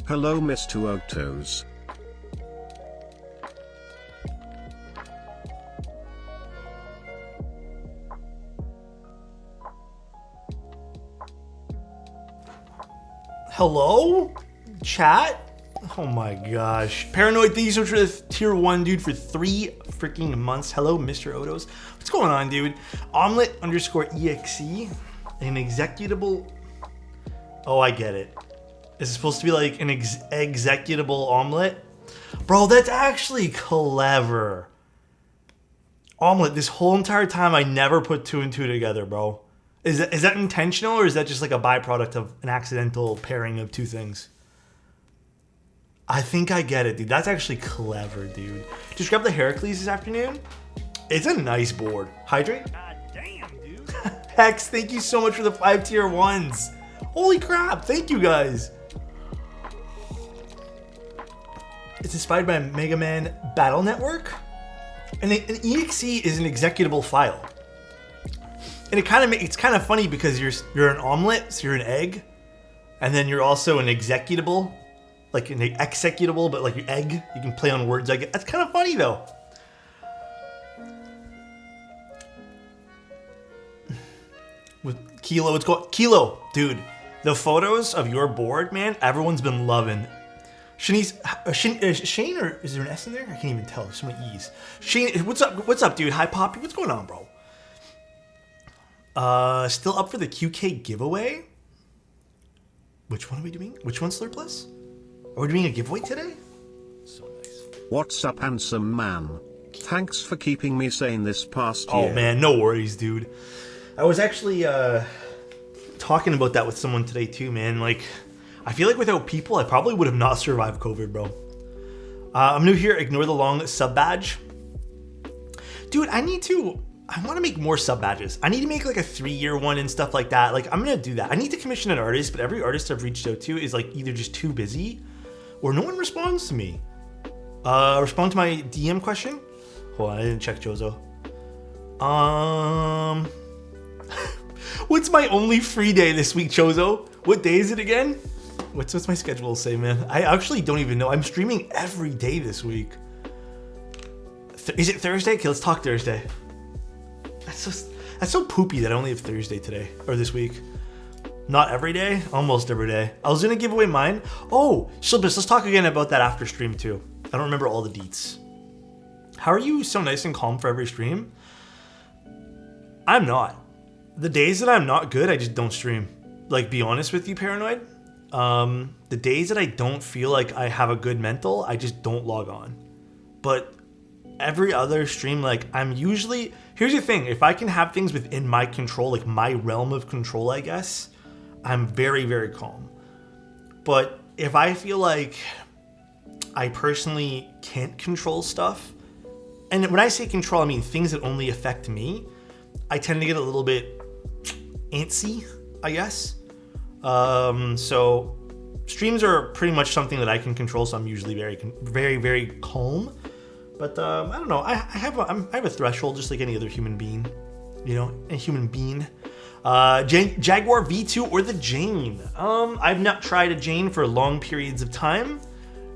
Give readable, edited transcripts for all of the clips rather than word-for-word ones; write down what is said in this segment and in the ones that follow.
Hello Mr. Otos. Hello? Chat? Oh my gosh. Paranoid, thank you so much for the tier 1, dude, for 3 freaking months. Hello, Mr. Otos. What's going on, dude? Omelet_exe, an executable. Oh, I get it. Is it supposed to be like an executable omelet? Bro, that's actually clever. Omelet, this whole entire time I never put 2 and 2 together, bro. Is that intentional, or is that just like a byproduct of an accidental pairing of 2 things? I think I get it, dude. That's actually clever, dude. Just grab the Heracles this afternoon. It's a nice board. Hydrate? God damn, dude. Hex, thank you so much for the 5 tier 1s. Holy crap, thank you guys. It's inspired by Mega Man Battle Network. And an exe is an executable file. And it's kind of funny because you're an omelet, so you're an egg, and then you're also an executable, like an executable, but like your egg. You can play on words. That's kind of funny though. With Kilo, it's called Kilo, dude. The photos of your board, man, everyone's been loving. Shane, or is there an S in there? I can't even tell. There's so many E's. Shane, what's up? What's up, dude? Hi, Poppy. What's going on, bro? Still up for the QK giveaway? Which one are we doing? Which one's Slurpless? Are we doing a giveaway today? So nice. What's up, handsome man? Thanks for keeping me sane this past year. Oh man, no worries, dude. I was actually talking about that with someone today too, man. Like, I feel like without people, I probably would have not survived COVID, bro. I'm new here. Ignore the long sub badge. Dude, I want to make more sub badges. I need to make like a 3-year one and stuff like that. Like, I'm going to do that. I need to commission an artist, but every artist I've reached out to is like either just too busy or no one responds to me. Respond to my DM question? Hold on, I didn't check Jozo. What's my only free day this week, Chozo? What day is it again? What's my schedule say, man? I actually don't even know. I'm streaming every day this week. Is it Thursday? Okay, let's talk Thursday. That's so poopy that I only have Thursday today, or this week. Not every day, almost every day. I was gonna give away mine. Oh, Shilbus, let's talk again about that after stream too. I don't remember all the deets. How are you so nice and calm for every stream? I'm not. The days that I'm not good, I just don't stream. Like, be honest with you, Paranoid. The days that I don't feel like I have a good mental, I just don't log on. But every other stream, like, I'm usually... Here's the thing, if I can have things within my control, like my realm of control, I guess, I'm very, very calm. But if I feel like I personally can't control stuff, and when I say control, I mean things that only affect me, I tend to get a little bit antsy, I guess. So streams are pretty much something that I can control, so I'm usually very, very calm. But I don't know. I have a threshold, just like any other human being. You know, a human being. Jaguar V2 or the Jane. I've not tried a Jane for long periods of time,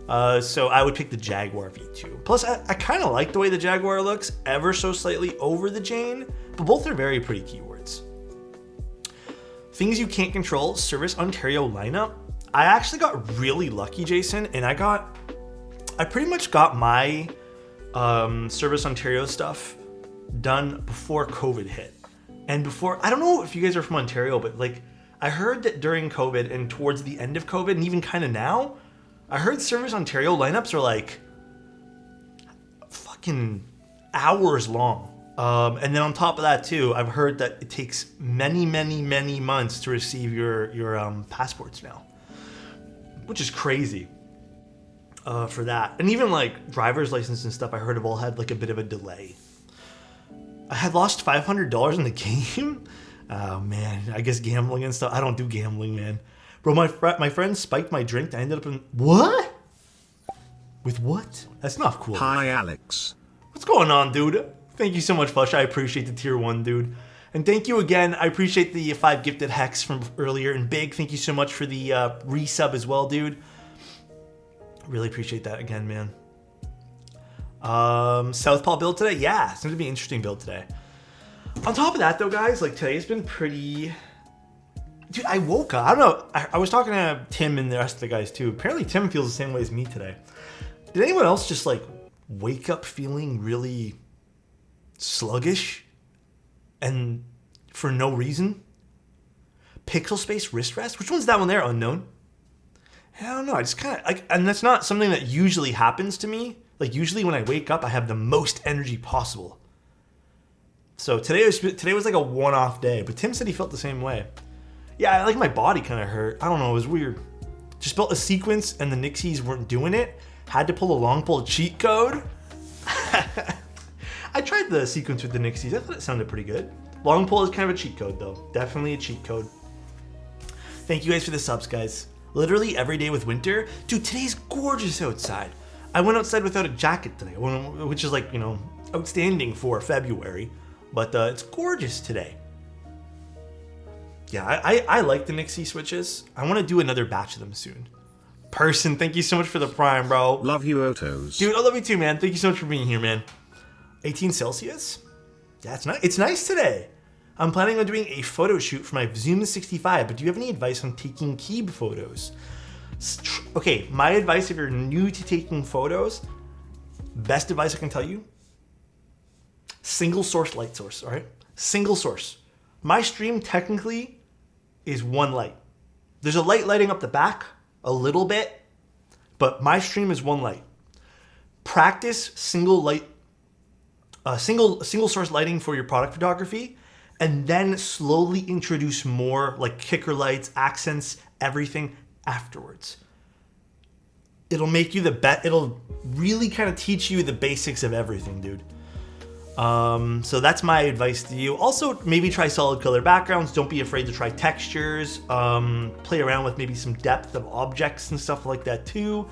so I would pick the Jaguar V2. Plus, I kind of like the way the Jaguar looks, ever so slightly over the Jane, but both are very pretty keywords. Things you can't control. Service Ontario lineup. I actually got really lucky, Jason, and I pretty much got my Service Ontario stuff done before COVID hit. And before, I don't know if you guys are from Ontario, but like, I heard that during COVID and towards the end of COVID, and even kind of now, I heard Service Ontario lineups are like fucking hours long. And then on top of that too, I've heard that it takes many, many, many months to receive your passports now, which is crazy. For that. And even like driver's license and stuff, I heard have all had like a bit of a delay. I had lost $500 in the game. Oh man, I guess gambling and stuff. I don't do gambling, man. Bro, my friend spiked my drink. I ended up in... What? With what? That's not cool. Hi, Alex. What's going on, dude? Thank you so much, Flush. I appreciate the tier 1, dude. And thank you again. I appreciate the 5 gifted Hex from earlier. And Big, thank you so much for the resub as well, dude. Really appreciate that again, man. Southpaw build today? Yeah, it's going to be an interesting build today. On top of that, though, guys, like today's been pretty... Dude, I woke up. I don't know. I was talking to Tim and the rest of the guys, too. Apparently, Tim feels the same way as me today. Did anyone else just, like, wake up feeling really sluggish and for no reason? Pixel Space Wrist Rest? Which one's that one there? Unknown? I don't know. I just kind of like, and that's not something that usually happens to me. Like usually when I wake up, I have the most energy possible. So today was like a one-off day, but Tim said he felt the same way. Yeah, like my body kind of hurt. I don't know. It was weird. Just built a sequence and the Nixies weren't doing it. Had to pull a long pull cheat code. I tried the sequence with the Nixies. I thought it sounded pretty good. Long pull is kind of a cheat code though. Definitely a cheat code. Thank you guys for the subs, guys. Literally every day with winter. Dude, today's gorgeous outside. I went outside without a jacket today, which is like, you know, outstanding for February. But it's gorgeous today. Yeah, I like the Nixie switches. I want to do another batch of them soon. Person, thank you so much for the prime, bro. Love you, Otos. Dude, I love you too, man. Thank you so much for being here, man. 18 Celsius? Yeah, it's nice. It's nice today. I'm planning on doing a photo shoot for my Zoom 65, but do you have any advice on taking Keeb photos? Okay, my advice if you're new to taking photos, best advice I can tell you, single source light source, all right? Single source. My stream technically is one light. There's a light lighting up the back a little bit, but my stream is one light. Practice single source lighting for your product photography, and then slowly introduce more like kicker lights, accents, everything afterwards. It'll make you the best. It'll really kind of teach you the basics of everything, dude. So that's my advice to you. Also, maybe try solid color backgrounds. Don't be afraid to try textures. Play around with maybe some depth of objects and stuff like that too.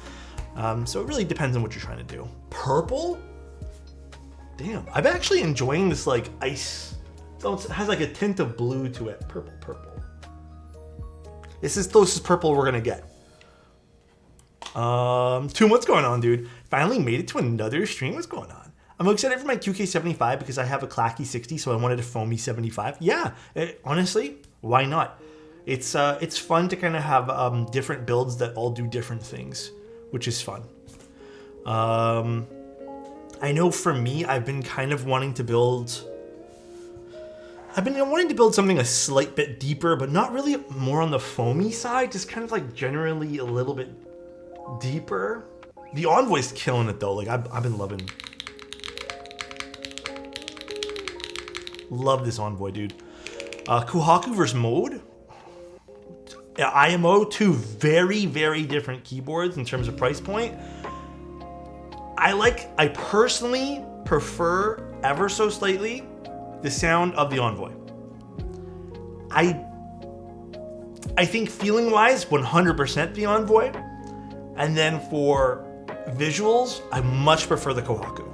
So it really depends on what you're trying to do. Purple? Damn, I'm actually enjoying this like ice. So it has like a tint of blue to it. Purple. This is the closest purple we're gonna get. Toon, what's going on, dude? Finally made it to another stream. What's going on? I'm excited for my 2K75 because I have a clacky 60, so I wanted a foamy 75. Yeah, honestly, why not? It's fun to kind of have different builds that all do different things, which is fun. I know for me, I've been kind of wanting to build something a slight bit deeper, but not really more on the foamy side, just kind of like generally a little bit deeper. The Envoy's killing it though. Like I've been love this Envoy, dude. Kohaku versus Mode. Yeah, IMO, two very, very different keyboards in terms of price point. I personally prefer ever so slightly the sound of the Envoy. I think feeling wise, 100% the Envoy. And then for visuals, I much prefer the Kohaku.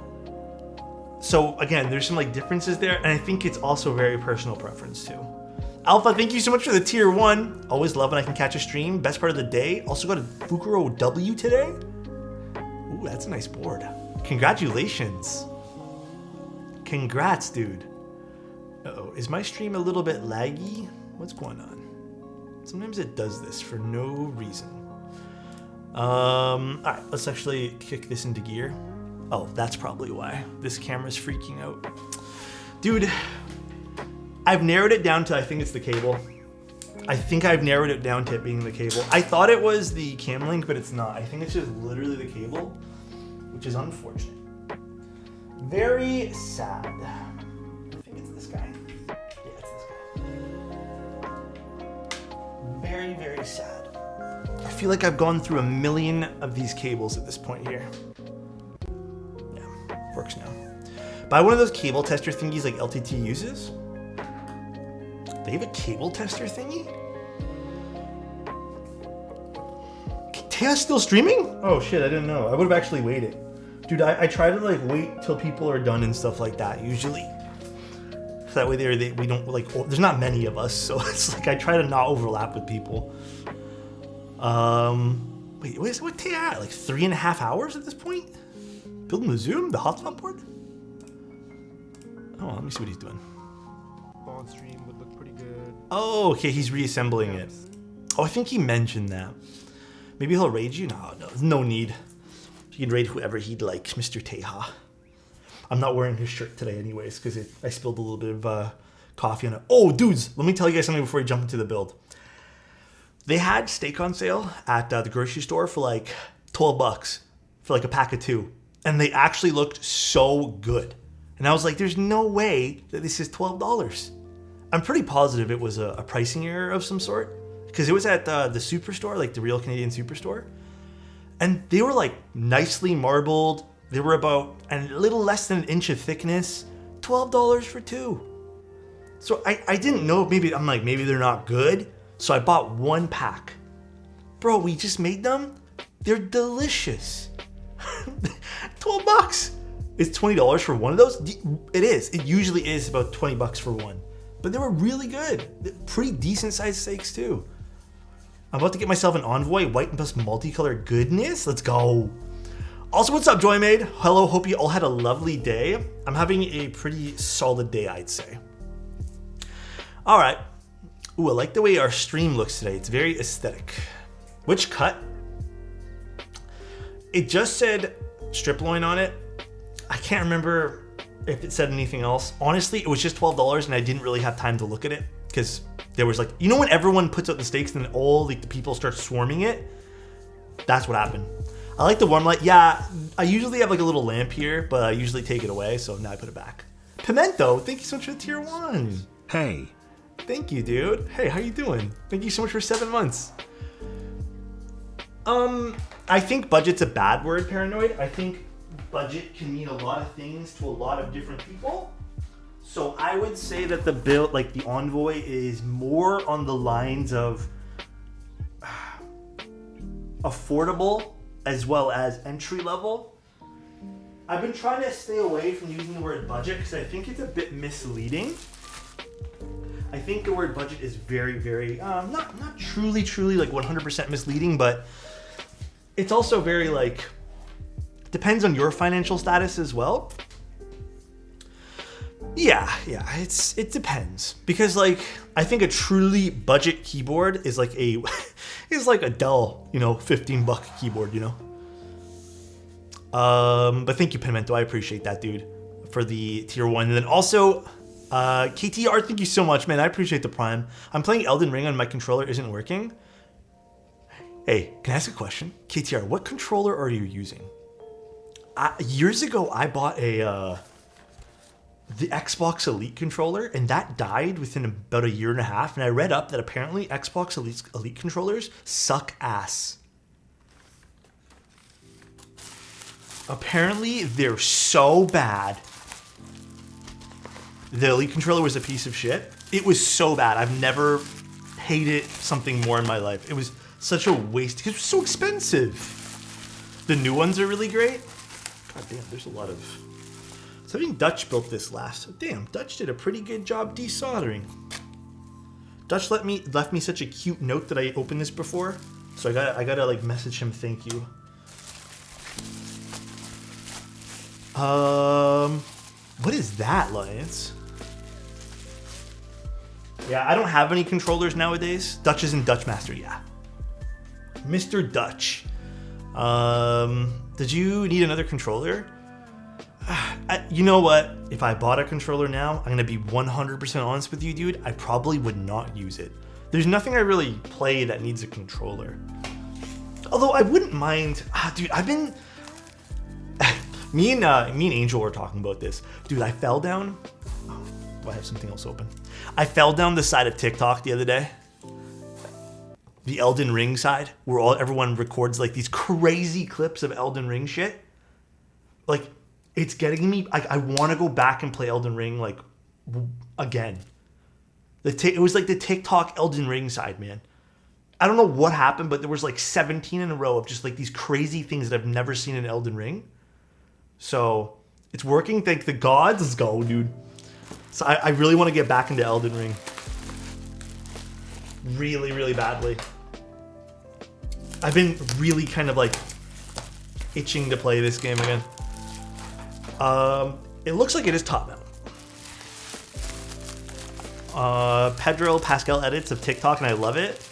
So again, there's some like differences there, and I think it's also very personal preference too. Alpha, thank you so much for the tier 1. Always love when I can catch a stream. Best part of the day. Also got a Fukuro W today. Ooh, that's a nice board. Congratulations. Congrats, dude. Uh-oh, is my stream a little bit laggy? What's going on? Sometimes it does this for no reason. All right, let's actually kick this into gear. Oh, that's probably why. This camera's freaking out. Dude, I've narrowed it down to, I think it's the cable. I think I've narrowed it down to it being the cable. I thought it was the cam link, but it's not. I think it's just literally the cable, which is unfortunate. Very sad. I think it's this guy. Yeah, it's this guy. Very, very sad. I feel like I've gone through a million of these cables at this point here. Yeah, works now. Buy one of those cable tester thingies like LTT uses. They have a cable tester thingy? Taya's still streaming? Oh shit, I didn't know. I would have actually waited. Dude, I try to like wait till people are done and stuff like that usually. So that way we don't like, there's not many of us, so it's like I try to not overlap with people. Wait, what Tay at? Like 3.5 hours at this point? Building the Zoom, the hotspot board? Oh, let me see what he's doing. On stream would look pretty good. Oh, okay, he's reassembling it. Oh, I think he mentioned that. Maybe he'll raid you? No need. You can raid whoever he'd like, Mr. Teha. I'm not wearing his shirt today anyways, because I spilled a little bit of coffee on it. Oh, dudes, let me tell you guys something before we jump into the build. They had steak on sale at the grocery store for like $12 for like a pack of 2. And they actually looked so good. And I was like, there's no way that this is $12. I'm pretty positive it was a pricing error of some sort. Because it was at the Superstore, like the real Canadian Superstore. And they were like nicely marbled. They were about a little less than an inch of thickness. $12 for 2. So I didn't know, maybe they're not good. So I bought 1 pack. Bro, we just made them. They're delicious. $12. It's $20 for one of those. It is. It usually is about $20 for one. But they were really good. Pretty decent sized steaks too. I'm about to get myself an Envoy white plus multicolored goodness. Let's go. Also, what's up, Joymade? Hello, hope you all had a lovely day. I'm having a pretty solid day, I'd say. All right. Ooh, I like the way our stream looks today. It's very aesthetic. Which cut? It just said strip loin on it. I can't remember if it said anything else. Honestly, it was just $12 and I didn't really have time to look at it because there was like, you know when everyone puts out the steaks and then all the people start swarming it? That's what happened. I like the warm light. Yeah, I usually have like a little lamp here, but I usually take it away, so now I put it back. Pimento, thank you so much for the tier 1. Hey. Thank you, dude. Hey, how you doing? Thank you so much for 7 months. I think budget's a bad word, Paranoid. I think budget can mean a lot of things to a lot of different people. So I would say that the build, like the Envoy, is more on the lines of affordable as well as entry level. I've been trying to stay away from using the word budget because I think it's a bit misleading. I think the word budget is very, very, not truly like 100% misleading, but it's also very like, depends on your financial status as well. Yeah, it depends. Because like, I think a truly budget keyboard is like a Dell, $15 keyboard, But thank you, Pimento, I appreciate that, dude, for the tier 1. And then also, KTR, thank you so much, man. I appreciate the prime. I'm playing Elden Ring and my controller isn't working. Hey, can I ask a question? KTR, what controller are you using? Years ago, I bought the Xbox Elite controller, and that died within about 1.5 years. And I read up that apparently Xbox Elite controllers suck ass. Apparently, they're so bad. The Elite controller was a piece of shit. It was so bad. I've never hated something more in my life. It was such a waste because it was so expensive. The new ones are really great. God damn, there's a lot of... So I think Dutch built this last. Damn, Dutch did a pretty good job desoldering. Dutch left me such a cute note that I opened this before. So I gotta like message him thank you. What is that, Lance? Yeah, I don't have any controllers nowadays. Dutch isn't Dutch Master, yeah. Mr. Dutch. Did you need another controller? You know what? If I bought a controller now, I'm gonna be 100% honest with you, dude. I probably would not use it. There's nothing I really play that needs a controller. Although I wouldn't mind, dude. I've been. Me and Angel were talking about this, dude. I fell down. Oh, do I have something else open? I fell down the side of TikTok the other day. The Elden Ring side, where everyone records like these crazy clips of Elden Ring shit. Like, it's getting me. I want to go back and play Elden Ring like again. It was like the TikTok Elden Ring side, man. I don't know what happened, but there was like 17 in a row of just like these crazy things that I've never seen in Elden Ring. So it's working. Thank the gods. Let's go, dude. So I really want to get back into Elden Ring. Really, really badly. I've been really kind of like itching to play this game again. It looks like it is top mount. Pedro Pascal edits of TikTok, and I love it.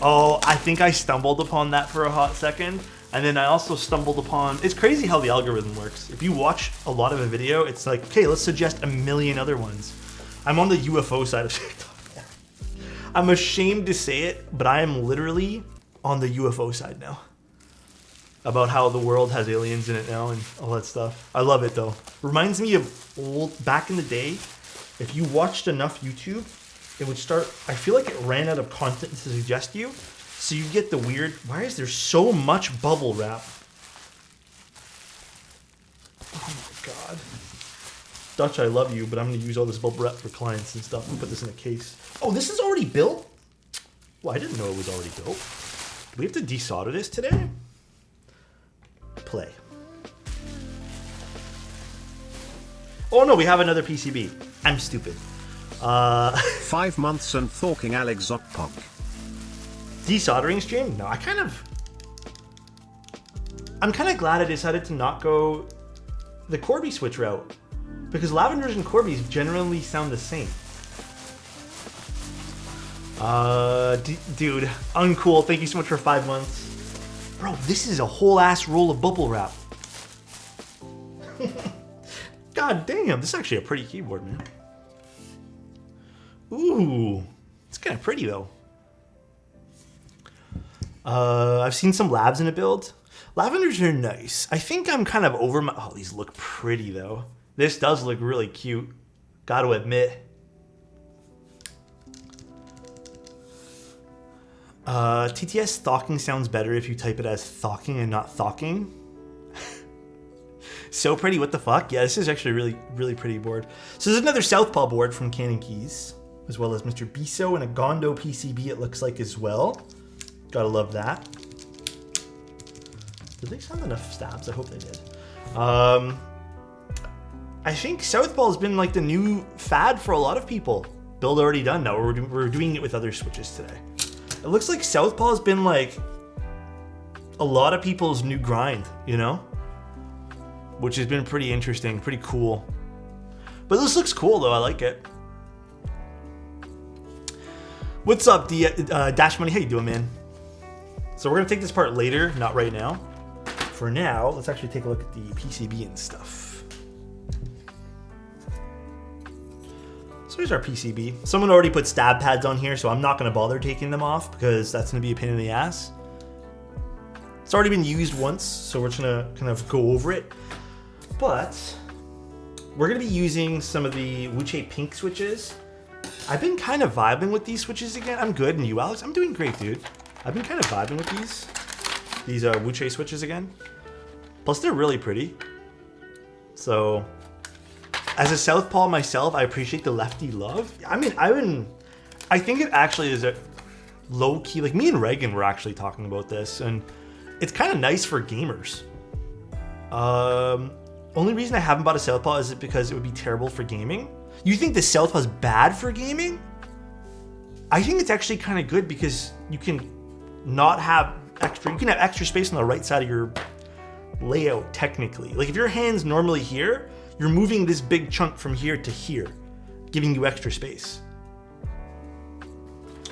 Oh, I think I stumbled upon that for a hot second. And then I also stumbled upon, it's crazy how the algorithm works. If you watch a lot of a video, it's like, okay, let's suggest a million other ones. I'm on the UFO side of TikTok. I'm ashamed to say it, but I am literally on the UFO side now. About how the world has aliens in it now and all that stuff. I love it though. Reminds me of old, back in the day, if you watched enough YouTube, it would start, I feel like it ran out of content to suggest you. So you get the weird, why is there so much bubble wrap? Oh my God. Dutch, I love you, but I'm gonna use all this bubble wrap for clients and stuff. I'm gonna put this in a case. Oh, this is already built? Well, I didn't know it was already built. Do we have to desolder this today? Play. Oh no, we have another PCB. I'm stupid. 5 months and thawking Alexotos. Desoldering stream? No, I'm kind of glad I decided to not go the Corby switch route, because Lavenders and Corbys generally sound the same. Dude, uncool. Thank you so much for 5 months. Bro, this is a whole ass roll of bubble wrap. God damn, this is actually a pretty keyboard, man. Ooh, it's kind of pretty though. I've seen some labs in a build. Lavenders are nice. I think I'm kind of over my... Oh, these look pretty, though. This does look really cute. Gotta admit. TTS thawking sounds better if you type it as thawking and not thawking. So pretty, what the fuck? Yeah, this is actually a really, really pretty board. So there's another Southpaw board from Cannon Keys, as well as Mr. Biso and a Gondo PCB it looks like as well. Gotta love that. Did they send enough stabs? I hope they did. I think Southpaw has been like the new fad for a lot of people. Build already done now. We're doing it with other switches today. It looks like Southpaw has been like a lot of people's new grind, you know? Which has been pretty interesting, pretty cool. But this looks cool though, I like it. What's up, Dash Money? How you doing, man? So we're gonna take this part later, not right now. For now, let's actually take a look at the PCB and stuff. So here's our PCB. Someone already put stab pads on here, so I'm not gonna bother taking them off because that's gonna be a pain in the ass. It's already been used once, so we're just gonna kind of go over it. But we're gonna be using some of the Wuche Pink switches. I've been kind of vibing with these switches again. I'm good, and you, Alex? I'm doing great, dude. I've been kind of vibing with these Wuche switches again. Plus, they're really pretty. So, as a Southpaw myself, I appreciate the lefty love. I mean, I think it actually is a low key. Like me and Reagan were actually talking about this, and it's kind of nice for gamers. Only reason I haven't bought a Southpaw is because it would be terrible for gaming. You think the Southpaw is bad for gaming? I think it's actually kind of good because you can not have extra. You can have extra space on the right side of your layout. Technically, like if your hand's normally here, you're moving this big chunk from here to here, giving you extra space.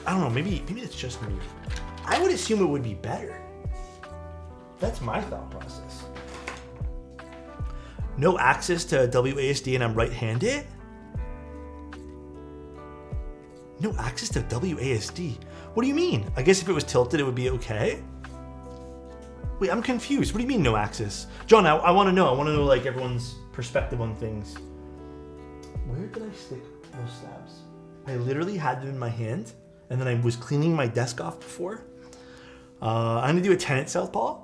I don't know. Maybe it's just me. I would assume it would be better. That's my thought process. No access to WASD and I'm right-handed? No access to WASD? What do you mean? I guess if it was tilted, it would be okay? Wait, I'm confused. What do you mean no access? John, I want to know. I want to know like everyone's perspective on things. Where did I stick those stabs? I literally had them in my hand and then I was cleaning my desk off before. I'm going to do a Tenet Southpaw.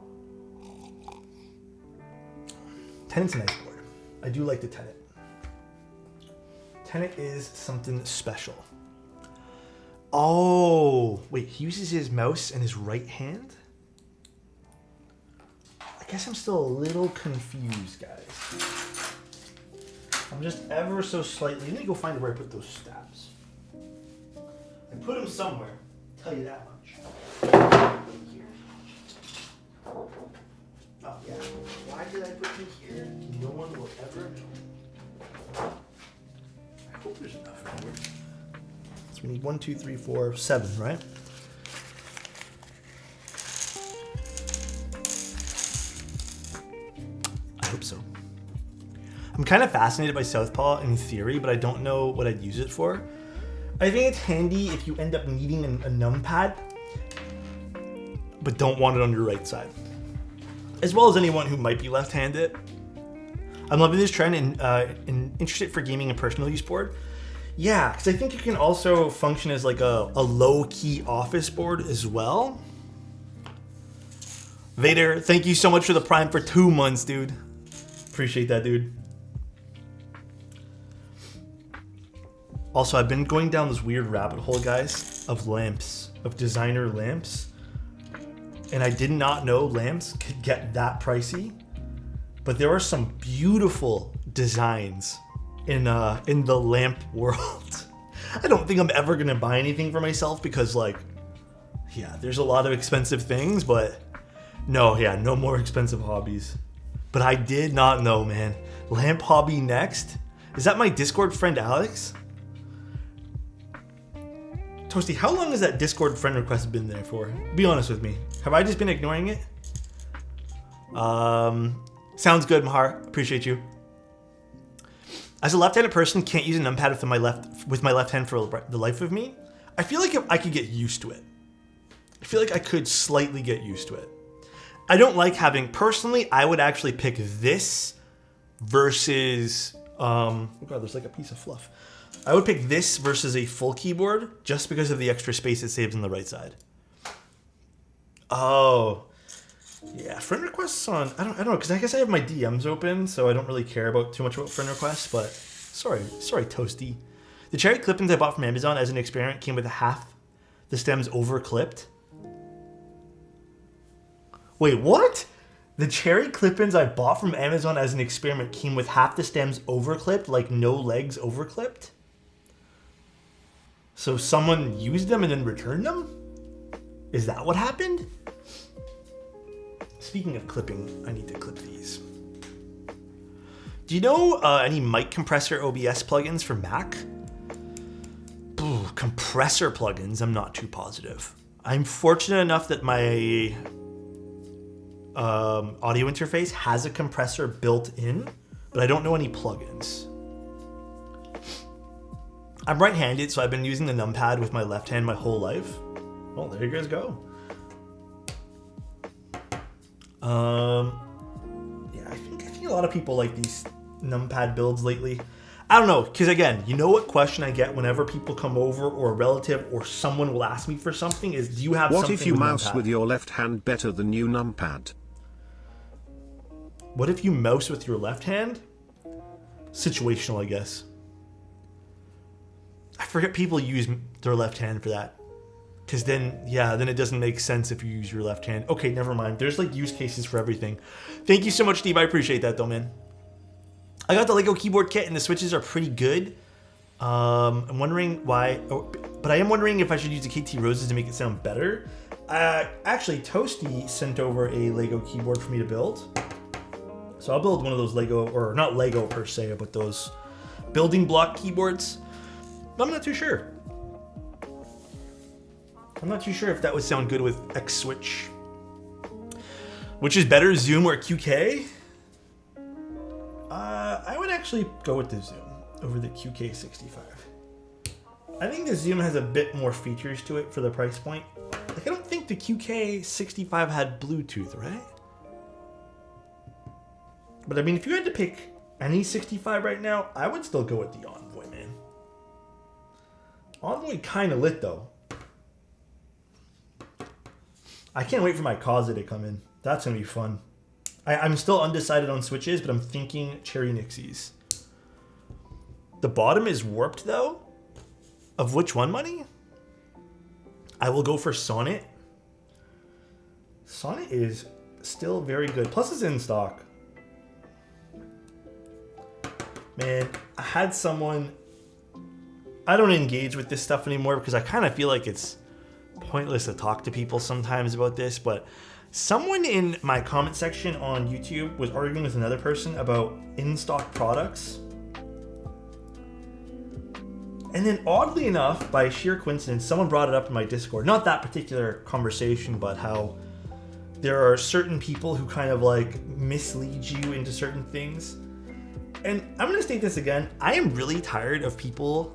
Tenet's a nice board. I do like the Tenet. Tenet is something special. Oh, wait, he uses his mouse in his right hand? I guess I'm still a little confused, guys. I'm just ever so slightly. Let me go find where I put those stabs. I put them somewhere, I'll tell you that much. Here. Yeah. Why did I put you here? No one will ever know. I hope there's enough in here. So we need 1, 2, 3, 4, 7, right? I hope so. I'm kind of fascinated by Southpaw in theory, but I don't know what I'd use it for. I think it's handy if you end up needing a numpad, but don't want it on your right side. As well as anyone who might be left-handed. I'm loving this trend and interested for gaming and personal use board. Yeah, because I think it can also function as like a low-key office board as well. Vader, thank you so much for the Prime for 2 months, dude. Appreciate that, dude. Also, I've been going down this weird rabbit hole, guys, of lamps, of designer lamps. And I did not know lamps could get that pricey. But there are some beautiful designs in the lamp world. I don't think I'm ever gonna buy anything for myself because, like, yeah, there's a lot of expensive things, but no more expensive hobbies. But I did not know, man. Lamp hobby next? Is that my Discord friend Alex? Toasty, how long has that Discord friend request been there for? Be honest with me. Have I just been ignoring it? Sounds good, Mahar. Appreciate you. As a left-handed person, can't use a numpad with my left hand for the life of me. I feel like I could get used to it. I feel like I could slightly get used to it. I don't like having, personally, I would actually pick this versus, oh god, there's like a piece of fluff. I would pick this versus a full keyboard just because of the extra space it saves on the right side. Oh, yeah, friend requests on, I don't know, because I guess I have my DMs open, so I don't really care about too much about friend requests, but sorry, Toasty. The cherry clip-ins I bought from Amazon as an experiment came with half the stems over-clipped. Wait, what? The cherry clip-ins I bought from Amazon as an experiment came with half the stems over-clipped, like no legs over-clipped? So someone used them and then returned them? Is that what happened? Speaking of clipping, I need to clip these. Do you know any mic compressor OBS plugins for Mac? Ooh, compressor plugins, I'm not too positive. I'm fortunate enough that my audio interface has a compressor built in, but I don't know any plugins. I'm right-handed, so I've been using the numpad with my left hand my whole life. Well, there you guys go. Yeah, I think a lot of people like these numpad builds lately. I don't know, because again, you know what question I get whenever people come over or a relative or someone will ask me for something is, do you have something What if you with mouse numpad? with your left hand better than new numpad? What if you mouse with your left hand? Situational, I guess. I forget people use their left hand for that. Because then it doesn't make sense if you use your left hand. Okay, never mind. There's like use cases for everything. Thank you so much, Steve. I appreciate that though, man. I got the Lego keyboard kit and the switches are pretty good. I'm wondering why, but I am wondering if I should use the KT Roses to make it sound better. Actually, Toasty sent over a Lego keyboard for me to build. So I'll build one of those Lego, or not Lego per se, but those building block keyboards. But I'm not too sure. I'm not too sure if that would sound good with X Switch. Which is better, Zoom or QK? I would actually go with the Zoom over the QK65. I think the Zoom has a bit more features to it for the price point. Like, I don't think the QK65 had Bluetooth, right? But I mean, if you had to pick any 65 right now, I would still go with the Envoy, man. Envoy kind of lit, though. I can't wait for my Kaza to come in. That's going to be fun. I'm still undecided on switches, but I'm thinking Cherry Nixies. The bottom is warped, though. Of which one, money? I will go for Sonnet. Sonnet is still very good. Plus, it's in stock. Man, I had someone... I don't engage with this stuff anymore because I kind of feel like it's pointless to talk to people sometimes about this, but Someone in my comment section on YouTube was arguing with another person about in-stock products. And then oddly enough, by sheer coincidence, someone brought it up in my Discord. Not that particular conversation, but how there are certain people who kind of like mislead you into certain things. And I'm going to state this again. I am really tired of people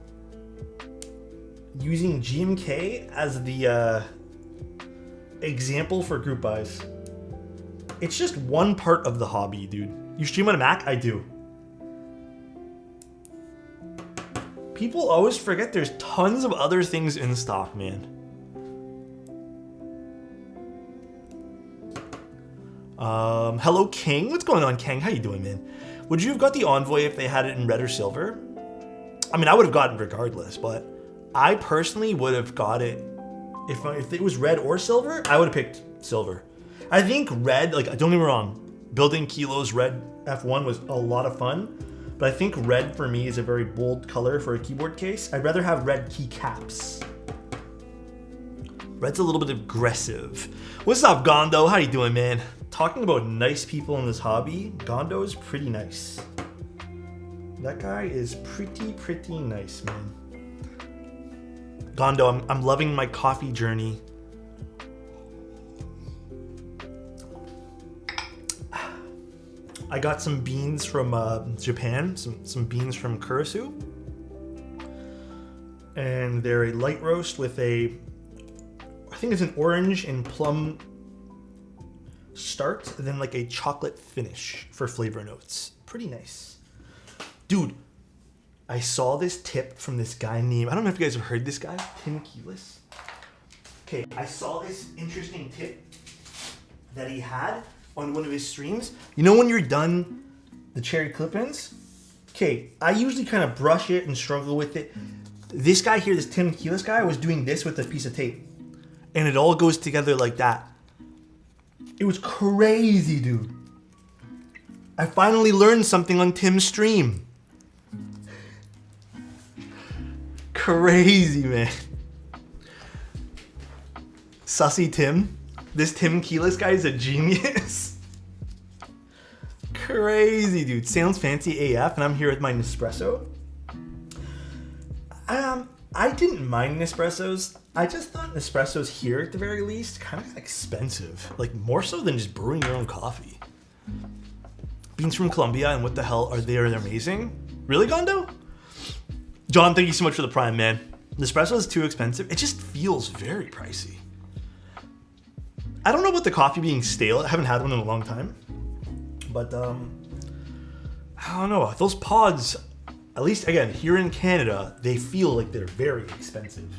using GMK as the example for group buys. It's just one part of the hobby, dude. You stream on a Mac? I do. People always forget there's tons of other things in stock, man. Hello, King. What's going on, King? How you doing, man? Would you have got the Envoy if they had it in red or silver? I mean, I would have gotten it regardless, but I personally would have got it if it was red or silver. I would have picked silver. I think red, like, don't get me wrong, building Kilo's red F1 was a lot of fun, but I think red for me is a very bold color for a keyboard case. I'd rather have red keycaps. Red's a little bit aggressive. What's up, Gondo? How you doing, man? Talking about nice people in this hobby, Gondo is pretty nice. That guy is pretty nice, man. Gondo, I'm loving my coffee journey. I got some beans from Japan, some beans from Kurisu. And they're a light roast with I think it's an orange and plum start, and then like a chocolate finish for flavor notes. Pretty nice. Dude, I saw this tip from this guy named, I don't know if you guys have heard this guy, Tim Keelis. Okay, I saw this interesting tip that he had on one of his streams. You know when you're done the cherry clip-ins? Okay, I usually kind of brush it and struggle with it. This guy here, this Tim Keelis guy, was doing this with a piece of tape. And it all goes together like that. It was crazy, dude. I finally learned something on Tim's stream. Crazy, man. Sussy Tim. This Tim Keelis guy is a genius. Crazy, dude. Sounds fancy AF, and I'm here with my Nespresso. I didn't mind Nespressos. I just thought Nespressos here, at the very least, kind of expensive. Like, more so than just brewing your own coffee. Beans from Colombia, and what the hell are they? They're amazing. Really, Gondo? John, thank you so much for the Prime, man. Nespresso is too expensive. It just feels very pricey. I don't know about the coffee being stale. I haven't had one in a long time. But, I don't know. Those pods, at least, again, here in Canada, they feel like they're very expensive.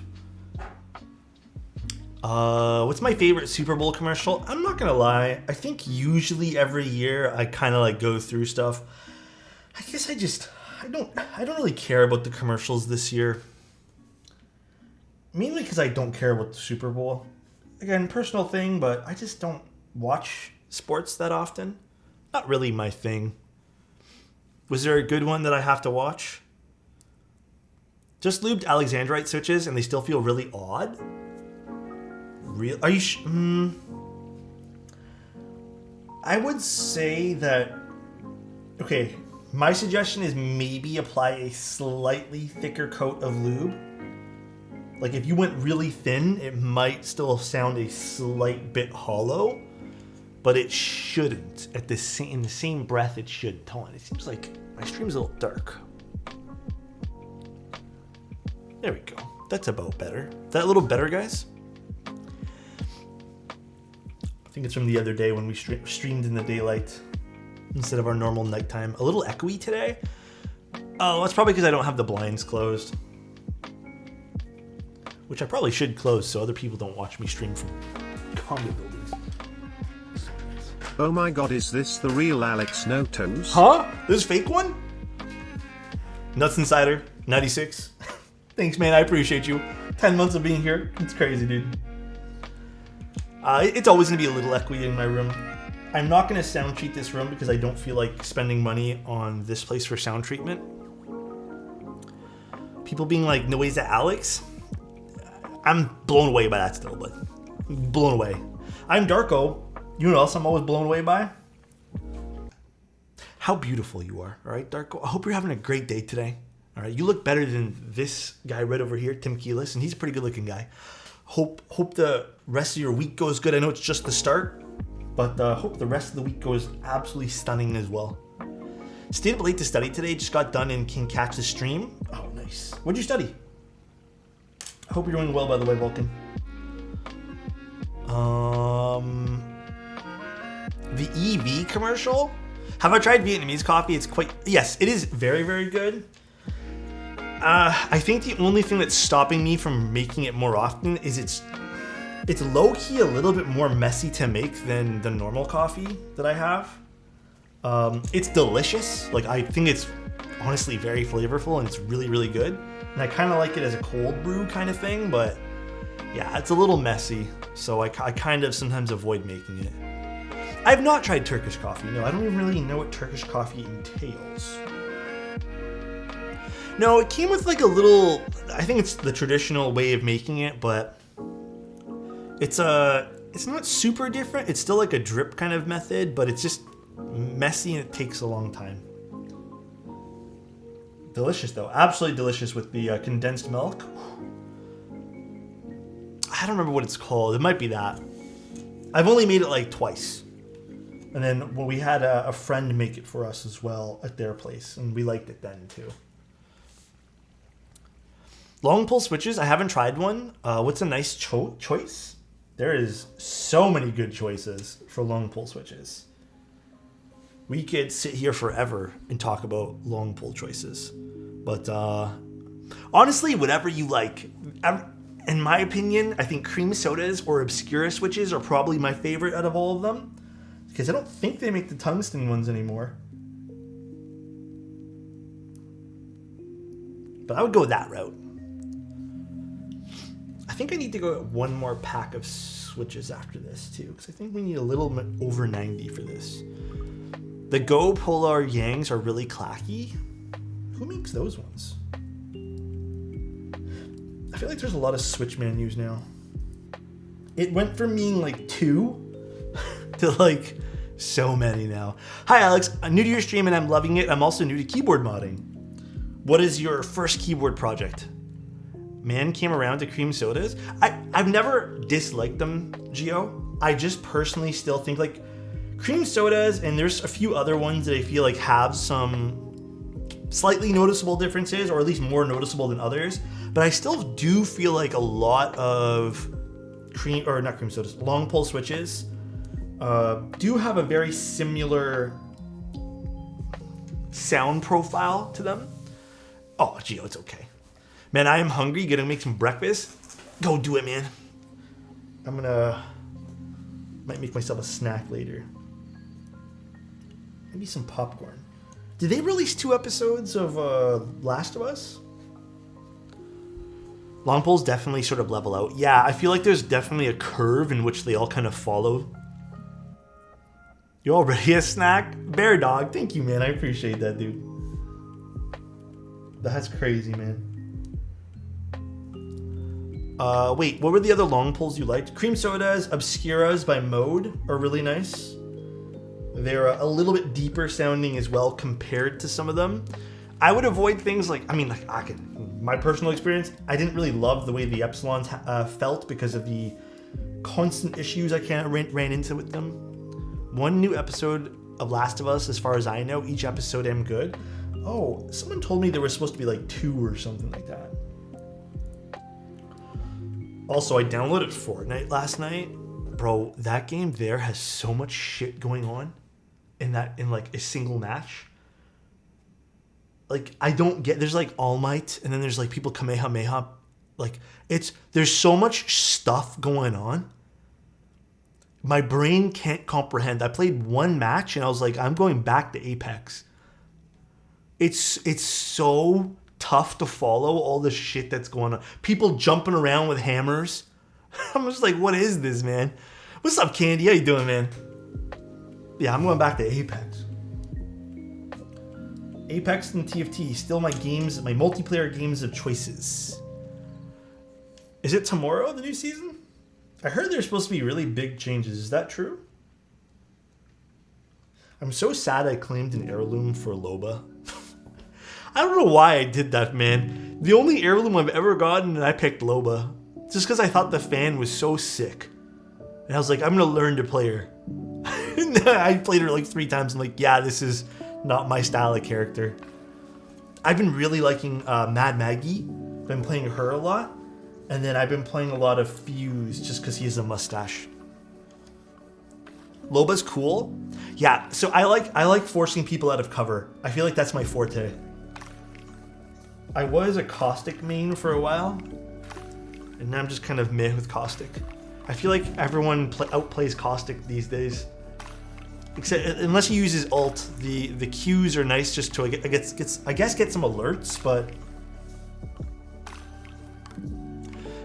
What's my favorite Super Bowl commercial? I'm not gonna lie. I think usually every year I kind of like go through stuff. I guess I don't really care about the commercials this year. Mainly because I don't care about the Super Bowl. Again, personal thing, but I just don't watch sports that often. Not really my thing. Was there a good one that I have to watch? Just lubed Alexandrite switches and they still feel really odd? Are you I would say that, okay, my suggestion is maybe apply a slightly thicker coat of lube. Like if you went really thin, it might still sound a slight bit hollow, but it shouldn't. In the same breath, it should tone. It seems like my stream's a little dark. There we go. That's about better. Is that a little better, guys? I think it's from the other day when we streamed in the daylight instead of our normal nighttime. A little echoey today. Oh, that's probably because I don't have the blinds closed. Which I probably should close so other people don't watch me stream from condo buildings. Oh my god, is this the real Alexotos? Huh? This fake one? Nuts Insider, 96. Thanks, man. I appreciate you. 10 months of being here. It's crazy, dude. It's always going to be a little echoey in my room. I'm not going to sound treat this room because I don't feel like spending money on this place for sound treatment. People being like, noise at Alex? I'm blown away by that still, but blown away. I'm Darko. You know what else I'm always blown away by? How beautiful you are. All right, Darko. I hope you're having a great day today. All right, you look better than this guy right over here, Tim Keelis, and he's a pretty good looking guy. Hope the rest of your week goes good. I know it's just the start, but hope the rest of the week goes absolutely stunning as well. Stayed up late to study today. Just got done and can catch the stream. Oh, nice. What'd you study? I hope you're doing well, by the way, Vulcan. The EV commercial. Have I tried Vietnamese coffee? It's quite... Yes, it is very, very good. I think the only thing that's stopping me from making it more often is it's low-key a little bit more messy to make than the normal coffee that I have. It's delicious. Like, I think it's honestly very flavorful and it's really, really good. And I kind of like it as a cold brew kind of thing, but yeah, it's a little messy. So I kind of sometimes avoid making it. I've not tried Turkish coffee. No, I don't even really know what Turkish coffee entails. No, it came with like a little, I think it's the traditional way of making it, but it's not super different. It's still like a drip kind of method, but it's just messy and it takes a long time. Delicious though, absolutely delicious with the condensed milk. I don't remember what it's called. It might be that. I've only made it like twice. And then when we had a friend make it for us as well at their place, and we liked it then too. Long pull switches, I haven't tried one. What's a nice choice? There is so many good choices for long pull switches. We could sit here forever and talk about long pull choices. But honestly, whatever you like. In my opinion, I think cream sodas or Obscura switches are probably my favorite out of all of them. Because I don't think they make the tungsten ones anymore. But I would go that route. I think I need to go get one more pack of switches after this too. Because I think we need a little bit over 90 for this. The Go Polar Yangs are really clacky. Who makes those ones? I feel like there's a lot of Switch menus now. It went from being like 2 to like so many now. Hi Alex, I'm new to your stream and I'm loving it. I'm also new to keyboard modding. What is your first keyboard project? Man came around to cream sodas. I've never disliked them, Gio. I just personally still think like cream sodas, and there's a few other ones that I feel like have some slightly noticeable differences, or at least more noticeable than others. But I still do feel like a lot of long pull switches do have a very similar sound profile to them. Oh, Gio, it's okay. Man, I am hungry. Gonna make some breakfast. Go do it, man. Might make myself a snack later. Maybe some popcorn. Did they release 2 episodes of Last of Us? Long pulls definitely sort of level out. Yeah, I feel like there's definitely a curve in which they all kind of follow. You already a snack? Bear Dog, thank you, man. I appreciate that, dude. That's crazy, man. Wait, what were the other long pulls you liked? Cream sodas, Obscuras by Mode are really nice. They're a little bit deeper sounding as well compared to some of them. I would avoid things like, my personal experience, I didn't really love the way the Epsilons felt because of the constant issues I kind of ran into with them. One new episode of Last of Us, as far as I know, each episode am good. Oh, someone told me there was supposed to be like 2 or something like that. Also, I downloaded Fortnite last night. Bro, that game there has so much shit going on in like a single match. Like, I don't get, there's like All Might, and then there's like people Kamehameha. Like, there's so much stuff going on. My brain can't comprehend. I played one match and I was like, I'm going back to Apex. It's so tough to follow all the shit that's going on. People jumping around with hammers. I'm just like, what is this, man? What's up, Candy? How you doing, man? Yeah, I'm going back to Apex. Apex and TFT, still my multiplayer games of choices. Is it tomorrow, the new season? I heard there's supposed to be really big changes. Is that true? I'm so sad I claimed an heirloom for Loba. I don't know why I did that, man. The only heirloom I've ever gotten, and I picked Loba. Just because I thought the fan was so sick. And I was like, I'm going to learn to play her. I played her like 3 times. I'm like, yeah, this is not my style of character. I've been really liking Mad Maggie. Been playing her a lot. And then I've been playing a lot of Fuse just because he has a mustache. Loba's cool. Yeah, so I like forcing people out of cover. I feel like that's my forte. I was a Caustic main for a while. And now I'm just kind of meh with Caustic. I feel like everyone outplays Caustic these days. Except unless he uses ult, the Qs are nice just to I guess get some alerts, but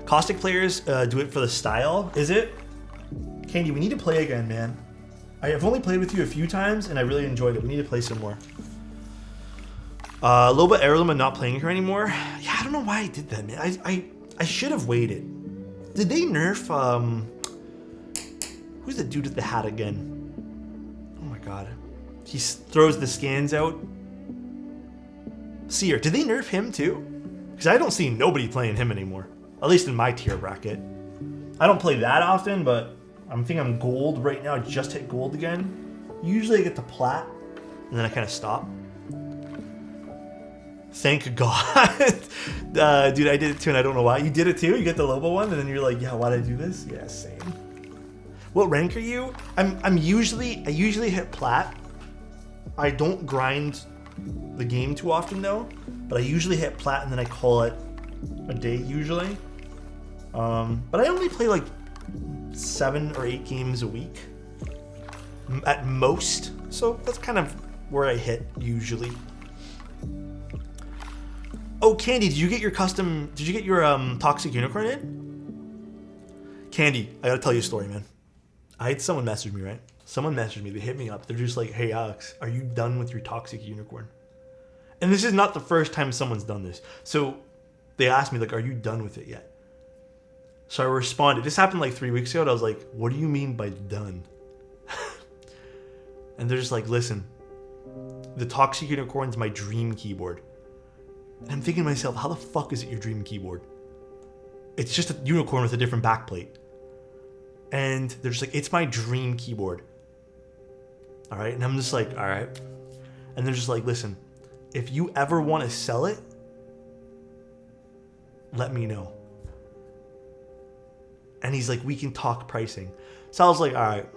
Caustic players do it for the style. Is it? Candy, we need to play again, man. I have only played with you a few times and I really enjoyed it. We need to play some more. Loba Heirloom, I'm not playing her anymore. Yeah, I don't know why I did that, man. I should have waited. Did they nerf who's the dude with the hat again? Oh my god. He throws the scans out. Seer, did they nerf him too? Because I don't see nobody playing him anymore. At least in my tier bracket. I don't play that often, but I'm gold right now. I just hit gold again. Usually I get to plat, and then I kind of stop. Thank God. Dude, I did it too, and I don't know why. You did it too? You get the Lobo one, and then you're like, yeah, why did I do this? Yeah, same. What rank are you? I usually hit plat. I don't grind the game too often though, but I usually hit plat and then I call it a day usually. But I only play like 7 or 8 games a week at most, so that's kind of where I hit usually. Oh, Candy, did you get your Toxic Unicorn in? Candy, I gotta tell you a story, man. I had someone message me, right? Someone messaged me, they hit me up. They're just like, hey, Alex, are you done with your Toxic Unicorn? And this is not the first time someone's done this. So they asked me, like, are you done with it yet? So I responded. This happened like 3 weeks ago, and I was like, what do you mean by done? And they're just like, listen, the Toxic Unicorn's my dream keyboard. And I'm thinking to myself, how the fuck is it your dream keyboard? It's just a unicorn with a different backplate. And they're just like, it's my dream keyboard. All right. And I'm just like, all right. And they're just like, listen, if you ever want to sell it, let me know. And he's like, we can talk pricing. So I was like, all right,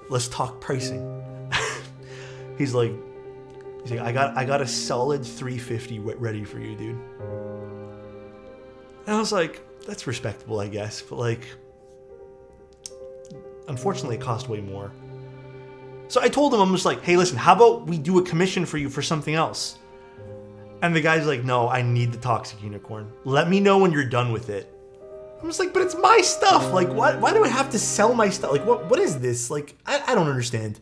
let's talk pricing. He's like, I got a solid 350 ready for you, dude. And I was like, that's respectable, I guess. But like, unfortunately, it cost way more. So I told him, I'm just like, hey, listen, how about we do a commission for you for something else? And the guy's like, no, I need the Toxic Unicorn. Let me know when you're done with it. I'm just like, but it's my stuff. Like, why do I have to sell my stuff? Like, what is this? Like, I don't understand.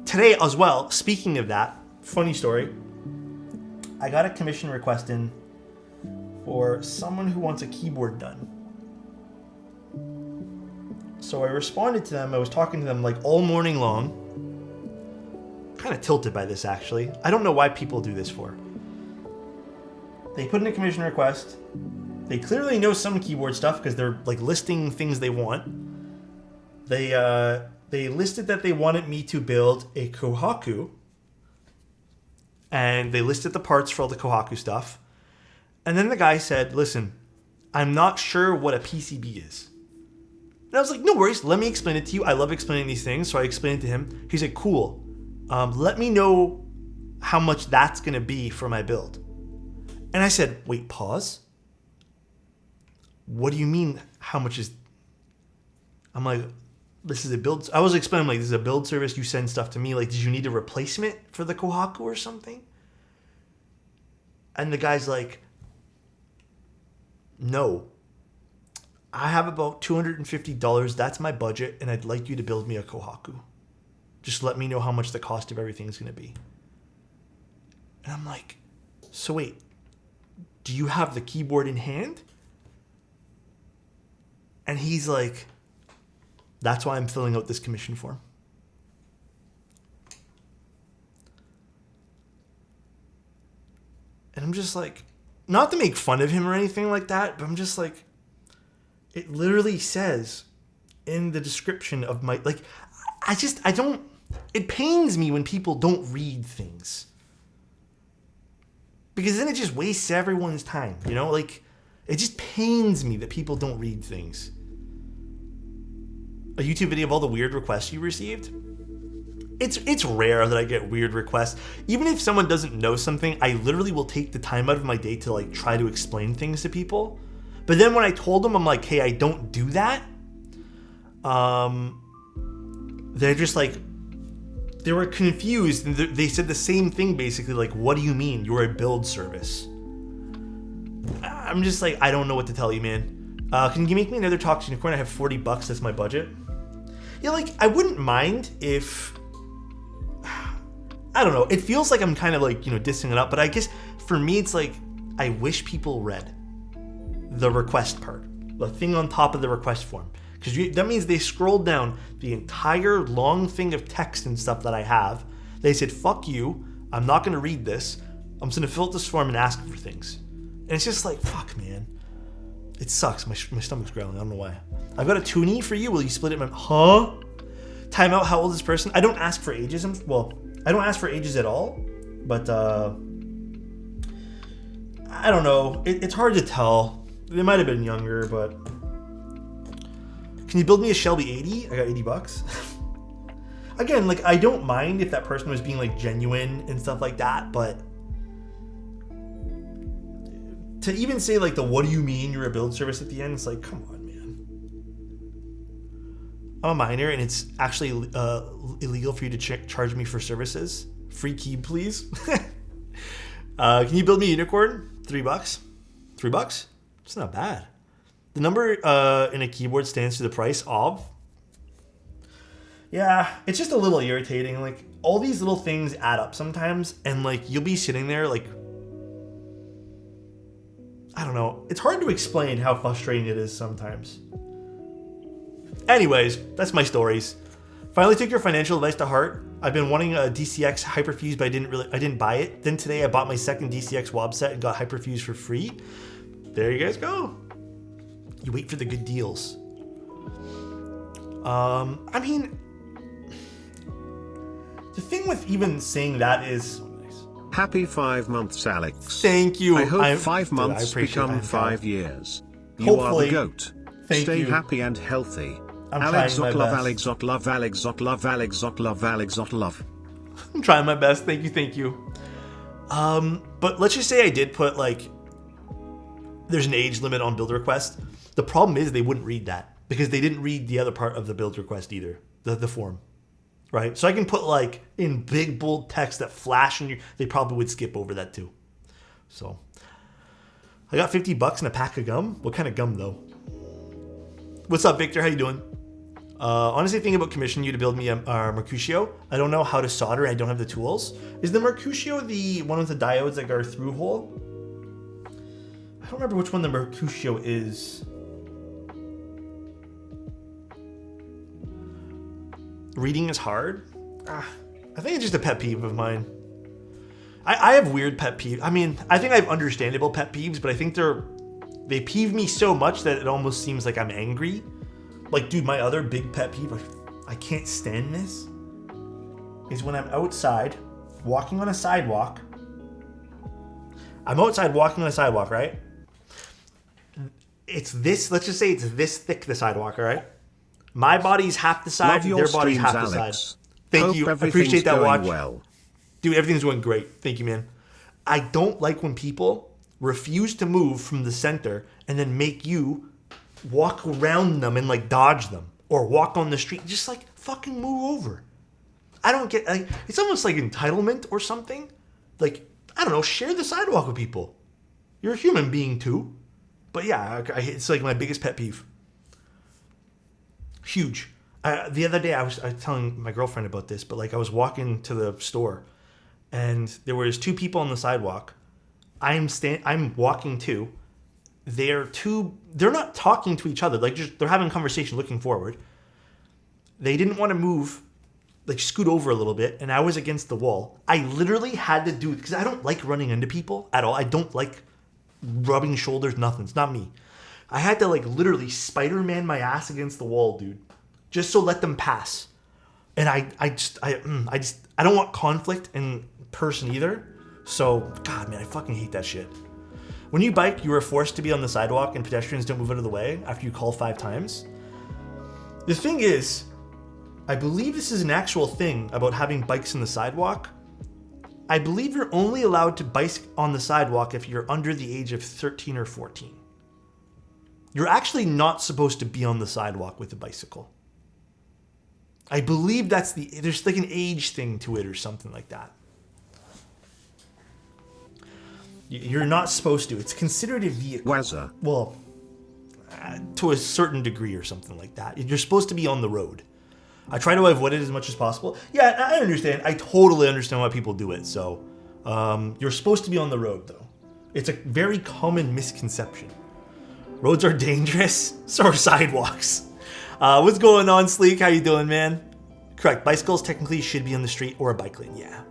Today as well, speaking of that, funny story. I got a commission request in for someone who wants a keyboard done. So I responded to them. I was talking to them like all morning long. Kind of tilted by this, actually. I don't know why people do this for. They put in a commission request. They clearly know some keyboard stuff because they're like listing things they want. They listed that they wanted me to build a Kohaku. And they listed the parts for all the Kohaku stuff. And then the guy said, listen, I'm not sure what a PCB is. And I was like, no worries, let me explain it to you. I love explaining these things. So I explained it to him. He said, cool. Let me know how much that's going to be for my build. And I said, wait, pause. What do you mean, how much is... I'm like, this is a build... I was explaining, like, this is a build service. You send stuff to me. Like, did you need a replacement for the Kohaku or something? And the guy's like, no. I have about $250. That's my budget, and I'd like you to build me a Kohaku. Just let me know how much the cost of everything is going to be. And I'm like, so wait, do you have the keyboard in hand? And he's like, that's why I'm filling out this commission form. And I'm just like, not to make fun of him or anything like that, but I'm just like, it literally says in the description of my, like, I don't, it pains me when people don't read things. Because then it just wastes everyone's time, you know? Like, it just pains me that people don't read things. A YouTube video of all the weird requests you received? It's rare that I get weird requests. Even if someone doesn't know something, I literally will take the time out of my day to like try to explain things to people. But then when I told them, I'm like, hey, I don't do that. They're just like, they were confused. And they said the same thing basically, like, what do you mean? You're a build service. I'm just like, I don't know what to tell you, man. Can you make me another Toxic Unicorn? I have $40, that's my budget. Yeah, like, I wouldn't mind if, I don't know, it feels like I'm kind of like, you know, dissing it up, but I guess for me, it's like, I wish people read the request part, the thing on top of the request form. Because that means they scrolled down the entire long thing of text and stuff that I have. They said, fuck you, I'm not going to read this. I'm just going to fill out this form and ask for things. And it's just like, fuck, man. It sucks. My stomach's growling. I don't know why. I've got a toonie for you. Will you split it? Huh? Time out. How old is this person? I don't ask for ages. Well, I don't ask for ages at all. But I don't know. It's hard to tell. They might have been younger, but... Can you build me a Shelby 80? I got $80. Again, like, I don't mind if that person was being, like, genuine and stuff like that, but... To even say, like, the what do you mean you're a build service at the end, it's like, come on, man. I'm a minor, and it's actually illegal for you to charge me for services. Free key, please. Can you build me a unicorn? $3? $3? It's not bad. The number in a keyboard stands to the price of... Yeah, it's just a little irritating. Like, all these little things add up sometimes, and, like, you'll be sitting there, like... I don't know. It's hard to explain how frustrating it is sometimes. Anyways, that's my stories. Finally took your financial advice to heart. I've been wanting a DCX Hyperfuse, but I didn't buy it. Then today I bought my second DCX Wob set and got Hyperfuse for free. There you guys go. You wait for the good deals. I mean, the thing with even saying that is... Happy 5 months, Alex. Thank you. I hope 5 months become 5 years. You are the GOAT. Stay happy and healthy. Alexot love, Alexot love, Alexot love, Alexot love, Alexot love. I'm trying my best. Thank you. But let's just say I did put, like, there's an age limit on build request. The problem is they wouldn't read that because they didn't read the other part of the build request either, the form, right? So I can put, like, in big bold text that flash and they probably would skip over that too. So I got $50 and a pack of gum. What kind of gum though? What's up, Victor? How you doing? Honestly, thinking about commissioning you to build me a Mercutio. I don't know how to solder. I don't have the tools. Is the Mercutio the one with the diodes that go through hole? I don't remember which one the Mercutio is. Reading is hard? I think it's just a pet peeve of mine. I have weird pet peeves. I mean, I think I have understandable pet peeves, but I think they peeve me so much that it almost seems like I'm angry. Like, dude, my other big pet peeve, I can't stand this, is when I'm outside, walking on a sidewalk. I'm outside walking on a sidewalk, right? It's this, let's just say it's this thick, the sidewalk, all right? My body's half the side, their body's half the side. Thank you. I appreciate that watch. Well. Dude, everything's going great. Thank you, man. I don't like when people refuse to move from the center and then make you walk around them and, like, dodge them or walk on the street. Just, like, fucking move over. I don't get, like, it's almost like entitlement or something. Like, I don't know, share the sidewalk with people. You're a human being too. But yeah, it's like my biggest pet peeve. Huge. The other day I was telling my girlfriend about this, but, like, I was walking to the store and there was two people on the sidewalk. I'm walking too. They're not talking to each other. Like, just they're having a conversation looking forward. They didn't want to move like scoot over a little bit, and I was against the wall. I literally had to do it because I don't like running into people at all. I don't like rubbing shoulders, nothing. It's not me. I had to like literally Spider-Man my ass against the wall, dude, just so let them pass. And I don't want conflict in person either. So, God, man, I fucking hate that shit. When you bike, you are forced to be on the sidewalk and pedestrians don't move out of the way after you call 5 times. The thing is, I believe this is an actual thing about having bikes in the sidewalk. I believe you're only allowed to bike on the sidewalk if you're under the age of 13 or 14. You're actually not supposed to be on the sidewalk with a bicycle. I believe there's like an age thing to it or something like that. You're not supposed to. It's considered a vehicle. Wazza. Well, to a certain degree or something like that. You're supposed to be on the road. I try to avoid it as much as possible. Yeah, I understand. I totally understand why people do it. So, you're supposed to be on the road, though. It's a very common misconception. Roads are dangerous. So are sidewalks. What's going on, Sleek? How you doing, man? Correct. Bicycles technically should be on the street or a bike lane. Yeah.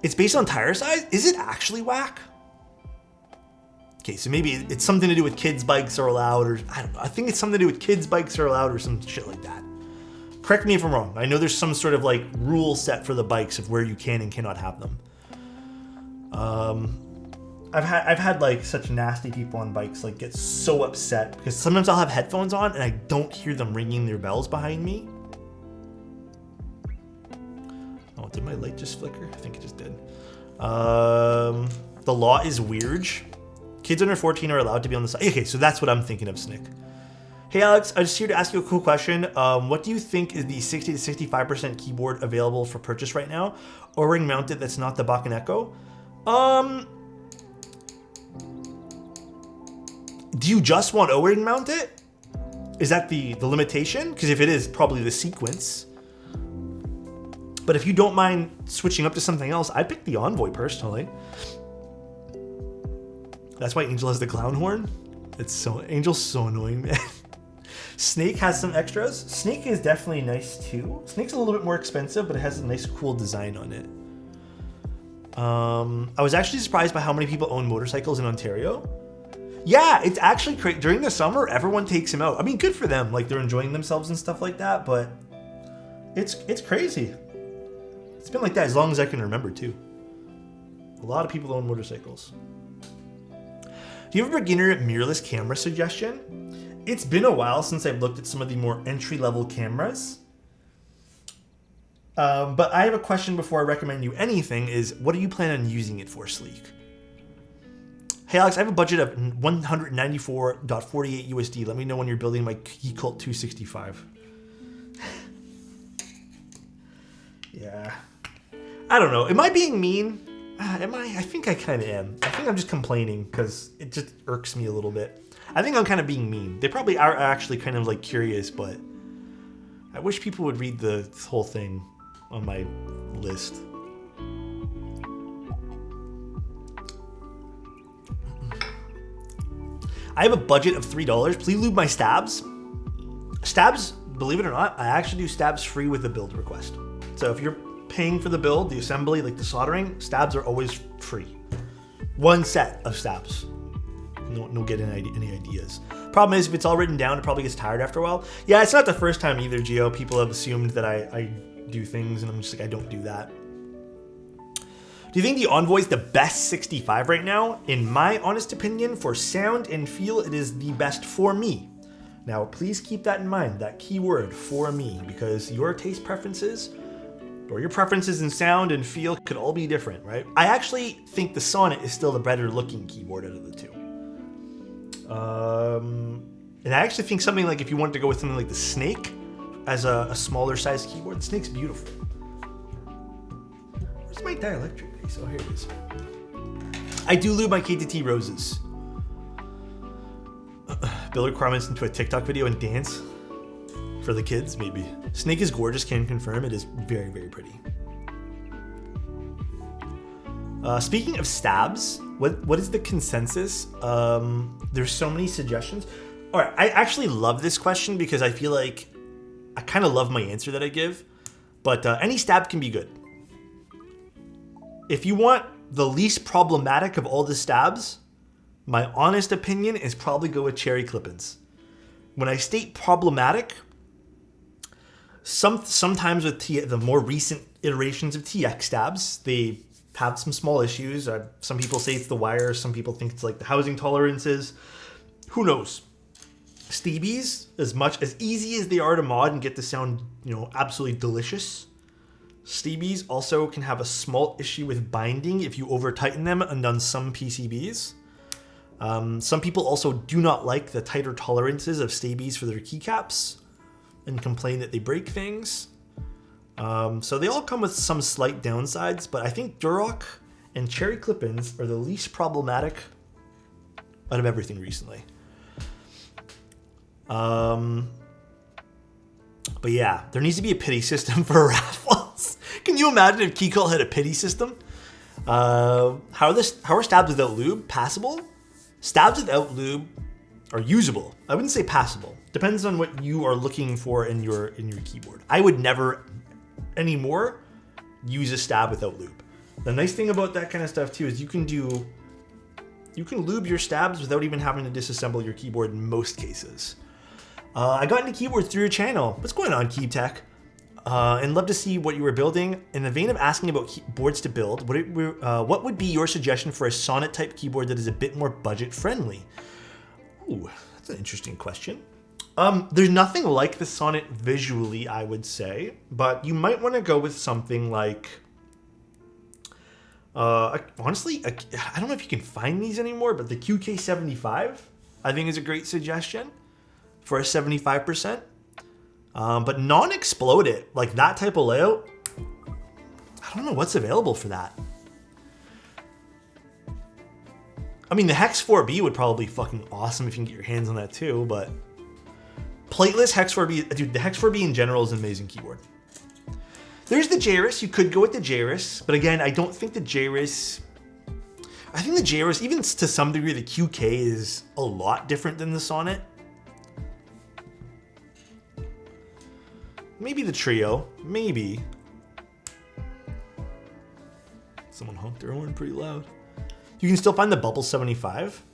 It's based on tire size? Is it actually whack? Okay, so maybe it's something to do with kids' bikes are allowed, or I don't know. I think it's something to do with kids' bikes are allowed or some shit like that. Correct me if I'm wrong. I know there's some sort of like rule set for the bikes of where you can and cannot have them. I've had like such nasty people on bikes like get so upset because sometimes I'll have headphones on and I don't hear them ringing their bells behind me. Oh, did my light just flicker? I think it just did. The law is weird. Kids under 14 are allowed to be on the side. Okay, so that's what I'm thinking of, Snick. Hey, Alex, I'm just here to ask you a cool question. What do you think is the 60 to 65% keyboard available for purchase right now? O-ring mounted that's not the Bach & Echo? Do you just want O-ring mounted? Is that the limitation? Because if it is, probably the sequence. But if you don't mind switching up to something else, I'd pick the Envoy personally. That's why Angel has the clown horn. Angel's so annoying, man. Snake has some extras. Snake is definitely nice too. Snake's a little bit more expensive, but it has a nice cool design on it. I was actually surprised by how many people own motorcycles in Ontario. Yeah, it's actually crazy. During the summer, everyone takes them out. I mean, good for them. Like, they're enjoying themselves and stuff like that, but it's crazy. It's been like that as long as I can remember, too. A lot of people own motorcycles. Do you have a beginner mirrorless camera suggestion? It's been a while since I've looked at some of the more entry-level cameras. But I have a question before I recommend you anything is, what do you plan on using it for, Sleek? Hey Alex, I have a budget of 194.48 USD. Let me know when you're building my Keycult 265. Yeah. I don't know. Am I being mean? I think I kind of am. I think I'm just complaining because it just irks me a little bit. I think I'm kind of being mean. They probably are actually kind of like curious, but I wish people would read the whole thing on my list. I have a budget of $3. Please lube my stabs. Stabs, believe it or not, I actually do stabs free with a build request. So if you're paying for the build, the assembly, like the soldering, stabs are always free. One set of stabs. No getting any ideas. Problem is, if it's all written down, it probably gets tired after a while. Yeah, it's not the first time either, Gio. People have assumed that I do things, and I'm just like, I don't do that. Do you think the Envoy is the best 65 right now? In my honest opinion, for sound and feel, it is the best for me. Now, please keep that in mind, that keyword, for me, because your taste preferences, or your preferences in sound and feel could all be different, right? I actually think the Sonnet is still the better looking keyboard out of the two. And I actually think something like if you wanted to go with something like the Snake as a smaller size keyboard, the Snake's beautiful. Where's my dielectric? So here it is. I do lube my KTT roses. Build requirements into a TikTok video and dance for the kids, maybe. Snake is gorgeous, can confirm. It is very, very pretty. Speaking of stabs, what is the consensus? There's so many suggestions. All right, I actually love this question because I feel like I kind of love my answer that I give. But any stab can be good. If you want the least problematic of all the stabs, my honest opinion is probably go with cherry clip-ins. When I state problematic, sometimes with the more recent iterations of TX stabs, they have some small issues. Some people say it's the wire. Some people think it's like the housing tolerances. Who knows? Stabies, as easy as they are to mod and get to sound, absolutely delicious, Stabies also can have a small issue with binding if you over tighten them and on some PCBs. Some people also do not like the tighter tolerances of Stabies for their keycaps and complain that they break things. So they all come with some slight downsides, but I think Durock and cherry clip-ins are the least problematic out of everything recently. But yeah, there needs to be a pity system for raffles. Can you imagine if Keycult had a pity system? How are stabs without lube passable? Stabs without lube are usable. I wouldn't say passable. Depends on what you are looking for in your keyboard. I would never anymore use a stab without lube. The nice thing about that kind of stuff too is you can lube your stabs without even having to disassemble your keyboard in most cases. I got into keyboards through your channel. What's going on, Key Tech? And love to see what you were building. In the vein of asking about boards to build, what would be your suggestion for a Sonnet type keyboard that is a bit more budget friendly? Ooh, that's an interesting question. There's nothing like the Sonnet visually, I would say, but you might want to go with something like, honestly, I don't know if you can find these anymore, but the QK75, I think is a great suggestion for a 75%. But non-exploded, like that type of layout, I don't know what's available for that. I mean, the Hex 4B would probably be fucking awesome if you can get your hands on that too, but plateless Hex 4B, dude, the Hex 4B in general is an amazing keyboard. There's the Jairus, you could go with the Jairus, but again, I don't think the Jairus, I think the Jairus, even to some degree, the QK is a lot different than the Sonnet. Maybe the Trio, maybe. Someone honked their horn pretty loud. You can still find the Bubble 75.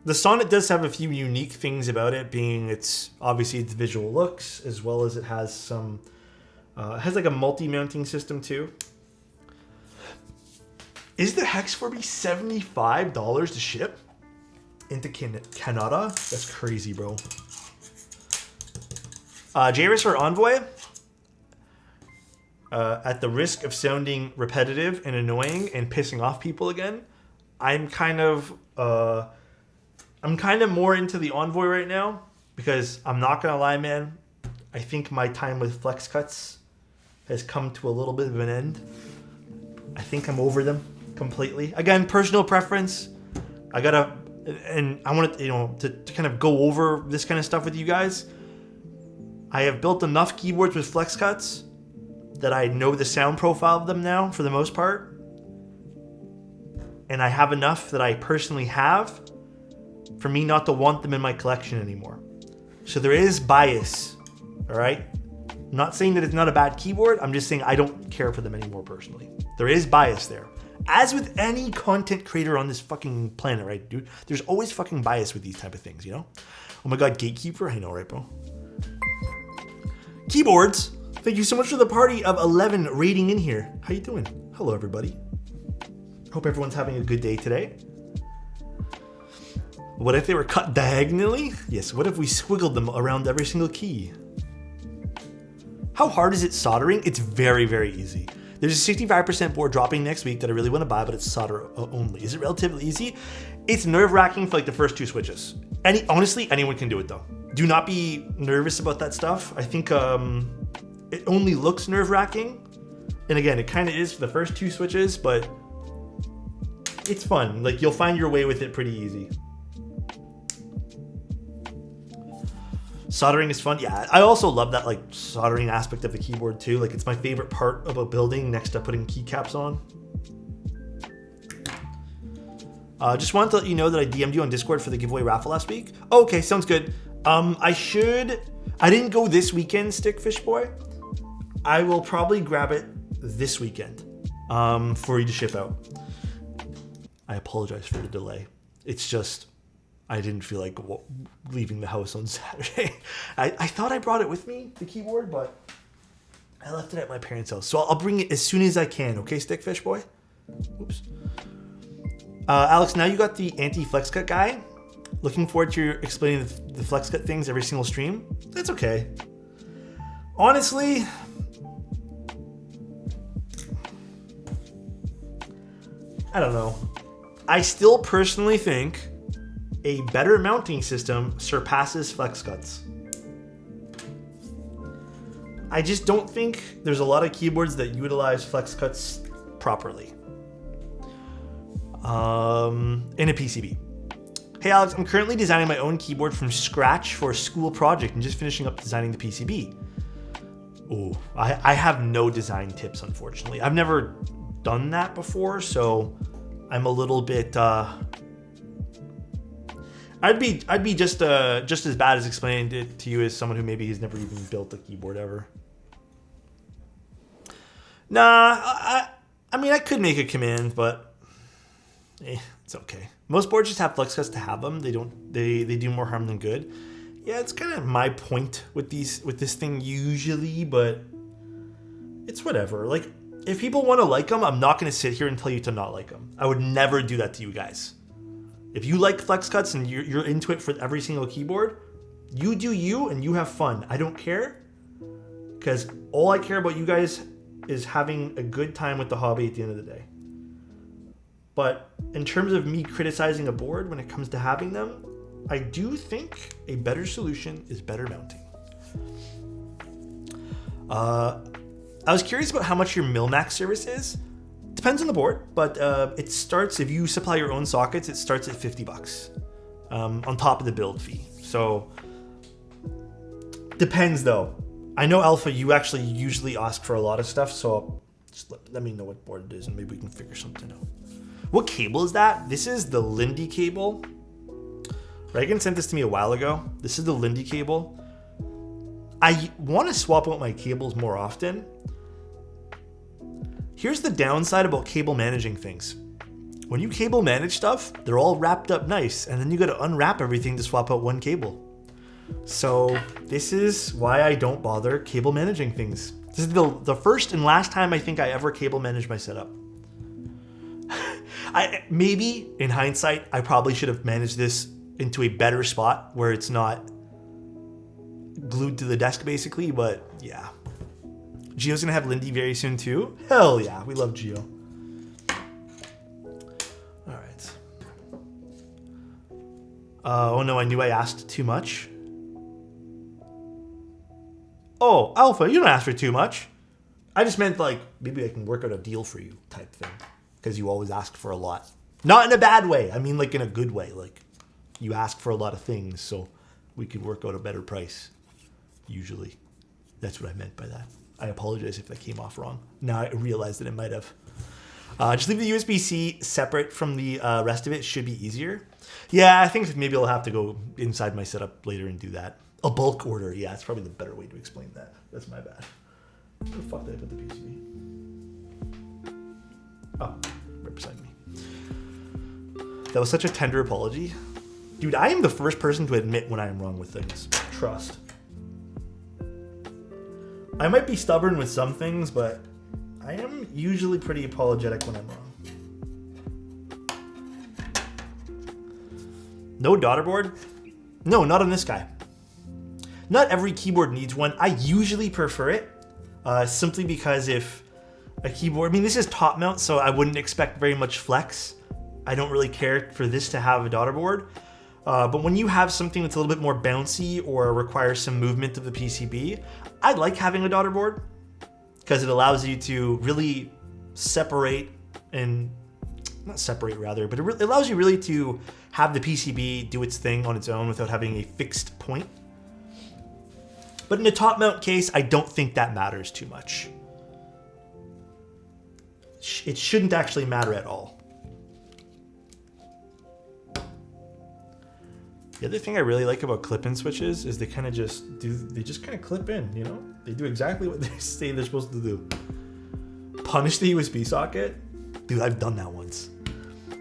The Sonnet does have a few unique things about it, being its visual looks, as well as it has some, it has like a multi-mounting system too. Is the Hex 4B $75 to ship into Canada? That's crazy, bro. Jairus or Envoy? At the risk of sounding repetitive and annoying and pissing off people again, I'm kind of more into the Envoy right now because I'm not gonna lie, man. I think my time with flex cuts has come to a little bit of an end. I think I'm over them completely. Again, personal preference. I wanted, to kind of go over this kind of stuff with you guys. I have built enough keyboards with flex cuts that I know the sound profile of them now for the most part. And I have enough that I personally have for me not to want them in my collection anymore. So there is bias, all right? I'm not saying that it's not a bad keyboard. I'm just saying I don't care for them anymore personally. There is bias there. As with any content creator on this fucking planet, right, dude? There's always fucking bias with these type of things, Oh my God, Gatekeeper? I know, right, bro? Keyboards, thank you so much for the party of 11 rating in here. How you doing? Hello, everybody. Hope everyone's having a good day today. What if they were cut diagonally? Yes, what if we squiggled them around every single key? How hard is it soldering? It's very, very easy. There's a 65% board dropping next week that I really want to buy, but it's solder only. Is it relatively easy? It's nerve-wracking for like the first two switches. Honestly, anyone can do it though. Do not be nervous about that stuff. I think it only looks nerve-wracking. And again, it kind of is for the first two switches, but it's fun. Like you'll find your way with it pretty easy. Soldering is fun. Yeah, I also love that like soldering aspect of the keyboard too. Like it's my favorite part about building next to putting keycaps on. Just wanted to let you know that I DM'd you on Discord for the giveaway raffle last week. Oh, okay, sounds good. I I didn't go this weekend, Stickfish Boy. I will probably grab it this weekend for you to ship out. I apologize for the delay. It's just, I didn't feel like leaving the house on Saturday. I thought I brought it with me, the keyboard, but I left it at my parents' house. So I'll bring it as soon as I can. Okay, Stickfish Boy? Oops. Alex, now you got the anti-flex cut guy. Looking forward to you explaining the flex cut things every single stream. That's okay. Honestly, I don't know. I still personally think a better mounting system surpasses flex cuts. I just don't think there's a lot of keyboards that utilize flex cuts properly in a PCB. Hey Alex, I'm currently designing my own keyboard from scratch for a school project and just finishing up designing the PCB. Oh, I have no design tips, unfortunately. I've never done that before, so I'm a little bit. I'd be just as bad as explaining it to you as someone who maybe has never even built a keyboard ever. Nah, I mean I could make a command, but it's okay. Most boards just have flex cuts to have them. They don't. They do more harm than good. Yeah, it's kind of my point with this thing usually, but it's whatever. Like, if people want to like them, I'm not going to sit here and tell you to not like them. I would never do that to you guys. If you like flex cuts and you're into it for every single keyboard, you do you and you have fun. I don't care, because all I care about you guys is having a good time with the hobby at the end of the day. But in terms of me criticizing a board when it comes to having them, I do think a better solution is better mounting. I was curious about how much your Milmax service is. Depends on the board, but it starts, if you supply your own sockets, it starts at $50 on top of the build fee. So depends though. I know Alpha, you actually usually ask for a lot of stuff, so just let me know what board it is and maybe we can figure something out. What cable is that? This is the Lindy cable. Reagan sent this to me a while ago. This is the Lindy cable. I want to swap out my cables more often. Here's the downside about cable managing things. When you cable manage stuff, they're all wrapped up nice, and then you got to unwrap everything to swap out one cable. So this is why I don't bother cable managing things. This is the first and last time I think I ever cable managed my setup. Maybe in hindsight, I probably should have managed this into a better spot where it's not glued to the desk basically, but yeah. Gio's gonna have Lindy very soon too. Hell yeah, we love Gio. All right. Oh no, I knew I asked too much. Oh, Alpha, you don't ask for too much. I just meant like, maybe I can work out a deal for you type thing. Because you always ask for a lot. Not in a bad way. I mean like in a good way. Like you ask for a lot of things so we can work out a better price. Usually. That's what I meant by that. I apologize if that came off wrong. Now I realize that it might have. Just leave the USB-C separate from the rest of it. Should be easier. Yeah, I think maybe I'll have to go inside my setup later and do that. A bulk order. Yeah, it's probably the better way to explain that. That's my bad. Where the fuck did I put the PCB? Oh, right beside me. That was such a tender apology. Dude, I am the first person to admit when I am wrong with things. Trust. I might be stubborn with some things, but I am usually pretty apologetic when I'm wrong. No daughter board? No, not on this guy. Not every keyboard needs one. I usually prefer it, simply because if a keyboard, I mean, this is top mount, so I wouldn't expect very much flex. I don't really care for this to have a daughter board. But when you have something that's a little bit more bouncy or requires some movement of the PCB, I like having a daughter board because it allows you to really separate and not separate rather, but it allows you really to have the PCB do its thing on its own without having a fixed point. But in a top mount case, I don't think that matters too much. It shouldn't actually matter at all. The other thing I really like about clip-in switches is they kind of just kind of clip in, you know? They do exactly what they say they're supposed to do. Punish the USB socket? Dude, I've done that once.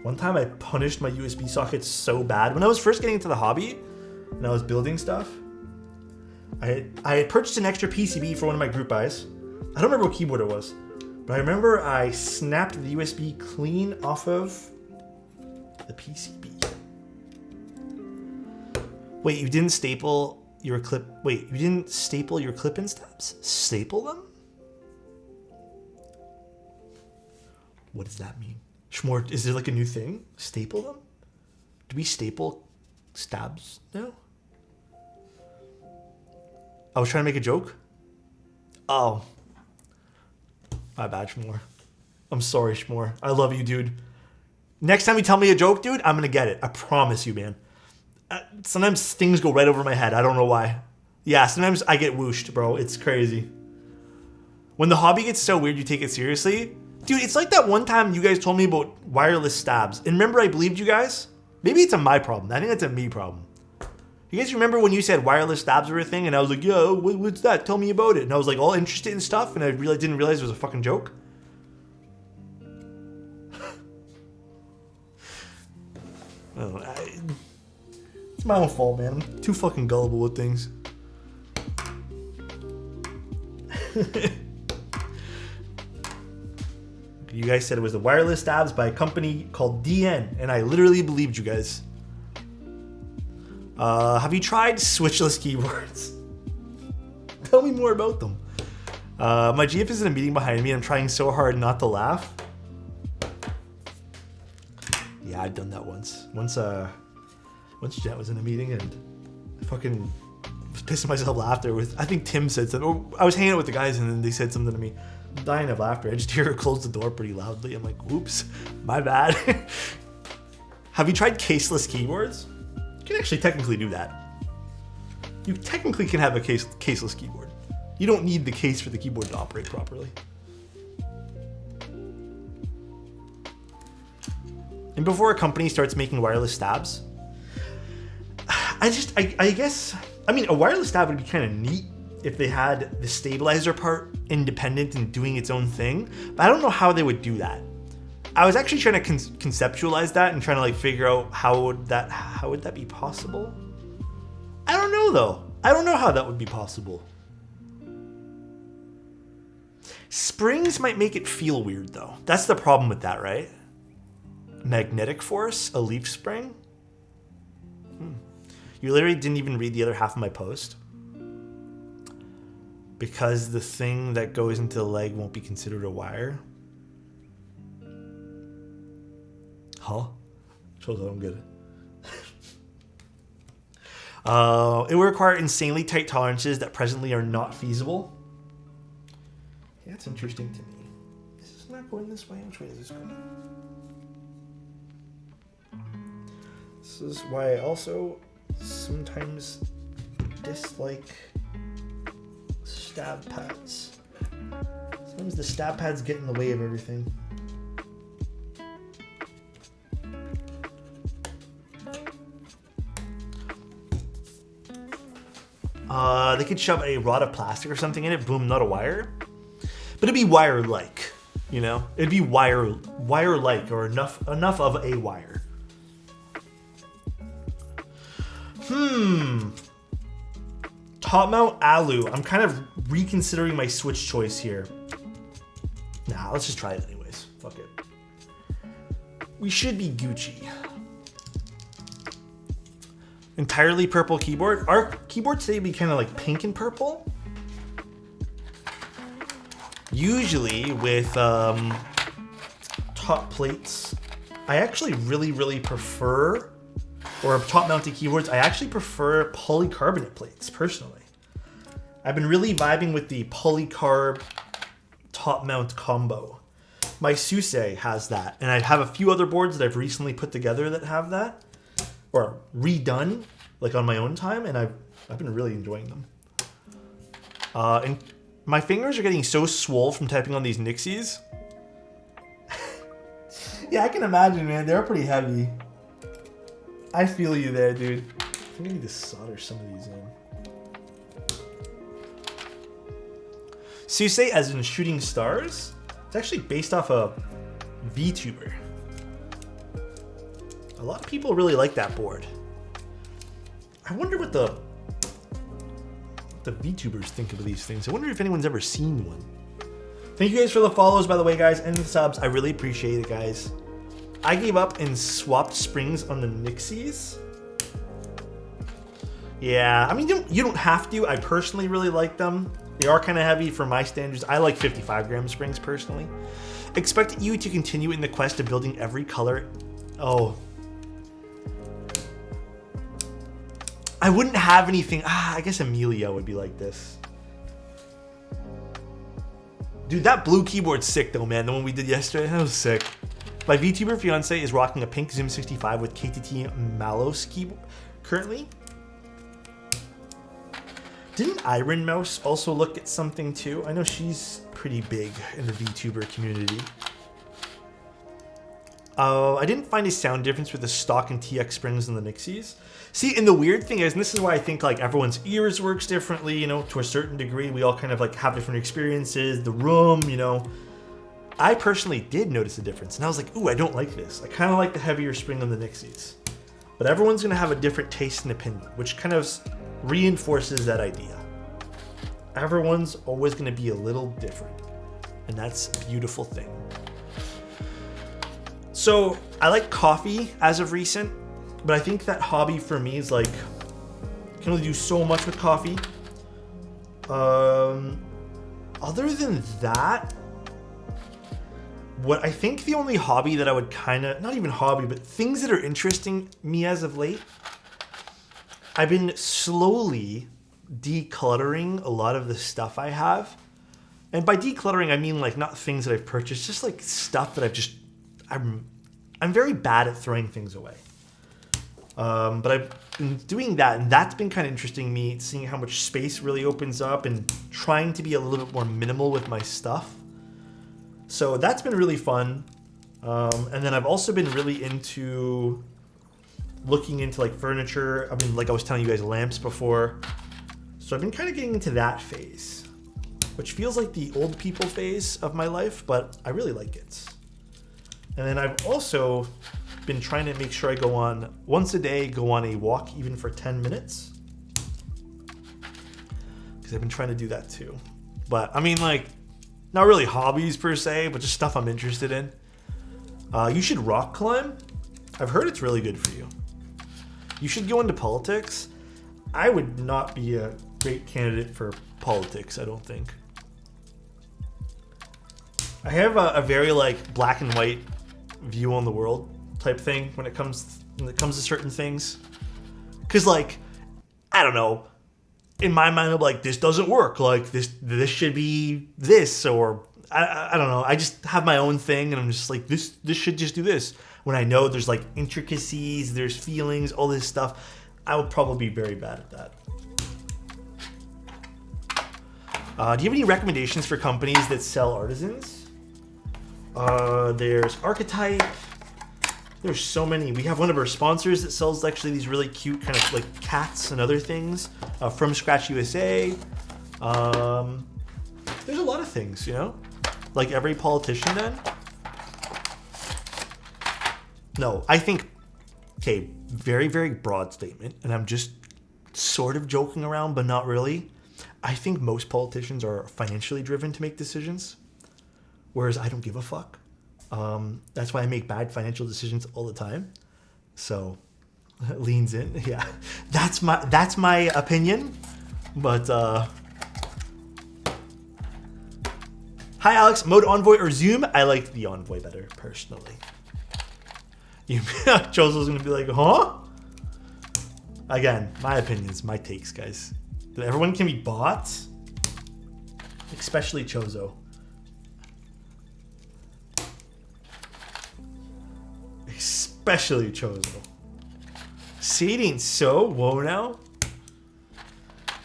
One time I punished my USB socket so bad. When I was first getting into the hobby and I was building stuff, I had purchased an extra PCB for one of my group buys. I don't remember what keyboard it was, but I remember I snapped the USB clean off of the PCB. Wait, you didn't staple your clip... Wait, you didn't staple your clip-in stabs? Staple them? What does that mean? Shmore, is there like a new thing? Staple them? Do we staple stabs now? I was trying to make a joke? Oh. My bad, Shmore. I'm sorry, Shmore. I love you, dude. Next time you tell me a joke, dude, I'm gonna get it. I promise you, man. Sometimes things go right over my head. I don't know why. Yeah, sometimes I get whooshed, bro. It's crazy. When the hobby gets so weird, you take it seriously. Dude, it's like that one time you guys told me about wireless stabs. And remember I believed you guys? Maybe it's a my problem. I think it's a me problem. You guys remember when you said wireless stabs were a thing? And I was like, yo, what's that? Tell me about it. And I was like all interested in stuff. And I really didn't realize it was a fucking joke. It's my own fault, man. I'm too fucking gullible with things. You guys said it was the wireless stabs by a company called DN, and I literally believed you guys. Have you tried switchless keyboards? Tell me more about them. My GF is in a meeting behind me, and I'm trying so hard not to laugh. Yeah, I've done that once. Once Jet was in a meeting, and I fucking was pissing myself laughter with. I think Tim said something. Or I was hanging out with the guys, and then they said something to me. I'm dying of laughter. I just hear her close the door pretty loudly. I'm like, oops, my bad. Have you tried caseless keyboards? You can actually technically do that. You technically can have a caseless keyboard. You don't need the case for the keyboard to operate properly. And before a company starts making wireless stabs, I guess, I mean, a wireless stab would be kind of neat if they had the stabilizer part independent and doing its own thing, but I don't know how they would do that. I was actually trying to conceptualize that and trying to like figure out how would that be possible? I don't know though. I don't know how that would be possible. Springs might make it feel weird though. That's the problem with that, right? Magnetic force, a leaf spring? You literally didn't even read the other half of my post. Because the thing that goes into the leg won't be considered a wire. Huh? Shows that I'm good. It will require insanely tight tolerances that presently are not feasible. Yeah, that's interesting to me. This is not going this way. Which way is this going? This is why I also sometimes dislike stab pads. Sometimes the stab pads get in the way of everything. They could shove a rod of plastic or something in it. Boom, not a wire. But it'd be wire-like, you know? It'd be wire-like, or enough of a wire. Top mount alu. I'm kind of reconsidering my switch choice here. Nah, let's just try it anyways. Fuck it. We should be Gucci. Entirely purple keyboard. Our keyboard today would be kind of like pink and purple. Usually with top plates, I actually really prefer, or top mounted keyboards, I actually prefer polycarbonate plates personally. I've been really vibing with the polycarb top mount combo. My Suse has that, and I have a few other boards that I've recently put together that have that, or redone, like on my own time, and I've been really enjoying them. And my fingers are getting so swole from typing on these Nixies. Yeah, I can imagine, man. They're pretty heavy. I feel you there, dude. think I need to solder some of these in. So you say as in shooting stars? It's actually based off a VTuber. A lot of people really like that board. I wonder what the VTubers think of these things. I wonder if anyone's ever seen one. Thank you guys for the follows, by the way, guys, and the subs. I really appreciate it, guys. I gave up and swapped springs on the Nixies. Yeah, I mean, you don't have to. I personally really like them. They are kind of heavy for my standards. I like 55 gram springs personally. Expect you to continue in the quest of building every color. Oh. I wouldn't have anything. I guess Amelia would be like this. Dude, that blue keyboard's sick though, man. The one we did yesterday, that was sick. My VTuber fiance is rocking a pink Zoom 65 with KTT Malos keyboard currently. Didn't Iron Mouse also look at something too? I know she's pretty big in the VTuber community. I didn't find a sound difference with the stock and TX springs and the Nixies. See, and the weird thing is, and this is why I think like everyone's ears works differently, you know, to a certain degree. We all kind of like have different experiences, the room, you know. I personally did notice a difference, and I was like, ooh, I don't like this. I kind of like the heavier spring on the Nixies. But everyone's going to have a different taste and opinion, which kind of reinforces that idea. Everyone's always going to be a little different, and that's a beautiful thing. So I like coffee as of recent, but I think that hobby for me is like, I can only do so much with coffee. Other than that, what I think the only hobby that I would kind of, not even hobby, but things that are interesting me as of late, I've been slowly decluttering a lot of the stuff I have. And by decluttering, I mean like not things that I've purchased, just like stuff that I'm very bad at throwing things away. But I've been doing that, and that's been kind of interesting me, seeing how much space really opens up and trying to be a little bit more minimal with my stuff. So that's been really fun. And then I've also been really into looking into like furniture. I mean, like I was telling you guys, lamps before. So I've been kind of getting into that phase, which feels like the old people phase of my life, but I really like it. And then I've also been trying to make sure I go on once a day, go on a walk even for 10 minutes. Because I've been trying to do that too. But I mean, like, not really hobbies per se, but just stuff I'm interested in. You should rock climb. I've heard it's really good for you. You should go into politics. I would not be a great candidate for politics, I don't think. I have a very like black and white view on the world type thing when it comes to certain things. Cause like, I don't know, in my mind I'm like, this doesn't work. Like this should be this, or I don't know. I just have my own thing and I'm just like, this should just do this. When I know there's like intricacies, there's feelings, all this stuff, I would probably be very bad at that. Do you have any recommendations for companies that sell artisans? There's Archetype. There's so many. We have one of our sponsors that sells actually these really cute kind of like cats and other things. From Scratch USA. There's a lot of things, you know? Like every politician then. No, I think, okay, very, very broad statement, and I'm just sort of joking around, but not really. I think most politicians are financially driven to make decisions, whereas I don't give a fuck. That's why I make bad financial decisions all the time. So, leans in. Yeah, that's my opinion. But hi Alex, mode Envoy or Zoom? I like the Envoy better personally. Chozo's gonna be like, huh? Again, my opinions, my takes, guys. Everyone can be bought, especially Chozo. Especially Chozo. Seating so whoa now.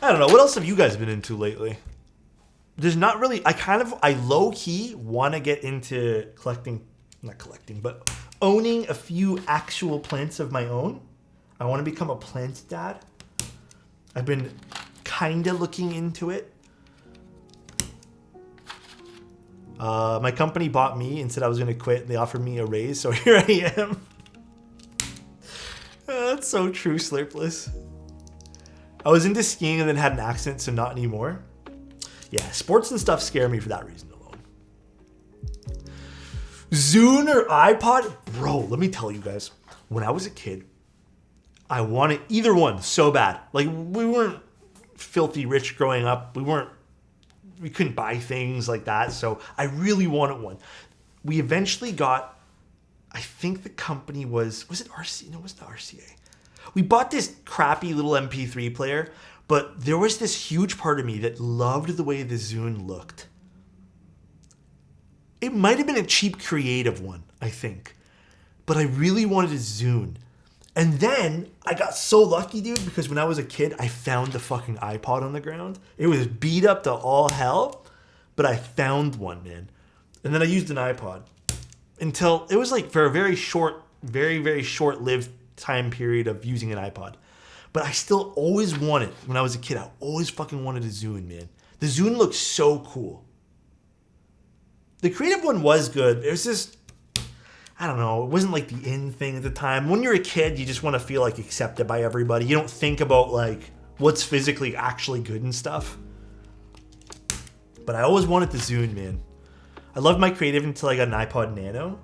I don't know. What else have you guys been into lately? There's not really. I low key want to get into not collecting, but owning a few actual plants of my own. I want to become a plant dad. I've been kind of looking into it. My company bought me and said I was going to quit. They offered me a raise, so here I am. That's so true, Slurpless. I was into skiing and then had an accident, so not anymore. Yeah, sports and stuff scare me for that reason alone. Zune or iPod? Bro, let me tell you guys. When I was a kid, I wanted either one so bad. Like, we weren't filthy rich growing up. We couldn't buy things like that, so I really wanted one. We eventually got, I think the company was it RCA? No, it was not RCA. We bought this crappy little MP3 player, but there was this huge part of me that loved the way the Zune looked. It might have been a cheap creative one, I think, but I really wanted a Zune. And then I got so lucky, dude, because when I was a kid, I found the fucking iPod on the ground. It was beat up to all hell, but I found one, man. And then I used an iPod until it was like for a very short, very, very short-lived time period of using an iPod. But I still always wanted, when I was a kid, I always fucking wanted a Zune, man. The Zune looked so cool. The creative one was good. It was just, I don't know, it wasn't like the in thing at the time. When you're a kid, you just want to feel like accepted by everybody. You don't think about like what's physically actually good and stuff. But I always wanted the Zune, man. I loved my creative until I got an iPod Nano.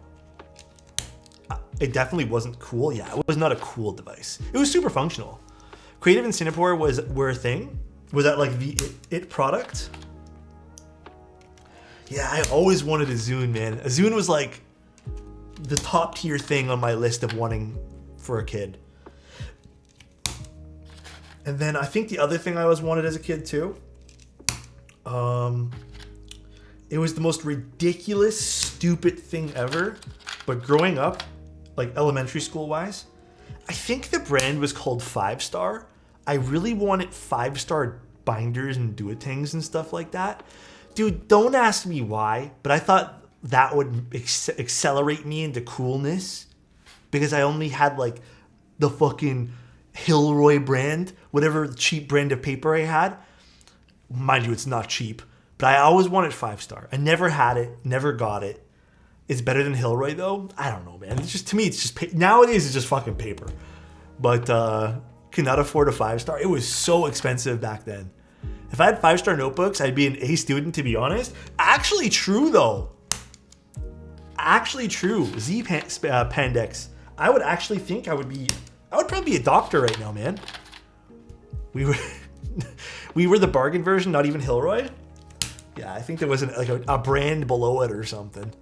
It definitely wasn't cool. Yeah, it was not a cool device. It was super functional. Creative in Singapore were a thing. Was that like the it product? Yeah, I always wanted a Zune, man. A Zune was like the top tier thing on my list of wanting for a kid. And then I think the other thing I always wanted as a kid too, it was the most ridiculous, stupid thing ever. But growing up, like elementary school wise, I think the brand was called 5-Star. I really wanted 5-Star binders and duotangs and stuff like that. Dude, don't ask me why, but I thought that would accelerate me into coolness because I only had like the fucking Hilroy brand, whatever cheap brand of paper I had. Mind you, it's not cheap, but I always wanted 5-Star. I never had it, never got it. It's better than Hilroy though. I don't know, man. It's just, to me, it's just nowadays it's just fucking paper. But cannot afford a 5-Star. It was so expensive back then. If I had 5-Star notebooks, I'd be an A student, to be honest. Actually true though. Actually true. Z Pandex. I would actually think I would probably be a doctor right now, man. We were the bargain version, not even Hilroy. Yeah, I think there was like a brand below it or something.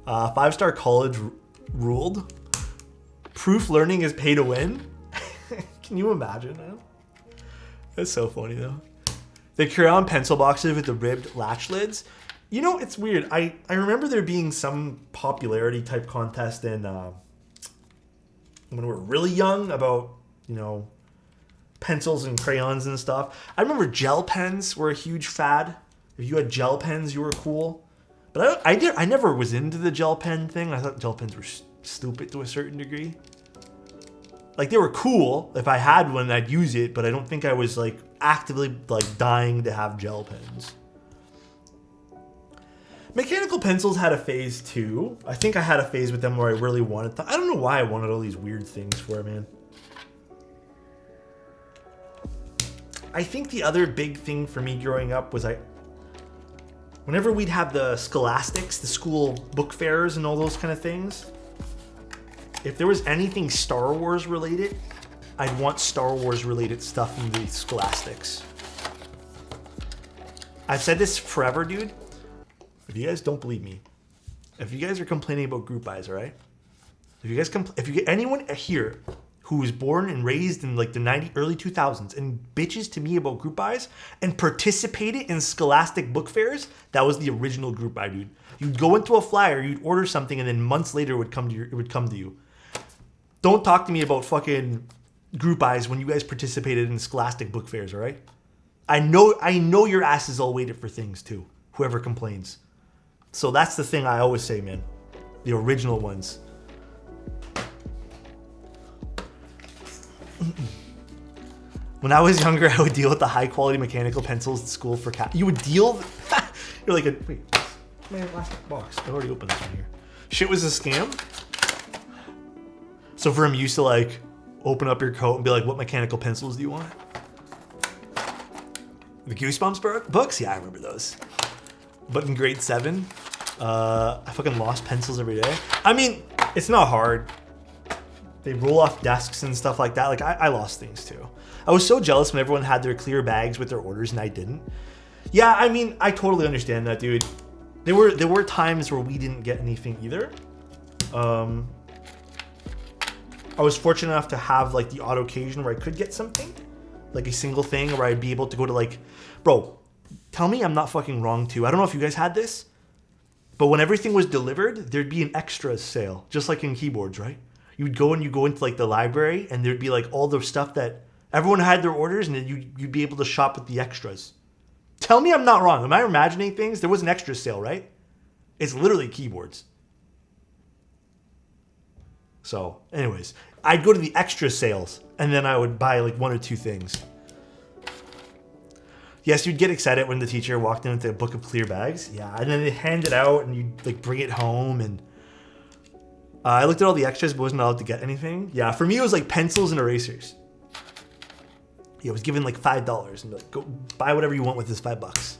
5-Star college ruled. Proof learning is pay to win. Can you imagine, man? That's so funny though. The crayon pencil boxes with the ribbed latch lids. You know, it's weird. I remember there being some popularity type contest in when we were really young about, you know, pencils and crayons and stuff. I remember gel pens were a huge fad. If you had gel pens, you were cool. But I never was into the gel pen thing. I thought gel pens were stupid to a certain degree. Like, they were cool. If I had one, I'd use it, but I don't think I was like actively like dying to have gel pens. Mechanical pencils had a phase too. I think I had a phase with them where I really wanted them. I don't know why I wanted all these weird things for it, man. I think the other big thing for me growing up was whenever we'd have the scholastics, the school book fairs and all those kind of things, if there was anything Star Wars related, I'd want Star Wars related stuff in the scholastics. I've said this forever, dude. If you guys don't believe me, if you guys are complaining about group buys, all right? If you get anyone here who was born and raised in like the early 2000s and bitches to me about group buys and participated in scholastic book fairs, that was the original group buy, dude. You'd go into a flyer, you'd order something, and then months later it would come to you. Don't talk to me about fucking group buys when you guys participated in scholastic book fairs, all right? I know your asses all waited for things too, whoever complains. So that's the thing I always say, man. The original ones. When I was younger, I would deal with the high quality mechanical pencils at school for You would deal? You're like, wait, my last box. I already opened this one here. Shit was a scam? So for him, you used to like open up your coat and be like, what mechanical pencils do you want? The Goosebumps books? Yeah, I remember those. But in grade 7, I fucking lost pencils every day. I mean, it's not hard. They roll off desks and stuff like that. Like I lost things too. I was so jealous when everyone had their clear bags with their orders and I didn't. Yeah, I mean, I totally understand that, dude. There were times where we didn't get anything either. I was fortunate enough to have like the odd occasion where I could get something, like a single thing, where I'd be able to go to like, bro, tell me I'm not fucking wrong too. I don't know if you guys had this, but when everything was delivered, there'd be an extras sale, just like in keyboards, right? You'd go into like the library and there'd be like all the stuff that everyone had their orders and then you'd be able to shop with the extras. Tell me I'm not wrong. Am I imagining things? There was an extra sale, right? It's literally keyboards. So anyways, I'd go to the extra sales and then I would buy like 1 or 2 things. Yes, you'd get excited when the teacher walked in with a book of clear bags. Yeah, and then they'd hand it out and you'd like bring it home and I looked at all the extras but wasn't allowed to get anything. Yeah, for me it was like pencils and erasers. Yeah, it was given like $5 and like, go buy whatever you want with this $5.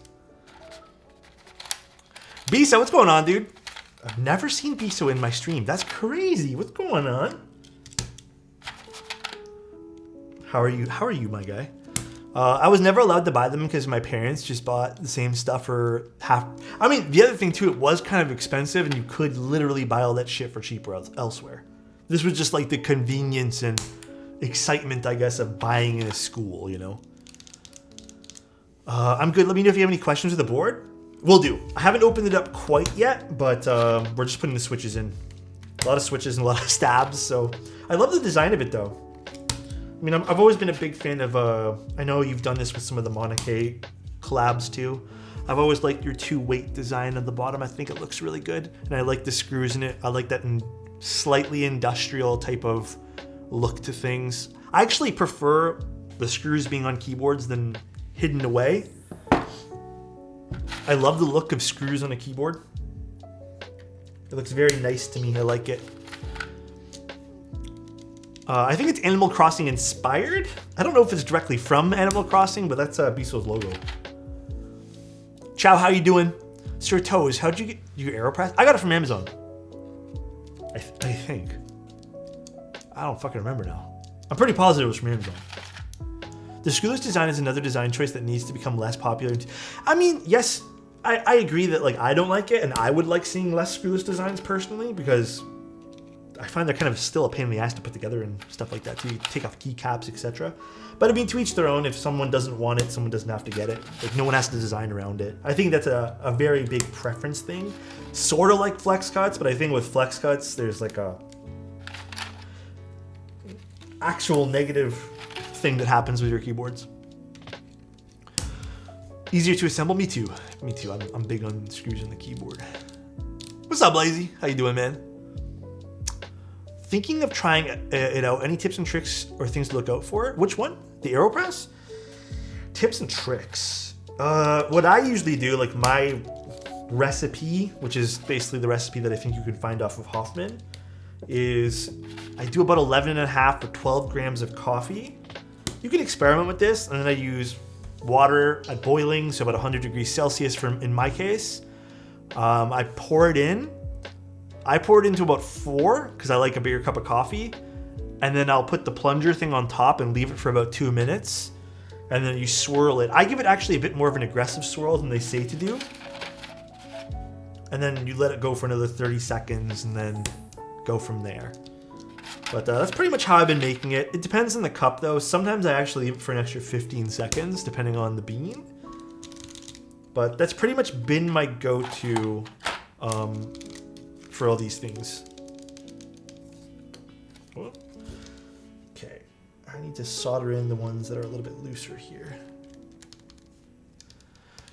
Biso, what's going on, dude? I've never seen Biso in my stream. That's crazy. What's going on? How are you, my guy? I was never allowed to buy them because my parents just bought the same stuff for half. I mean, the other thing too, it was kind of expensive and you could literally buy all that shit for cheaper elsewhere. This was just like the convenience and excitement, I guess, of buying in a school, you know? I'm good. Let me know if you have any questions with the board. Will do. I haven't opened it up quite yet, but we're just putting the switches in. A lot of switches and a lot of stabs, so I love the design of it though. I mean, I've always been a big fan of, I know you've done this with some of the Monarchy collabs too. I've always liked your 2-weight design on the bottom. I think it looks really good. And I like the screws in it. I like that slightly industrial type of look to things. I actually prefer the screws being on keyboards than hidden away. I love the look of screws on a keyboard. It looks very nice to me. I like it. I think it's Animal Crossing inspired. I don't know if it's directly from Animal Crossing, but that's Biso's logo. Chow, how you doing? Sir Toes, how'd you get your AeroPress? I got it from Amazon. I think. I don't fucking remember now. I'm pretty positive it was from Amazon. The screwless design is another design choice that needs to become less popular. I mean, yes, I agree that like I don't like it, and I would like seeing less screwless designs personally because I find they're kind of still a pain in the ass to put together and stuff like that too. You take off keycaps, etc. But I mean, to each their own. If someone doesn't want it, someone doesn't have to get it. Like no one has to design around it. I think that's a very big preference thing. Sort of like flex cuts, but I think with flex cuts, there's like a actual negative thing that happens with your keyboards. Easier to assemble? Me too. Me too. I'm big on screws in the keyboard. What's up, Lazy? How you doing, man? Thinking of trying it out. Any tips and tricks or things to look out for? Which one? The AeroPress? Tips and tricks. What I usually do, like my recipe, which is basically the recipe that I think you can find off of Hoffman, is I do about 11.5 or 12 grams of coffee. You can experiment with this, and then I use water at boiling, so about 100 degrees Celsius in my case. I pour it in. I pour it into about 4 because I like a bigger cup of coffee. And then I'll put the plunger thing on top and leave it for about 2 minutes. And then you swirl it. I give it actually a bit more of an aggressive swirl than they say to do. And then you let it go for another 30 seconds and then go from there. But that's pretty much how I've been making it. It depends on the cup though. Sometimes I actually leave it for an extra 15 seconds depending on the bean. But that's pretty much been my go-to for all these things. Okay, I need to solder in the ones that are a little bit looser here.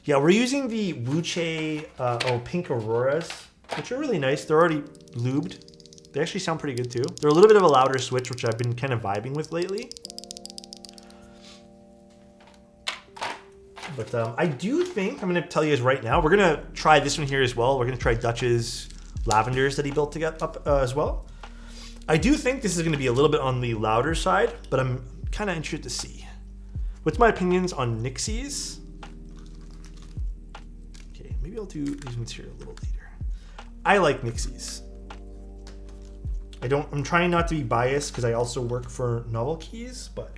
Yeah, we're using the Wuche Pink Auroras, which are really nice. They're already lubed. They actually sound pretty good too. They're a little bit of a louder switch, which I've been kind of vibing with lately. But I do think, I'm going to tell you guys right now, we're going to try this one here as well. We're going to try Dutch's lavenders that he built to get up as well. I do think this is going to be a little bit on the louder side, but I'm kind of interested to see. What's my opinions on Nixies? Okay, maybe I'll do these ones here a little later. I like Nixies. I'm trying not to be biased because I also work for Novel Keys, but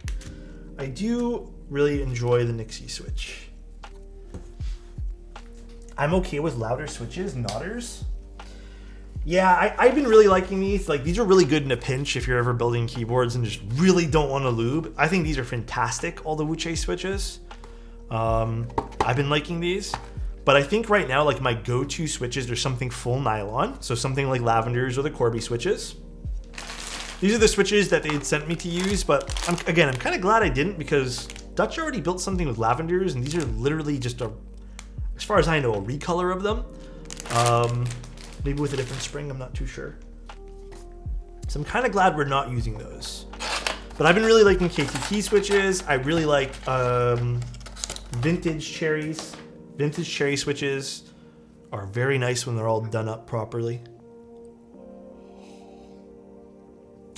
I do really enjoy the Nixie switch. I'm okay with louder switches, Nodders. Yeah, I've been really liking these. Like, these are really good in a pinch if you're ever building keyboards and just really don't want to lube. I think these are fantastic, all the Wuche switches. I've been liking these. But I think right now, like, my go-to switches are something full nylon. So something like Lavenders or the Corby switches. These are the switches that they had sent me to use, but I'm kind of glad I didn't because Dutch already built something with Lavenders, and these are literally just as far as I know, a recolor of them. Maybe with a different spring, I'm not too sure. So I'm kind of glad we're not using those. But I've been really liking KTT switches. I really like vintage cherries. Vintage cherry switches are very nice when they're all done up properly.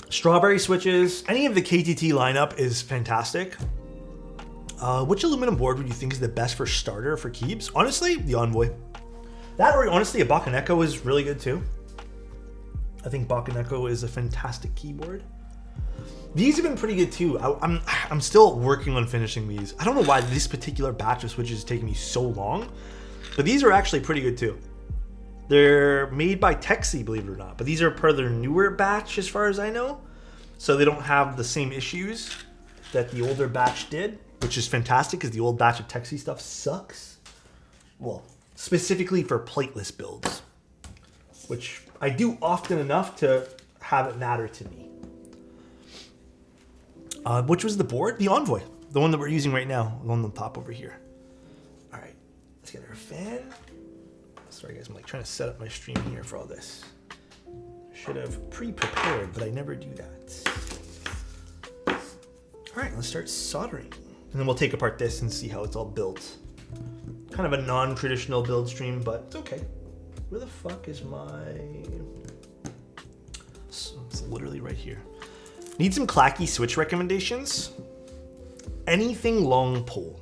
Strawberry switches, any of the KTT lineup is fantastic. Which aluminum board would you think is the best for starter for keybs? Honestly, the Envoy. That, or honestly, a Bakaneko is really good too. I think Bakaneko is a fantastic keyboard. These have been pretty good too. I'm still working on finishing these. I don't know why this particular batch of switches is taking me so long, but these are actually pretty good too. They're made by Texi, believe it or not, but these are per their newer batch as far as I know. So they don't have the same issues that the older batch did, which is fantastic because the old batch of Texi stuff sucks. Well, specifically for plateless builds, which I do often enough to have it matter to me. Which was the board? The Envoy, the one that we're using right now, the one on the top over here. All right, let's get our fan. Sorry guys, I'm like trying to set up my stream here for all this. Should have pre-prepared, but I never do that. All right, let's start soldering. And then we'll take apart this and see how it's all built. Kind of a non-traditional build stream, but it's okay. Where the fuck is my... It's literally right here. Need some clacky switch recommendations? Anything long pole.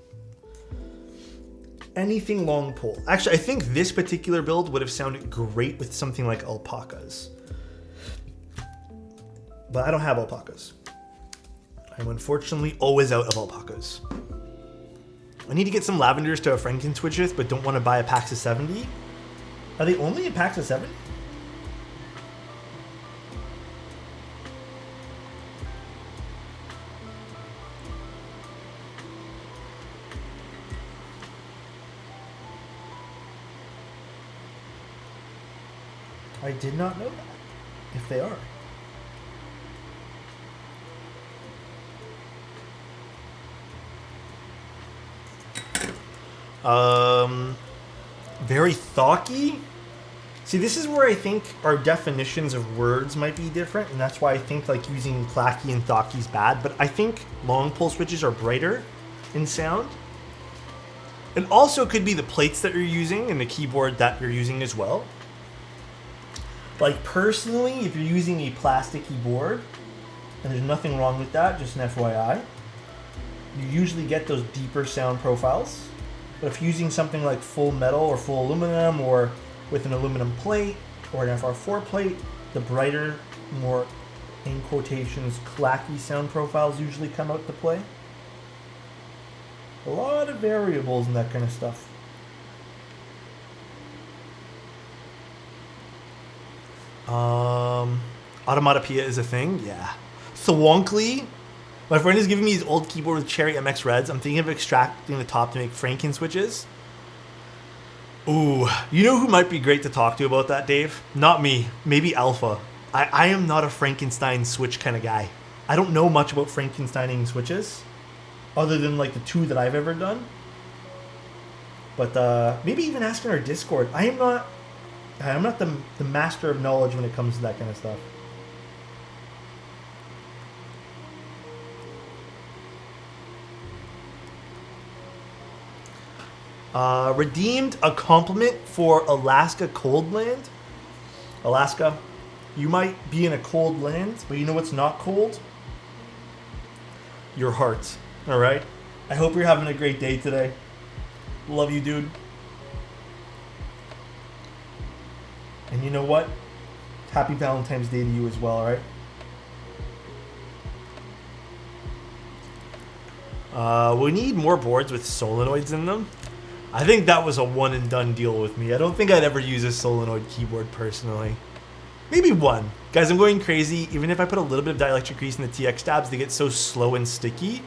Anything long pole. Actually, I think this particular build would have sounded great with something like alpacas. But I don't have alpacas. I'm unfortunately always out of alpacas. I need to get some lavenders to a Franken switch with, but don't want to buy a Paxa 70. Are they only a Paxa 70? I did not know that, if they are. Very thocky. See, this is where I think our definitions of words might be different, and that's why I think like using clacky and thocky is bad, but I think long pole switches are brighter in sound. It also could be the plates that you're using and the keyboard that you're using as well. Like personally, if you're using a plasticky board, and there's nothing wrong with that, just an FYI, you usually get those deeper sound profiles. But if you're using something like full metal or full aluminum or with an aluminum plate or an FR4 plate, the brighter, more, in quotations, clacky sound profiles usually come out to play. A lot of variables and that kind of stuff. Automatopoeia is a thing, yeah. Thwonkly. My friend is giving me his old keyboard with Cherry MX Reds. I'm thinking of extracting the top to make Franken switches. Ooh, you know who might be great to talk to about that, Dave? Not me, maybe Alpha. I am not a Frankenstein switch kind of guy. I don't know much about Frankensteining switches, other than like the two that I've ever done. But maybe even ask in our Discord. I'm not the master of knowledge when it comes to that kind of stuff. Redeemed a compliment for Alaska Cold Land. Alaska, you might be in a cold land, but you know what's not cold? Your heart. All right? I hope you're having a great day today. Love you, dude. And you know what? Happy Valentine's Day to you as well, all right? We need more boards with solenoids in them. I think that was a one and done deal with me. I don't think I'd ever use a solenoid keyboard personally. Maybe one. Guys, I'm going crazy. Even if I put a little bit of dielectric grease in the TX stabs, they get so slow and sticky.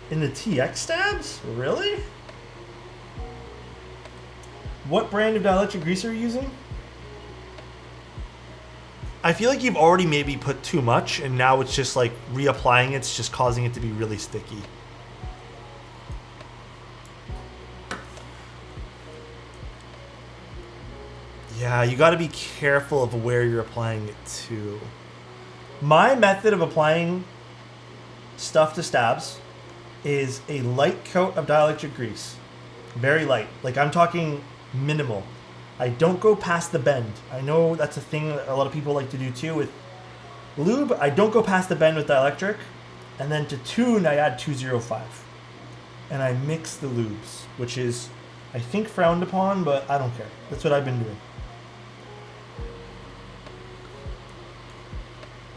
In the TX stabs? Really? What brand of dielectric grease are you using? I feel like you've already maybe put too much, and now it's just like reapplying it's just causing it to be really sticky. Yeah, you got to be careful of where you're applying it to. My method of applying stuff to stabs is a light coat of dielectric grease. Very light. Like, I'm talking minimal. I don't go past the bend. I know that's a thing that a lot of people like to do too with lube. I don't go past the bend with dielectric. And then to tune, I add 205. And I mix the lubes, which is, I think, frowned upon, but I don't care. That's what I've been doing.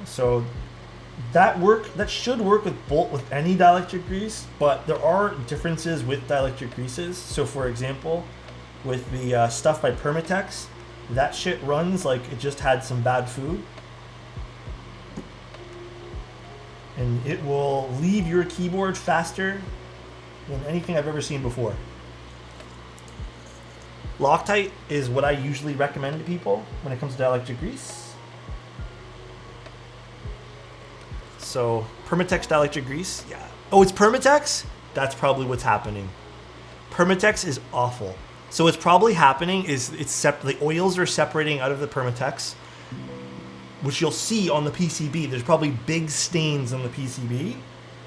So that should work with any dielectric grease, but there are differences with dielectric greases. So for example, with the stuff by Permatex, that shit runs like it just had some bad food. And it will leave your keyboard faster than anything I've ever seen before. Loctite is what I usually recommend to people when it comes to dielectric grease. So, Permatex dielectric grease, yeah. Oh, it's Permatex? That's probably what's happening. Permatex is awful. So what's probably happening is the oils are separating out of the Permatex, which you'll see on the PCB. There's probably big stains on the PCB,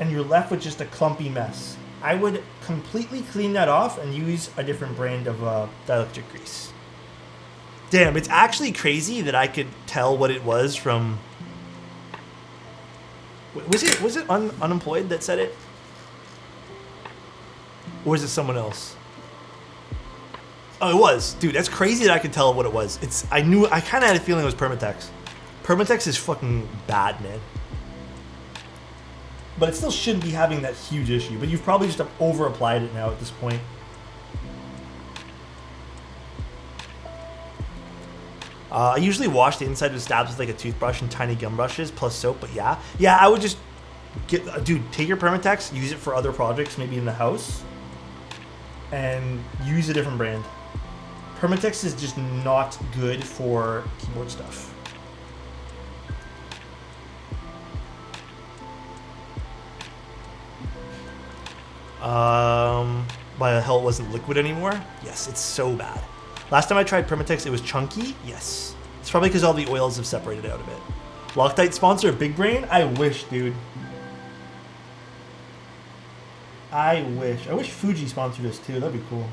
and you're left with just a clumpy mess. I would completely clean that off and use a different brand of dielectric grease. Damn, it's actually crazy that I could tell what it was from... Was it Unemployed that said it? Or was it someone else? Oh, it was. Dude, that's crazy that I could tell what it was. I kind of had a feeling it was Permatex. Permatex is fucking bad, man. But it still shouldn't be having that huge issue. But you've probably just over-applied it now at this point. I usually wash the inside of the stabs with like a toothbrush and tiny gum brushes plus soap, but yeah. Yeah, I would just take your Permatex, use it for other projects, maybe in the house, and use a different brand. Permatex is just not good for keyboard stuff. Why the hell it wasn't liquid anymore? Yes, it's so bad. Last time I tried Permatex, it was chunky. Yes. It's probably because all the oils have separated out of it. Loctite sponsor Big Brain? I wish, dude. I wish Fuji sponsored us too. That'd be cool.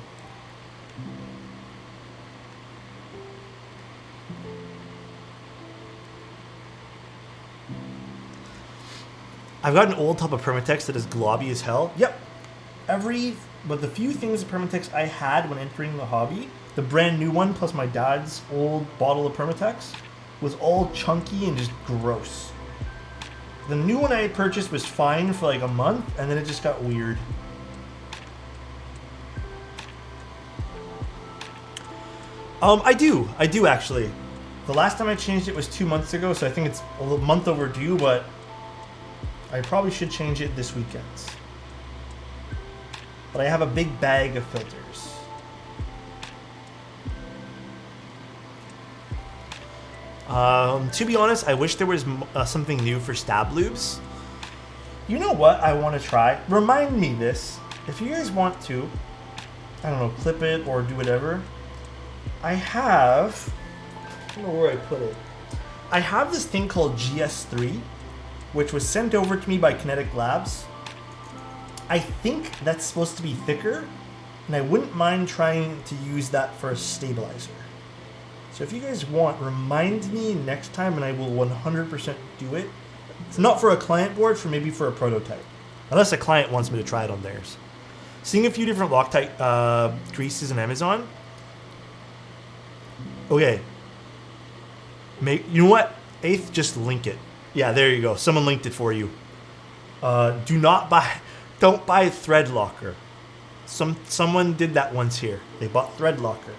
I've got an old tub of Permatex that is globby as hell. Yep. But the few things of Permatex I had when entering the hobby, the brand new one plus my dad's old bottle of Permatex, was all chunky and just gross. The new one I had purchased was fine for like a month, and then it just got weird. I do actually. The last time I changed it was 2 months ago, so I think it's a month overdue, but I probably should change it this weekend. But I have a big bag of filters. To be honest, I wish there was something new for stab lubes. You know what I want to try? Remind me this. If you guys want to, I don't know, clip it or do whatever. I don't know where I put it. I have this thing called GS3, which was sent over to me by Kinetic Labs. I think that's supposed to be thicker, and I wouldn't mind trying to use that for a stabilizer. So if you guys want, remind me next time and I will 100% do it. It's not for a client board, maybe for a prototype. Unless a client wants me to try it on theirs. Seeing a few different Loctite greases on Amazon. Okay. You know what? Eighth, just link it. Yeah, there you go. Someone linked it for you. Don't buy Thread Locker. Someone did that once here. They bought Thread Locker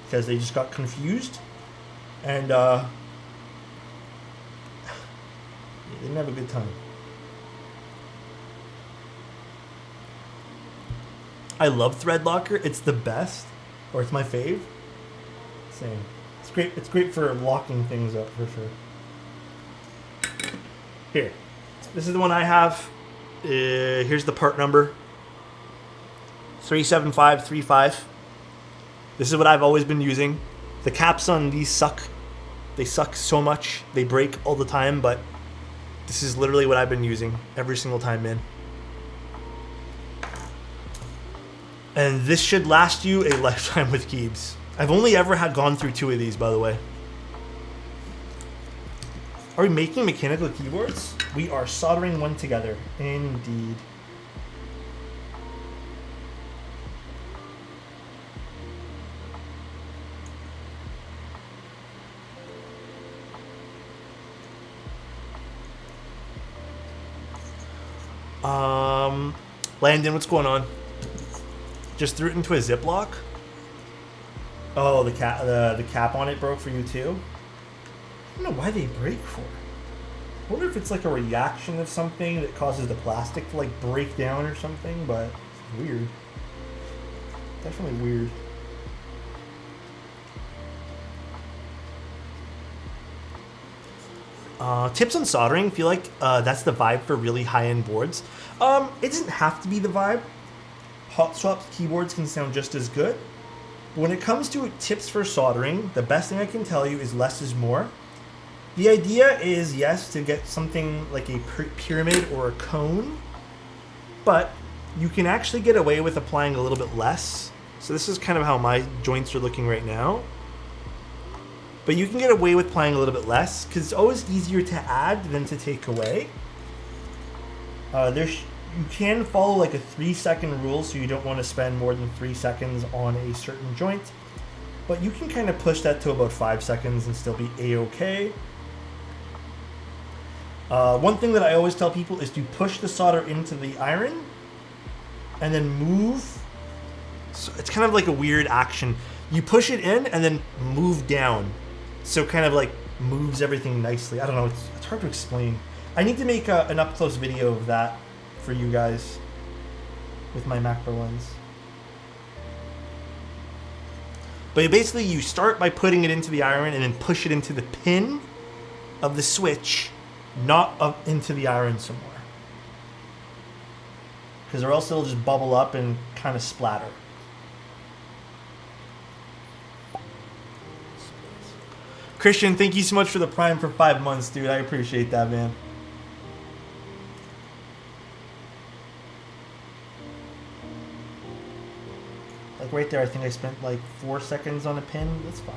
because they just got confused, and they didn't have a good time. I love Thread Locker. It's the best, or it's my fave. Same. It's great. It's great for locking things up for sure. Here, this is the one I have. Here's the part number. 37535. This is what I've always been using. The caps on these suck. They suck so much. They break all the time, but this is literally what I've been using every single time in. And this should last you a lifetime with keybs. I've only ever gone through 2 of these, by the way. Are we making mechanical keyboards? We are soldering one together. Indeed. Landon, what's going on? Just threw it into a Ziploc. Oh, the cap on it broke for you too? I don't know why they break for. I wonder if it's like a reaction of something that causes the plastic to like break down or something, but it's weird. Definitely weird. Tips on soldering. Feel like that's the vibe for really high-end boards. It doesn't have to be the vibe. Hot swapped keyboards can sound just as good. But when it comes to tips for soldering, the best thing I can tell you is less is more. The idea is, yes, to get something like a pyramid or a cone, but you can actually get away with applying a little bit less. So this is kind of how my joints are looking right now. But you can get away with applying a little bit less because it's always easier to add than to take away. You can follow like a 3-second rule, so you don't want to spend more than 3 seconds on a certain joint. But you can kind of push that to about 5 seconds and still be a-okay. One thing that I always tell people is to push the solder into the iron and then move. So it's kind of like a weird action. You push it in and then move down. So kind of like moves everything nicely. I don't know, it's hard to explain. I need to make an up-close video of that for you guys with my macro lens. But basically you start by putting it into the iron and then push it into the pin of the switch, not up into the iron somewhere. Because or else it'll just bubble up and kind of splatter. Christian, thank you so much for the Prime for 5 months, dude. I appreciate that, man. Like right there, I think I spent like 4 seconds on a pin. That's fine.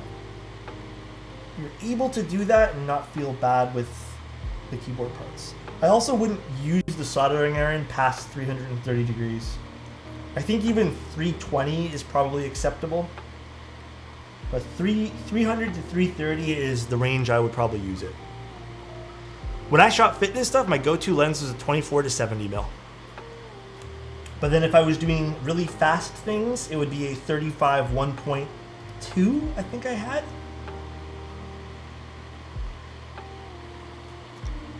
You're able to do that and not feel bad with the keyboard parts. I also wouldn't use the soldering iron past 330 degrees. I think even 320 is probably acceptable. But 300 to 330 is the range I would probably use it. When I shot fitness stuff, my go-to lens was a 24 to 70 mil. But then if I was doing really fast things, it would be a 35 1.2, I think I had.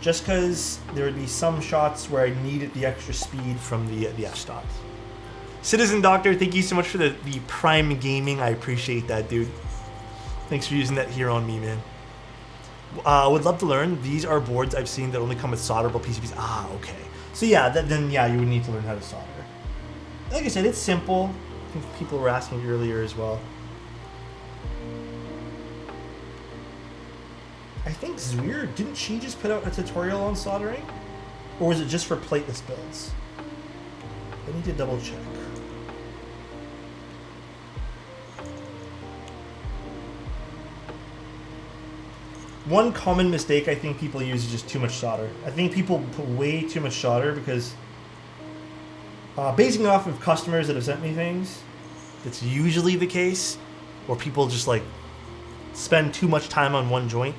Just because there would be some shots where I needed the extra speed from the f-stops. Citizen Doctor, thank you so much for the Prime Gaming. I appreciate that, dude. Thanks for using that here on me, man. I would love to learn. These are boards I've seen that only come with solderable PCBs. Ah, okay. So yeah, then yeah, you would need to learn how to solder. Like I said, it's simple. I think people were asking earlier as well. I think Zweer, didn't she just put out a tutorial on soldering? Or was it just for plateless builds? I need to double check. One common mistake I think people use is just too much solder. I think people put way too much solder because basing off of customers that have sent me things, that's usually the case, or people just like spend too much time on one joint.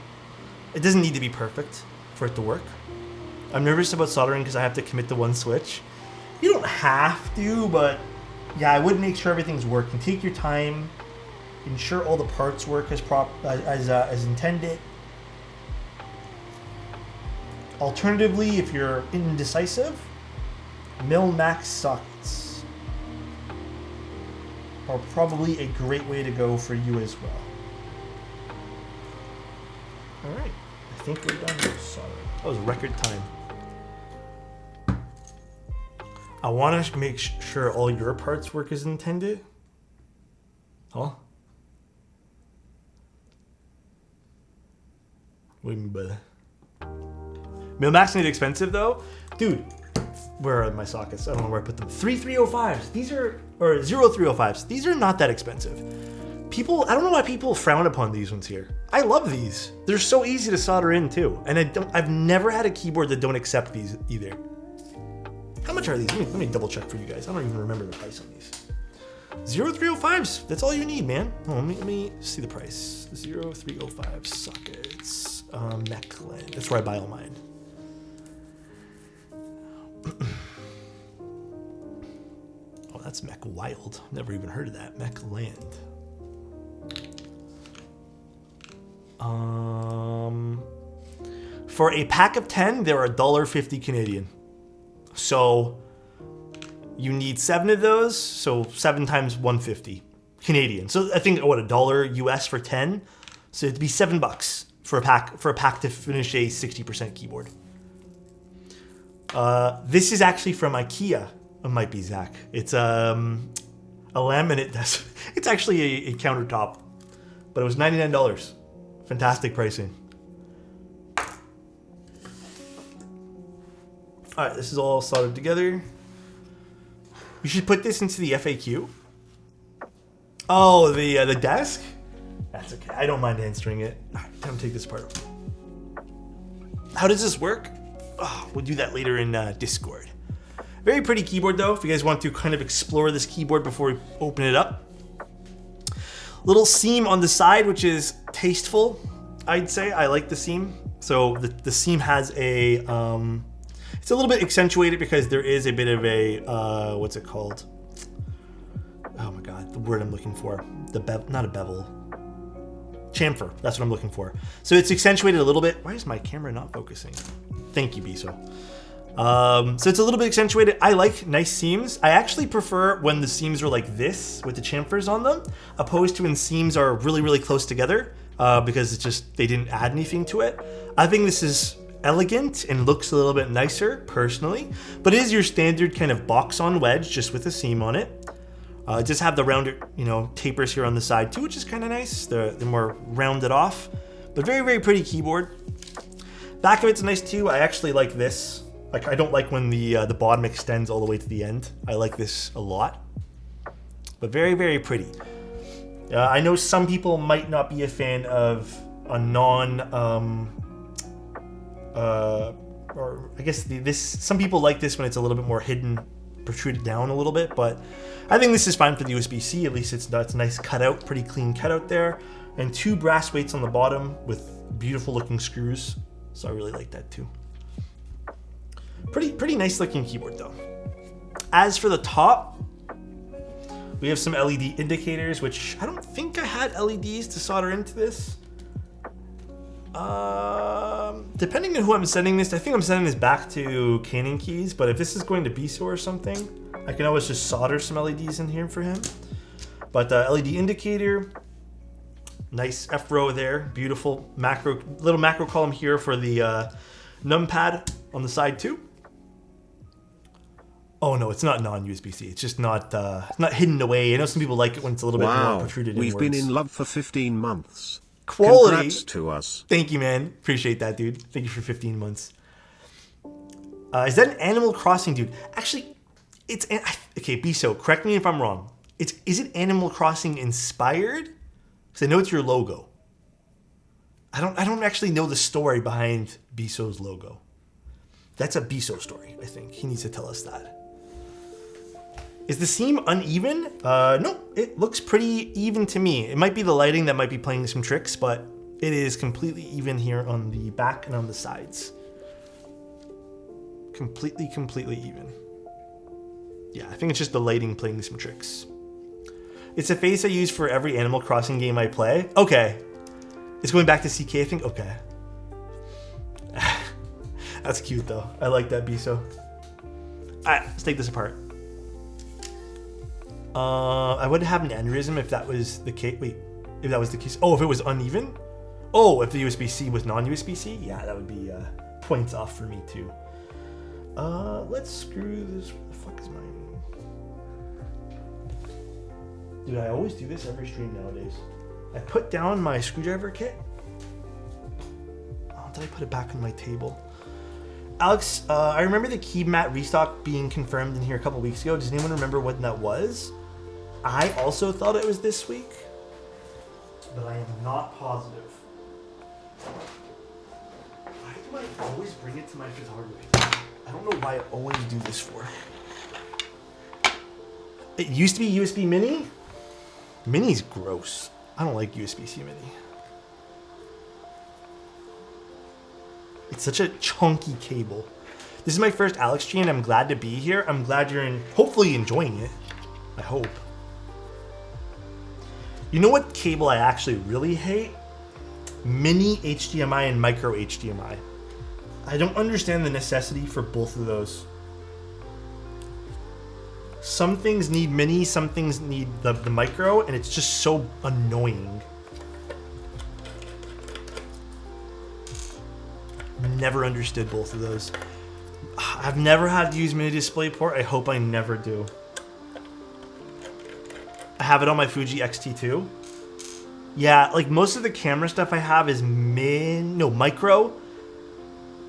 It doesn't need to be perfect for it to work. I'm nervous about soldering because I have to commit to one switch. You don't have to, but yeah, I would make sure everything's working. Take your time, ensure all the parts work as intended. Alternatively, if you're indecisive, mil-max sockets are probably a great way to go for you as well. All right, I think we're done with soldering. That was record time. I want to make sure all your parts work as intended. Huh? What do you mean by that? Mil-max ain't expensive though. Dude, where are my sockets? I don't know where I put them. 3305s. These are, or 0305s. These are not that expensive. People, I don't know why people frown upon these ones here. I love these. They're so easy to solder in too. And I've never had a keyboard that don't accept these either. How much are these? Let me double check for you guys. I don't even remember the price on these. 0305s. That's all you need, man. Oh, let me see the price. 0305 sockets. Mechlin. That's where I buy all mine. Oh, that's Mech Wild. Never even heard of that. Mech Land. For a pack of 10, they're $1.50 Canadian. So you need 7 of those. So 7 times 150 Canadian. So I think what, $1 US for 10. So it'd be $7 for a pack to finish a 60% keyboard. This is actually from IKEA. It might be Zach. It's a laminate desk. It's actually a countertop, but it was $99. Fantastic pricing. All right, this is all soldered together. You should put this into the FAQ. Oh, the desk? That's okay. I don't mind answering it. All right, time to take this apart. How does this work? Oh, we'll do that later in Discord. Very pretty keyboard though, if you guys want to kind of explore this keyboard before we open it up. Little seam on the side, which is tasteful, I'd say. I like the seam. So the seam has a, it's a little bit accentuated because there is a bit of a, what's it called? Oh my God, the word I'm looking for. Not a bevel. Chamfer, that's what I'm looking for. So it's accentuated a little bit. Why is my camera not focusing? Thank you, Biso. So it's a little bit accentuated. I like nice seams. I actually prefer when the seams are like this with the chamfers on them, opposed to when seams are really, really close together because it's just, they didn't add anything to it. I think this is elegant and looks a little bit nicer personally, but it is your standard kind of box on wedge just with a seam on it. Just have the rounded, tapers here on the side too, which is kind of nice. They're more rounded off, but very, very pretty keyboard. Back of it's nice too. I actually like this. Like, I don't like when the bottom extends all the way to the end. I like this a lot, but very, very pretty. I know some people might not be a fan of a or I guess some people like this when it's a little bit more hidden, protruded down a little bit, but I think this is fine for the USB-C. At least it's nice cutout, pretty clean cutout there, and 2 brass weights on the bottom with beautiful looking screws. So I really like that too. Pretty nice looking keyboard though. As for the top, we have some LED indicators, which I don't think I had LEDs to solder into this. Depending on who I'm sending this, I think I'm sending this back to Canon Keys, but if this is going to BSO or something, I can always just solder some LEDs in here for him. But LED indicator, nice F row there, beautiful little macro column here for the numpad on the side too. Oh no, it's not non-USB-C. It's just not hidden away. I know some people like it when it's a little bit more protruded inwards. We've been in love for 15 months. Quality. Congrats to us. Thank you, man. Appreciate that, dude. Thank you for 15 months. Is that an Animal Crossing, dude? Actually, It's okay, Biso, correct me if I'm wrong. Is it Animal Crossing inspired? Because I know it's your logo. I don't actually know the story behind Biso's logo. That's a Biso story, I think. He needs to tell us that. Is the seam uneven? No, it looks pretty even to me. It might be the lighting that might be playing some tricks, but it is completely even here on the back and on the sides. Completely even. Yeah, I think it's just the lighting playing some tricks. It's a face I use for every Animal Crossing game I play. Okay. It's going back to CK, I think? Okay. That's cute, though. I like that, Biso. Alright, let's take this apart. I would have an aneurysm if that was the case. Wait, if that was the case. Oh, if it was uneven? Oh, if the USB-C was non-USB-C? Yeah, that would be points off for me, too. Let's screw this. Where the fuck is mine? Dude, I always do this every stream nowadays. I put down my screwdriver kit. Oh, did I put it back on my table? Alex, I remember the key mat restock being confirmed in here a couple weeks ago. Does anyone remember when that was? I also thought it was this week, but I am not positive. Why do I always bring it to my photography? I don't know why I always do this for. It used to be USB Mini. Mini's gross. I don't like USB-C Mini. It's such a chunky cable. This is my first Alex G, and I'm glad to be here. I'm glad you're hopefully enjoying it. I hope. You know what cable I actually really hate? Mini HDMI and micro HDMI. I don't understand the necessity for both of those. Some things need mini, some things need the micro, and it's just so annoying. Never understood both of those. I've never had to use mini DisplayPort. I hope I never do. I have it on my Fuji X-T2. Yeah, like most of the camera stuff I have is micro.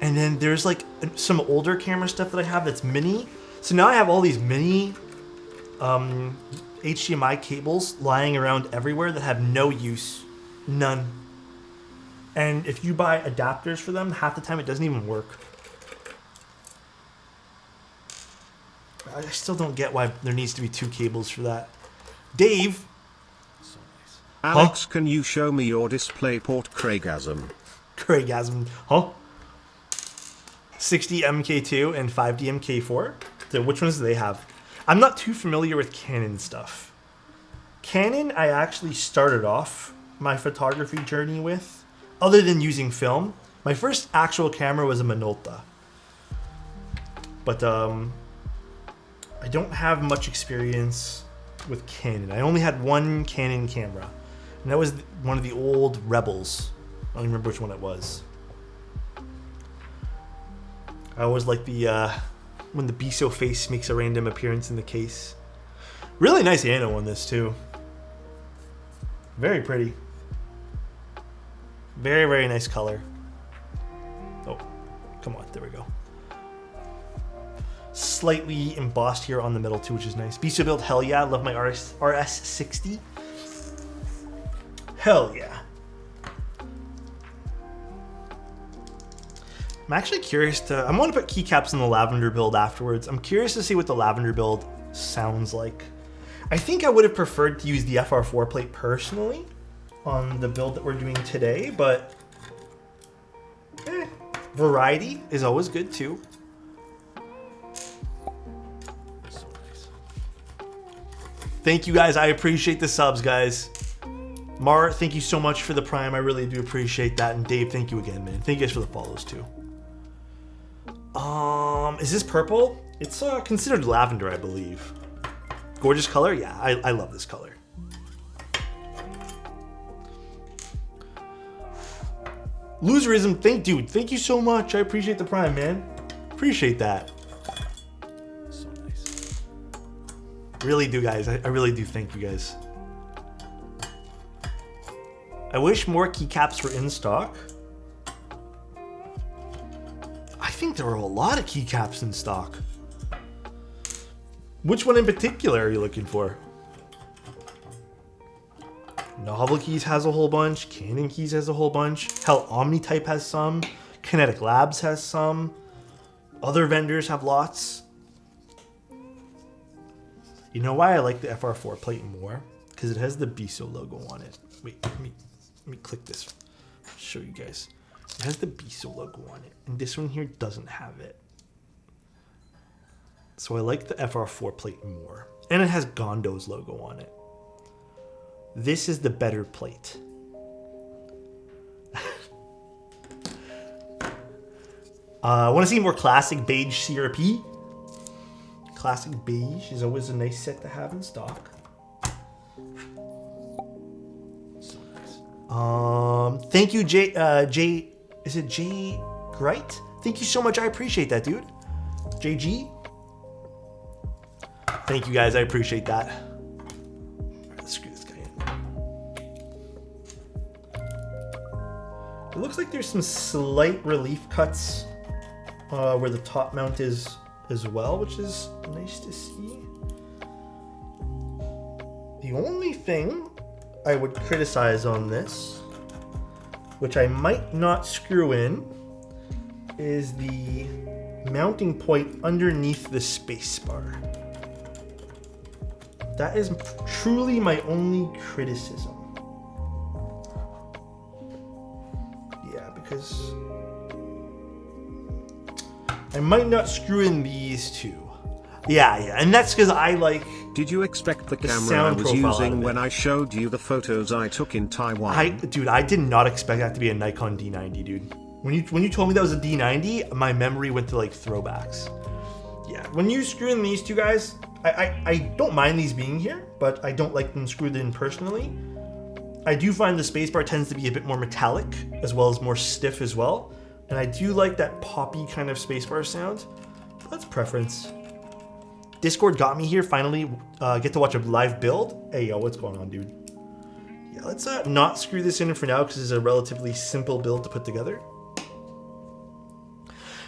And then there's like some older camera stuff that I have that's mini. So now I have all these mini HDMI cables lying around everywhere that have no use. None. And if you buy adapters for them, half the time it doesn't even work. I still don't get why there needs to be two cables for that. Dave. So nice. Alex, huh? Can you show me your DisplayPort Craigasm? Craigasm, huh? 60 MK2 and 5D MK4. So which ones do they have? I'm not too familiar with Canon stuff. Canon, I actually started off my photography journey with, other than using film. My first actual camera was a Minolta. But I don't have much experience with Canon. I only had one Canon camera, and that was one of the old Rebels. I don't even remember which one it was. I always like the when the Biso face makes a random appearance in the case. Really nice anno on this too. Very pretty. Very, very nice color. Oh, come on, there we go. Slightly embossed here on the middle too, which is nice. Biso build, hell yeah. Love my RS60. Hell yeah. I'm actually curious to, I'm going to put keycaps in the lavender build afterwards. I'm curious to see what the lavender build sounds like. I think I would have preferred to use the FR4 plate personally on the build that we're doing today, but variety is always good too. So nice. Thank you guys. I appreciate the subs, guys. Mar, thank you so much for the Prime. I really do appreciate that. And Dave, thank you again, man. Thank you guys for the follows too. Is this purple? It's considered lavender, I believe. Gorgeous color? Yeah, I love this color. Loserism, thank you so much. I appreciate the Prime, man. Appreciate that. So nice. Really do, guys. I really do thank you guys. I wish more keycaps were in stock. I think there are a lot of keycaps in stock. Which one in particular are you looking for? Novel Keys has a whole bunch. Canon Keys has a whole bunch. Hell, Omnitype has some. Kinetic Labs has some. Other vendors have lots. You know why I like the FR4 plate more? Because it has the BISO logo on it. Wait, let me click this. I'll show you guys. It has the BISO logo on it. And this one here doesn't have it. So I like the FR4 plate more. And it has Gondo's logo on it. This is the better plate. Want to see more classic beige CRP? Classic beige is always a nice set to have in stock. So nice. Thank you, Jay. Is it Jay Great? Thank you so much. I appreciate that, dude. JG. Thank you, guys. I appreciate that. All right, let's screw this guy in. It looks like there's some slight relief cuts where the top mount is as well, which is nice to see. The only thing I would criticize on this, which I might not screw in, is the mounting point underneath the spacebar. That is truly my only criticism. Yeah, because I might not screw in these two. Yeah, and that's because I like. Did you expect the camera I was using when I showed you the photos I took in Taiwan? Dude, I did not expect that to be a Nikon D90, dude. When you told me that was a D90, my memory went to like throwbacks. Yeah, when you screw in these two guys, I don't mind these being here, but I don't like them screwed in personally. I do find the spacebar tends to be a bit more metallic, as well as more stiff as well. And I do like that poppy kind of spacebar sound. But that's preference. Discord got me here, finally get to watch a live build. Hey, yo, what's going on, dude? Yeah, let's not screw this in for now, because it's a relatively simple build to put together.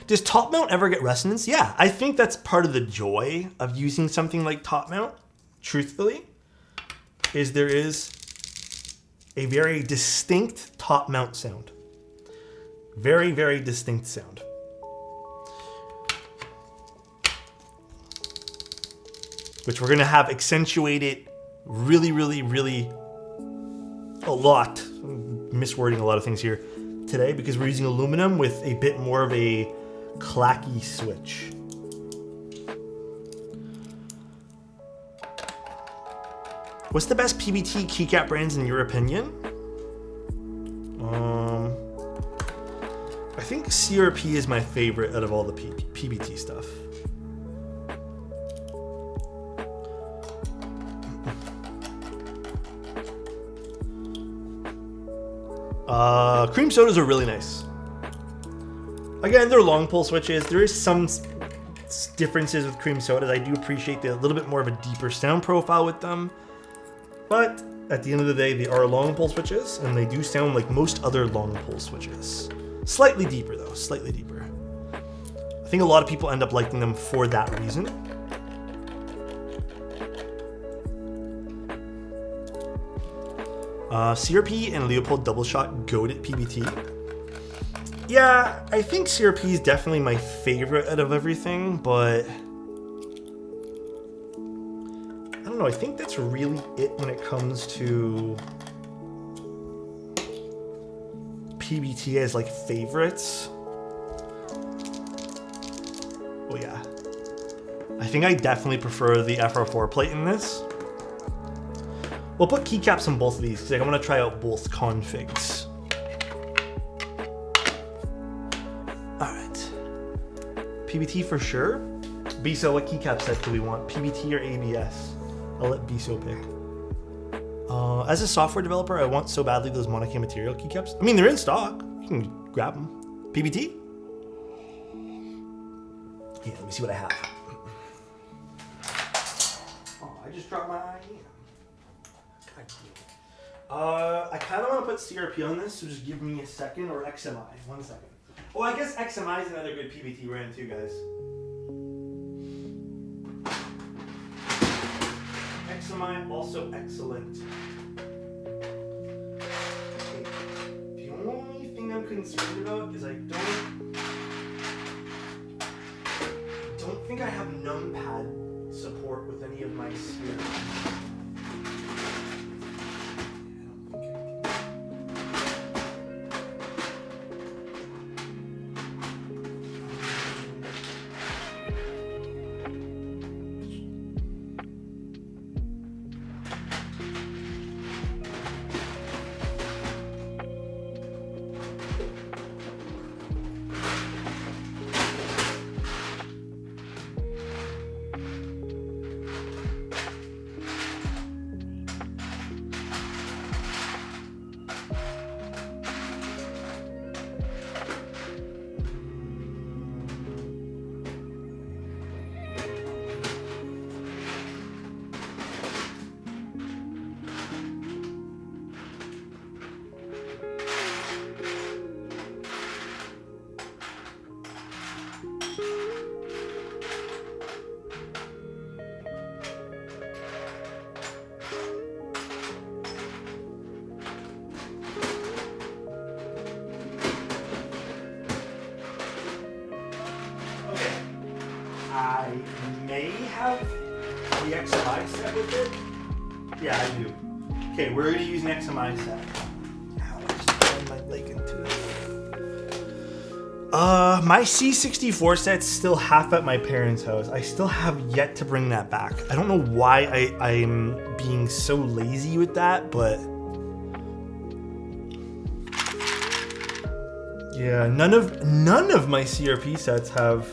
Does top mount ever get resonance? Yeah, I think that's part of the joy of using something like top mount, truthfully, is there is a very distinct top mount sound. Very, very distinct sound. Which we're gonna have accentuated really, really, really a lot. I'm miswording a lot of things here today because we're using aluminum with a bit more of a clacky switch. What's the best PBT keycap brands in your opinion? I think CRP is my favorite out of all the PBT stuff. Cream sodas are really nice. Again, they're long pull switches. There is some differences with cream sodas. I do appreciate a little bit more of a deeper sound profile with them. But at the end of the day, they are long pull switches, and they do sound like most other long pull switches. Slightly deeper though, slightly deeper. I think a lot of people end up liking them for that reason. CRP and Leopold double shot goat at PBT. Yeah, I think CRP is definitely my favorite out of everything, but I don't know, I think that's really it when it comes to PBT as like favorites. Oh yeah. I think I definitely prefer the FR4 plate in this. We'll put keycaps on both of these because I want to try out both configs. Alright. PBT for sure. BISO, what keycap set do we want? PBT or ABS? I'll let BISO pick. As a software developer, I want so badly those monocam material keycaps. I mean, they're in stock. You can grab them. PBT? Yeah, let me see what I have. Oh, I just dropped my hand. I kind of want to put CRP on this, so just give me a second, or XMI. 1 second. Oh, I guess XMI is another good PBT brand too, guys. XMI, also excellent. Okay. The only thing I'm concerned about is I don't think I have numpad support with any of my spheres. I may have the XMI set with it. Yeah, I do. Okay, we're going to use an XMI set. Ow, I just turned my leg into it. My C64 set's still half at my parents' house. I still have yet to bring that back. I don't know why I'm being so lazy with that, but yeah, none of my CRP sets have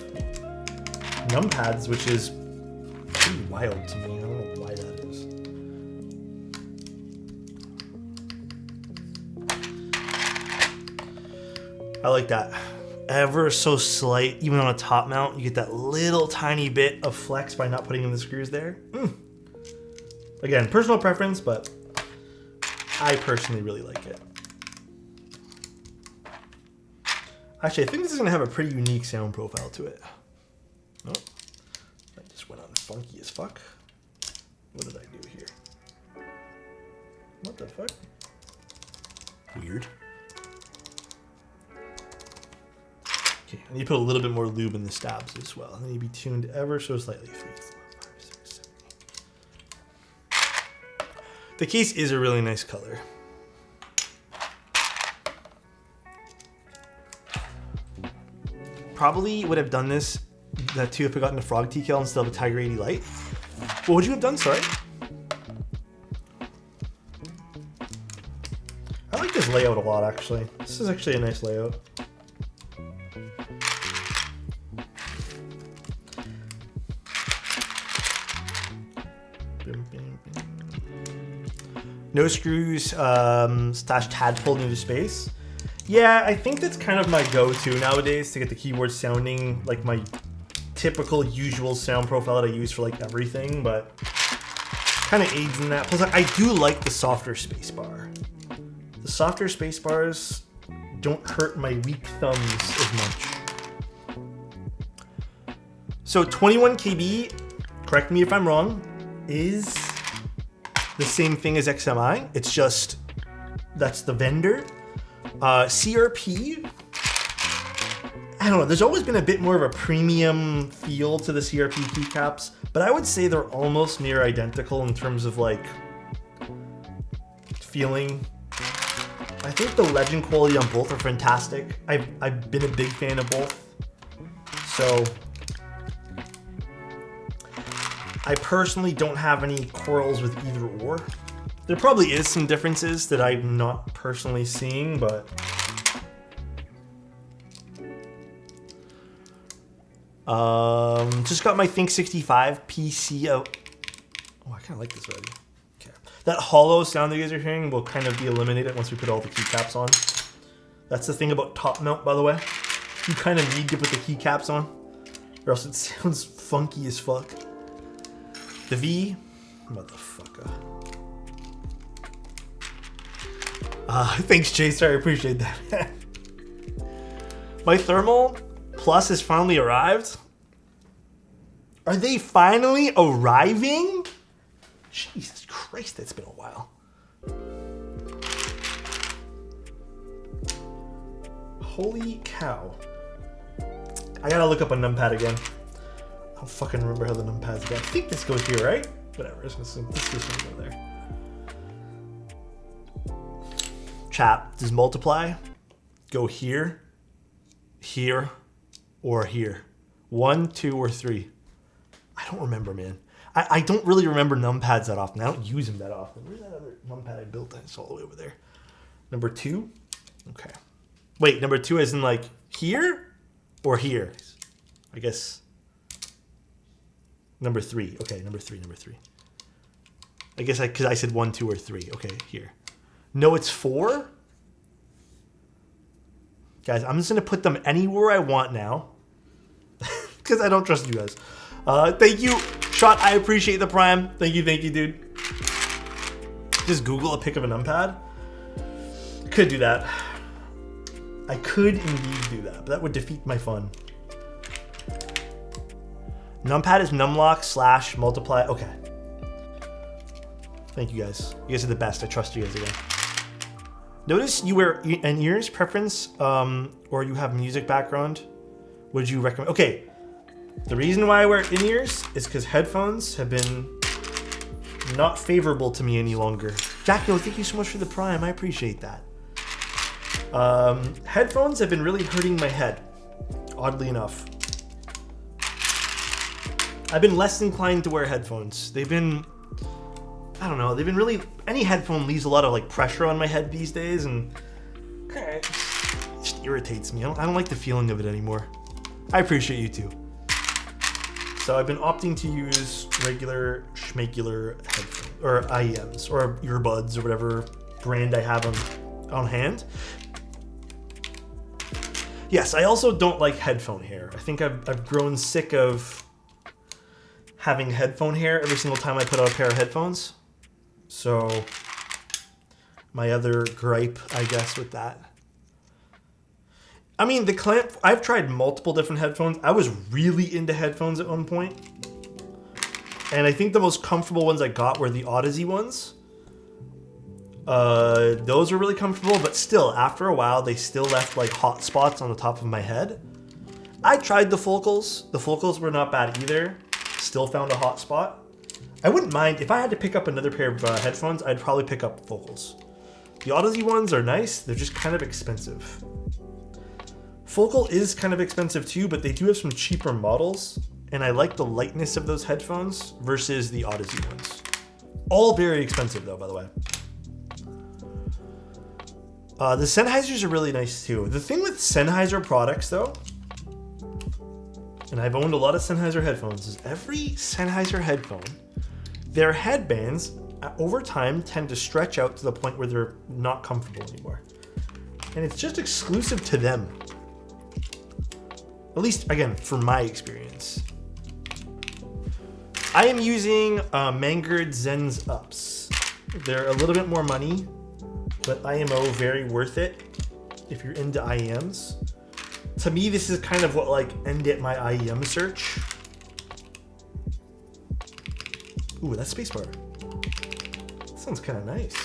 numpads, which is pretty wild to me. I don't know why that is. I like that. Ever so slight, even on a top mount, you get that little tiny bit of flex by not putting in the screws there. Again, personal preference, but I personally really like it. Actually, I think this is going to have a pretty unique sound profile to it. Nope. I just went on funky as fuck. What did I do here? What the fuck? Weird. Okay, I need to put a little bit more lube in the stabs as well. They need to be tuned ever so slightly. 3, 4, 5, 6, 7, 8. The case is a really nice color. Probably would have done this too if I got into Frog TKL instead of a Tiger 80 Lite. What would you have done? Sorry. I like this layout a lot, actually. This is actually a nice layout. No screws, slash tadpole into space. Yeah, I think that's kind of my go-to nowadays to get the keyboard sounding like my typical usual sound profile that I use for like everything, but kind of aids in that. Plus, I do like the softer spacebar. The softer space don't hurt my weak thumbs as much. So 21 KB, correct me if I'm wrong, is the same thing as XMI. It's just, that's the vendor. CRP, I don't know, there's always been a bit more of a premium feel to the CRP keycaps, but I would say they're almost near identical in terms of like feeling. I think the legend quality on both are fantastic. I've been a big fan of both. So I personally don't have any quarrels with either or. There probably is some differences that I'm not personally seeing, but just got my Think 65 PC out. Oh, I kind of like this already. Okay, that hollow sound that you guys are hearing will kind of be eliminated once we put all the keycaps on. That's the thing about top mount, by the way. You kind of need to put the keycaps on, or else it sounds funky as fuck. The V, motherfucker. Thanks, Chaser. I appreciate that. My Thermal Plus has finally arrived. Are they finally arriving? Jesus Christ, it's been a while. Holy cow. I gotta look up a numpad again. I don't fucking remember how the numpads go. I think this goes here, right? Whatever, this is gonna go there. Chat, does multiply go here, here, or here? 1, 2, or 3? I don't remember, man. I don't really remember numpads that often. I don't use them that often. Where's that other numpad I built? It's all the way over there. Number 2? Okay. Wait, number 2 is in like here or here? I guess. Number 3. Okay, number 3. I guess because I said 1, 2, or 3. Okay, here. No, it's 4? Guys, I'm just going to put them anywhere I want now. Because I don't trust you guys. Thank you, Shot. I appreciate the Prime. Thank you, dude. Just Google a pic of a numpad. Could do that. I could indeed do that, but that would defeat my fun. Numpad is numlock / multiply. Okay. Thank you guys. You guys are the best. I trust you guys again. Notice you wear an ears preference, or you have music background. Would you recommend? Okay. The reason why I wear in-ears is because headphones have been not favorable to me any longer. Jacko, thank you so much for the Prime. I appreciate that. Headphones have been really hurting my head, oddly enough. I've been less inclined to wear headphones. They've been, I don't know, they've been really, any headphone leaves a lot of like pressure on my head these days, and it just irritates me. I don't like the feeling of it anymore. I appreciate you too. So I've been opting to use regular schmagular headphones, or IEMs, or earbuds, or whatever brand I have on hand. Yes, I also don't like headphone hair. I think I've grown sick of having headphone hair every single time I put out a pair of headphones. So my other gripe, I guess, with that. I mean, the clamp, I've tried multiple different headphones. I was really into headphones at one point. And I think the most comfortable ones I got were the Odyssey ones. Those were really comfortable, but still, after a while, they still left like hot spots on the top of my head. I tried the Focals. The Focals were not bad either. Still found a hot spot. I wouldn't mind, if I had to pick up another pair of headphones, I'd probably pick up Focals. The Odyssey ones are nice. They're just kind of expensive. Focal is kind of expensive too, but they do have some cheaper models, and I like the lightness of those headphones versus the Odyssey ones. All very expensive though, by the way. The Sennheisers are really nice too. The thing with Sennheiser products though, and I've owned a lot of Sennheiser headphones, is every Sennheiser headphone, their headbands over time tend to stretch out to the point where they're not comfortable anymore. And it's just exclusive to them. At least, again, from my experience. I am using Mangard Zen's Ups. They're a little bit more money, but IMO very worth it if you're into IEMs. To me, this is kind of what like ended my IEM search. Ooh, that spacebar. That sounds kind of nice.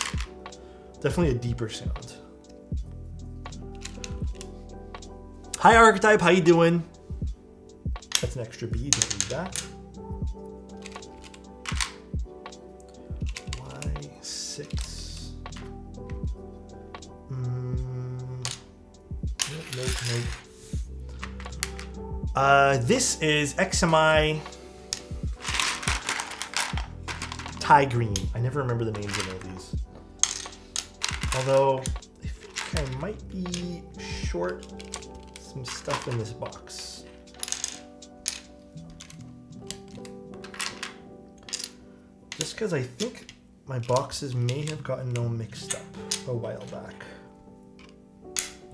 Definitely a deeper sound. Hi Archetype, how you doing? That's an extra B, don't need that. Y6. Nope. This is XMI Thai Green. I never remember the names of all these. Although, I think I might be short some stuff in this box. Just because I think my boxes may have gotten all mixed up a while back.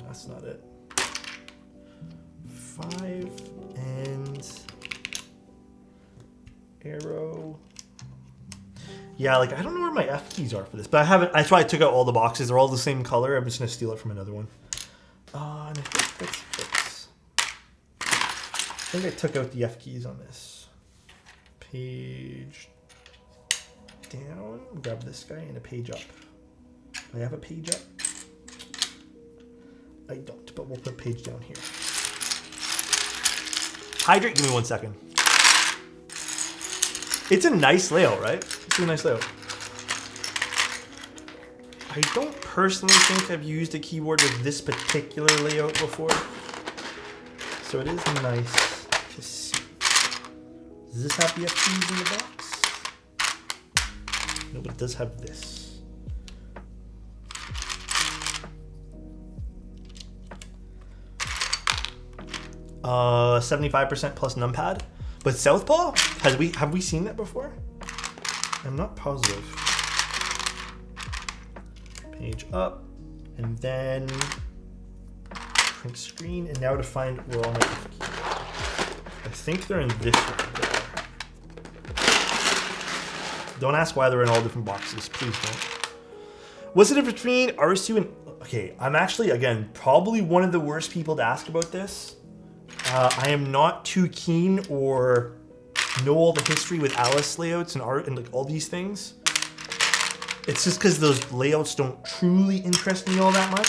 That's not it. 5 and arrow. Yeah, like I don't know where my F keys are for this, but I haven't. That's why I took out all the boxes. They're all the same color. I'm just gonna steal it from another one. And I think that's it. I think I took out the F keys on this. Page down, grab this guy, and a page up. Do I have a page up? I don't, but we'll put page down here. Hydrate, give me 1 second. It's a nice layout, right? It's a nice layout. I don't personally think I've used a keyboard with this particular layout before. So it is nice to see. Does this have the FPs in the box? No, but it does have this. Uh, 75% plus numpad. But Southpaw? Have we seen that before? I'm not positive. Page up, and then print screen, and now to find where all my keys are. I think they're in this one. Don't ask why they're in all different boxes. Please don't. What's the difference between RS2 and... Okay, I'm actually, again, probably one of the worst people to ask about this. I am not too keen or know all the history with Alice layouts and art and like all these things. It's just because those layouts don't truly interest me all that much.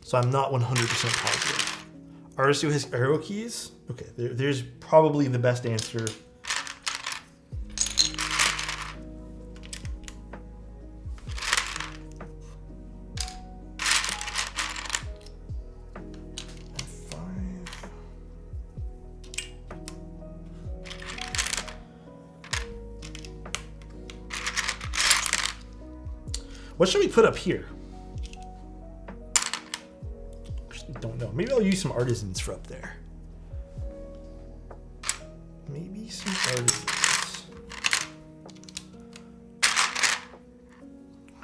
So I'm not 100% positive. RS2 has arrow keys. Okay, there's probably the best answer. What should we put up here? Actually, don't know. Maybe I'll use some artisans for up there. Maybe some artisans.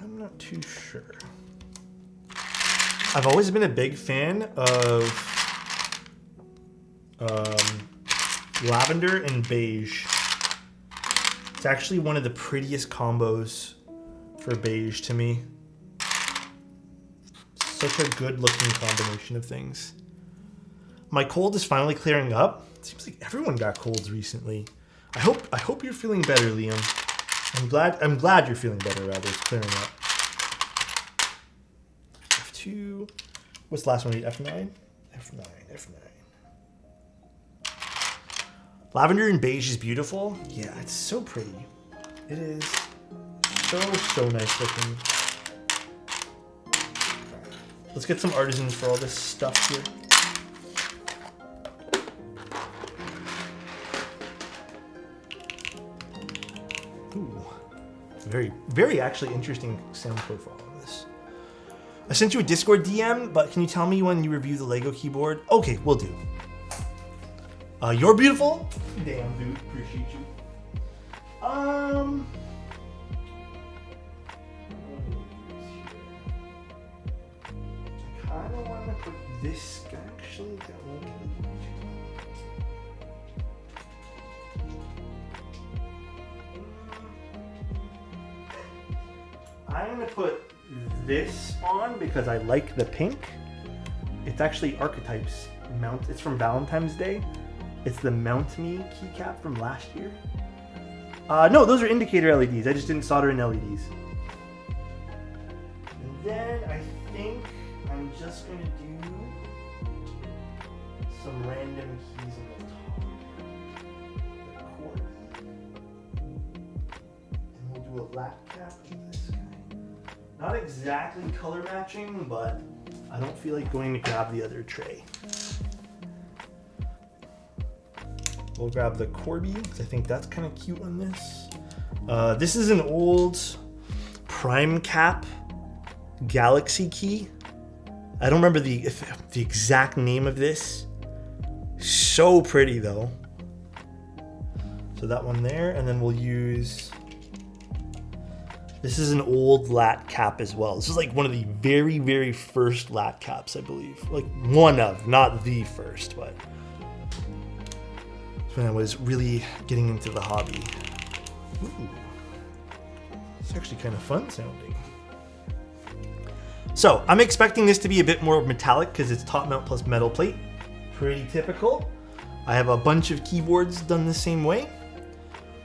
I'm not too sure. I've always been a big fan of lavender and beige. It's actually one of the prettiest combos for beige to me. Such a good looking combination of things. My cold is finally clearing up. It seems like everyone got colds recently. I hope you're feeling better, Liam. I'm glad you're feeling better, rather. It's clearing up. F2. What's the last one? F9? F9, F9. Lavender and beige is beautiful. Yeah, it's so pretty. It is. So nice looking. Let's get some artisans for all this stuff here. Ooh, very actually interesting sound profile on this. I sent you a Discord DM, but can you tell me when you review the Lego keyboard? Okay, we'll do. You're beautiful. Damn, dude, appreciate you. I kind of want to put this actually down. I'm going to put this on because I like the pink. It's actually Archetypes mount. It's from Valentine's Day. It's the Mount Me keycap from last year. No, those are indicator LEDs. I just didn't solder in LEDs. And then I think I'm just going to do some random keys on the top. The chord. And we'll do a lat cap in this guy. Not exactly color matching, but I don't feel like going to grab the other tray. We'll grab the Corby, because I think that's kind of cute on this. This is an old Prime Cap Galaxy key. I don't remember the exact name of this. So pretty though. So that one there, and then we'll use... This is an old lat cap as well. This is like one of the very, very first lat caps, I believe. Like one of, not the first, but... when I was really getting into the hobby. Ooh. It's actually kind of fun sounding. So I'm expecting this to be a bit more metallic because it's top mount plus metal plate. Pretty typical. I have a bunch of keyboards done the same way.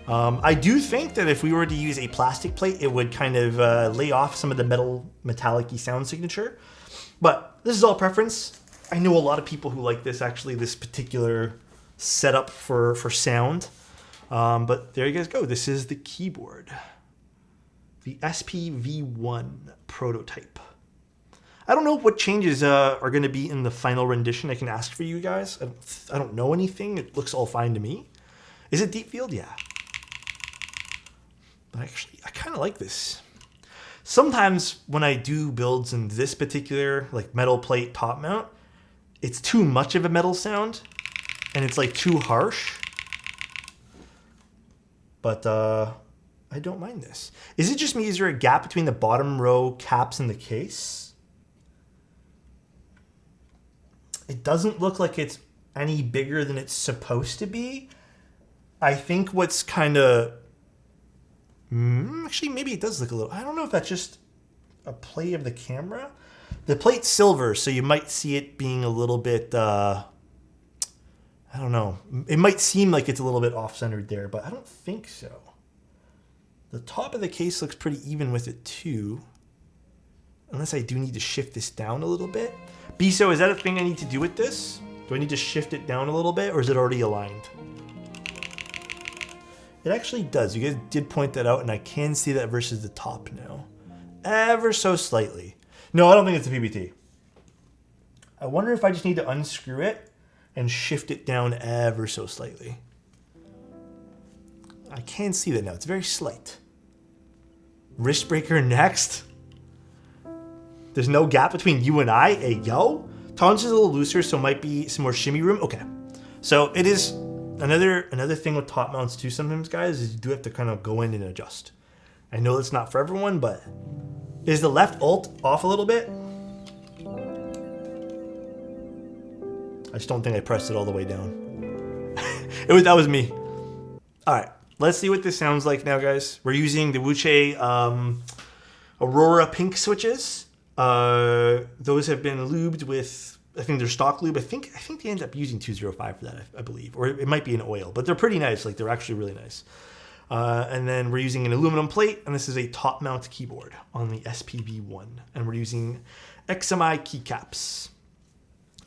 I do think that if we were to use a plastic plate, it would kind of lay off some of the metallic-y sound signature. But this is all preference. I know a lot of people who like this, actually, this particular setup for sound. But there you guys go. This is the keyboard. The SPV1 prototype. I don't know what changes are going to be in the final rendition. I can ask for you guys. I don't know anything. It looks all fine to me. Is it deep field? Yeah. But actually, I kind of like this. Sometimes when I do builds in this particular like metal plate top mount, it's too much of a metal sound and it's like too harsh. But I don't mind this. Is it just me? Is there a gap between the bottom row caps and the case? It doesn't look like it's any bigger than it's supposed to be. I think what's kind of... actually, maybe it does look a little... I don't know if that's just a play of the camera. The plate's silver, so you might see it being a little bit... I don't know. It might seem like it's a little bit off-centered there, but I don't think so. The top of the case looks pretty even with it, too. Unless I do need to shift this down a little bit. Biso, is that a thing I need to do with this? Do I need to shift it down a little bit, or is it already aligned? It actually does. You guys did point that out, and I can see that versus the top now. Ever so slightly. No, I don't think it's a PBT. I wonder if I just need to unscrew it and shift it down ever so slightly. I can see that now. It's very slight. Wrist breaker next. There's no gap between you and I. Hey, yo. Tolerance is a little looser, so might be some more shimmy room. Okay. So it is another thing with top mounts too sometimes, guys, is you do have to kind of go in and adjust. I know it's not for everyone, but is the left alt off a little bit? I just don't think I pressed it all the way down. That was me. All right. Let's see what this sounds like now, guys. We're using the Wuche Aurora pink switches. Those have been lubed with, I think they're stock lube. I think they end up using 205 for that, I believe. Or it might be an oil, but they're pretty nice. Like, they're actually really nice. And then we're using an aluminum plate, and this is a top mount keyboard on the SPV1. And we're using XMI keycaps.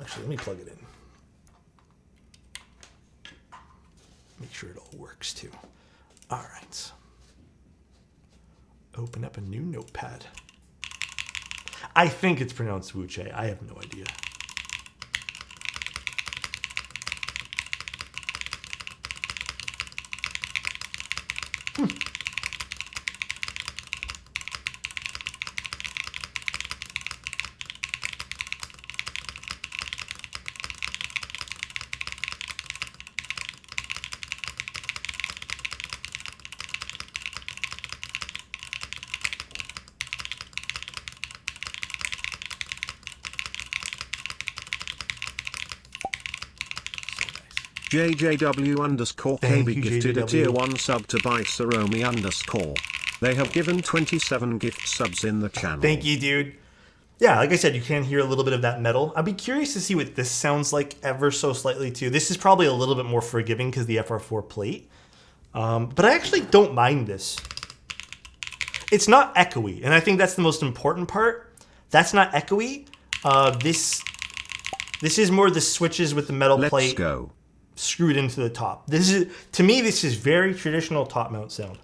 Actually, let me plug it in. Make sure it all works too. All right. Open up a new notepad. I think it's pronounced Wuche. I have no idea. JJW_KB gifted a tier 1 sub to Biceromi_. They have given 27 gift subs in the channel. Thank you, dude. Yeah, like I said, you can hear a little bit of that metal. I'd be curious to see what this sounds like ever so slightly too. This is probably a little bit more forgiving because the FR4 plate. But I actually don't mind this. It's not echoey, and I think that's the most important part. That's not echoey. This is more the switches with the metal plate. Let's go. Screwed into the top. This is, to me, this is very traditional top mount sound.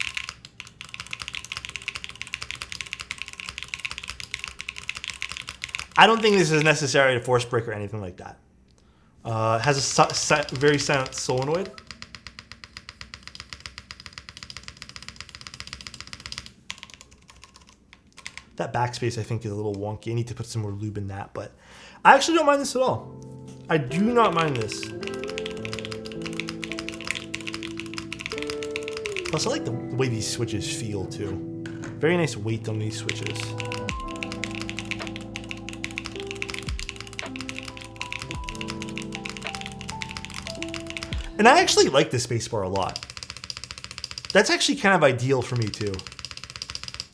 I don't think this is necessarily a force break or anything like that. It has a very silent solenoid. That backspace, I think, is a little wonky. I need to put some more lube in that, but I actually don't mind this at all. I do not mind this. Plus, I like the way these switches feel, too. Very nice weight on these switches. And I actually like the spacebar a lot. That's actually kind of ideal for me, too.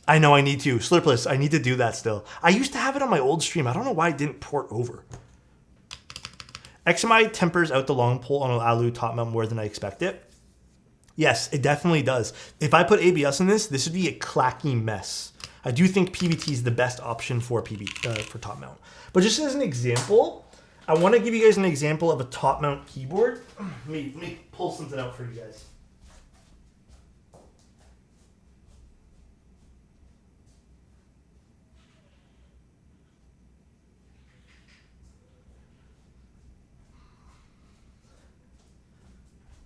I know I need to. Slurpless, I need to do that still. I used to have it on my old stream. I don't know why I didn't port over. XMI tempers out the long pole on an alu top mount more than I expect it. Yes, it definitely does. If I put ABS in this, this would be a clacky mess. I do think PBT is the best option for for top mount. But just as an example, I want to give you guys an example of a top mount keyboard. Let me pull something out for you guys.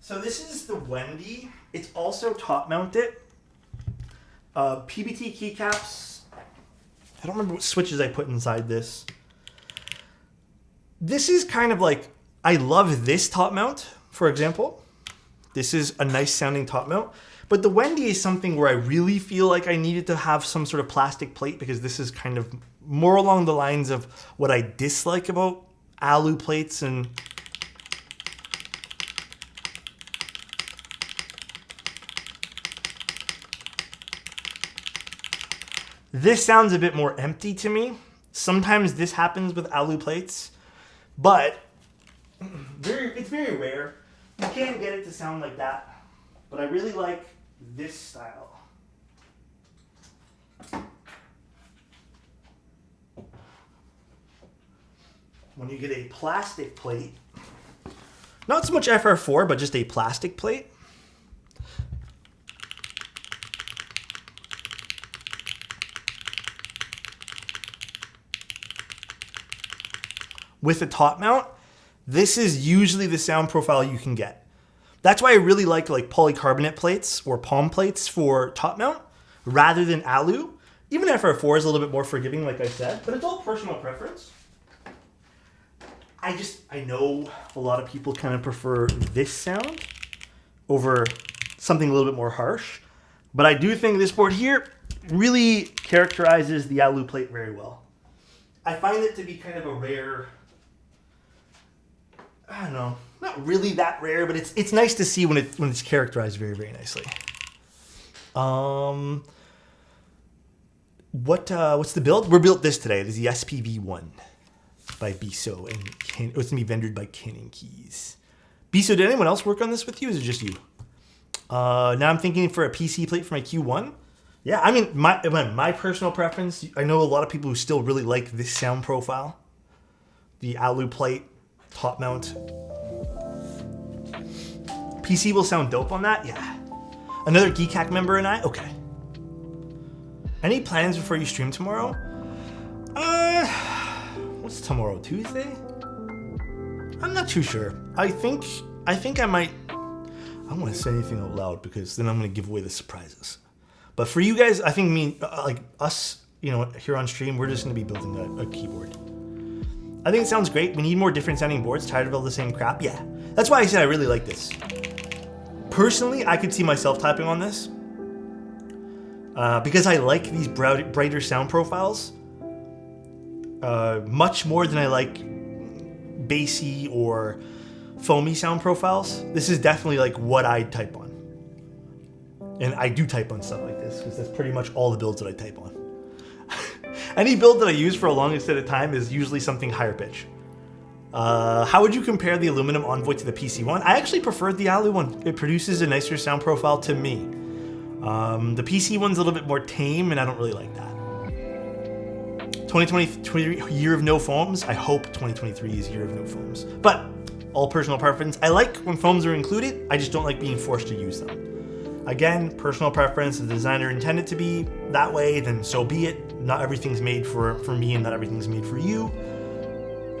So this is the Wendy. It's also top mounted. PBT keycaps. I don't remember what switches I put inside this. This is kind of like, I love this top mount, for example. This is a nice sounding top mount. But the Wendy is something where I really feel like I needed to have some sort of plastic plate because this is kind of more along the lines of what I dislike about alu plates and this sounds a bit more empty to me. Sometimes this happens with alu plates, but it's very rare. You can't get it to sound like that, but I really like this style. When you get a plastic plate, not so much FR4, but just a plastic plate, with a top mount, this is usually the sound profile you can get. That's why I really like polycarbonate plates or palm plates for top mount rather than alu. Even FR4 is a little bit more forgiving, like I said, but it's all personal preference. I know a lot of people kind of prefer this sound over something a little bit more harsh, but I do think this board here really characterizes the alu plate very well. I find it to be kind of a rare, I don't know, not really that rare, but it's nice to see when it's characterized very, very nicely. What's the build? We're built this today. It is the SPV1 by Biso, and it's gonna be vended by Canon Keys. Biso, did anyone else work on this with you? Or is it just you? Now I'm thinking for a PC plate for my Q1. Yeah, I mean, my personal preference, I know a lot of people who still really like this sound profile. The alu plate, top mount. PC will sound dope on that? Yeah. Another GeekHack member and I? Okay. Any plans before you stream tomorrow? What's tomorrow? Tuesday? I'm not too sure. I think I might, I don't want to say anything out loud because then I'm going to give away the surprises. But for you guys, I think like us, here on stream, we're just going to be building a keyboard. I think it sounds great. We need more different sounding boards. Tired of all the same crap? Yeah. That's why I said I really like this. Personally, I could see myself typing on this. Because I like these brighter sound profiles. Much more than I like bassy or foamy sound profiles. This is definitely like what I type on. And I do type on stuff like this because that's pretty much all the builds that I type on. Any build that I use for a long extended time is usually something higher pitch. How would you compare the aluminum Envoy to the PC one? I actually prefer the alu one. It produces a nicer sound profile to me. The PC one's a little bit more tame, and I don't really like that. 2023 year of no foams. I hope 2023 is year of no foams. But all personal preference. I like when foams are included. I just don't like being forced to use them. Again, personal preference. If the designer intended to be that way, then so be it. Not everything's made for me, and not everything's made for you.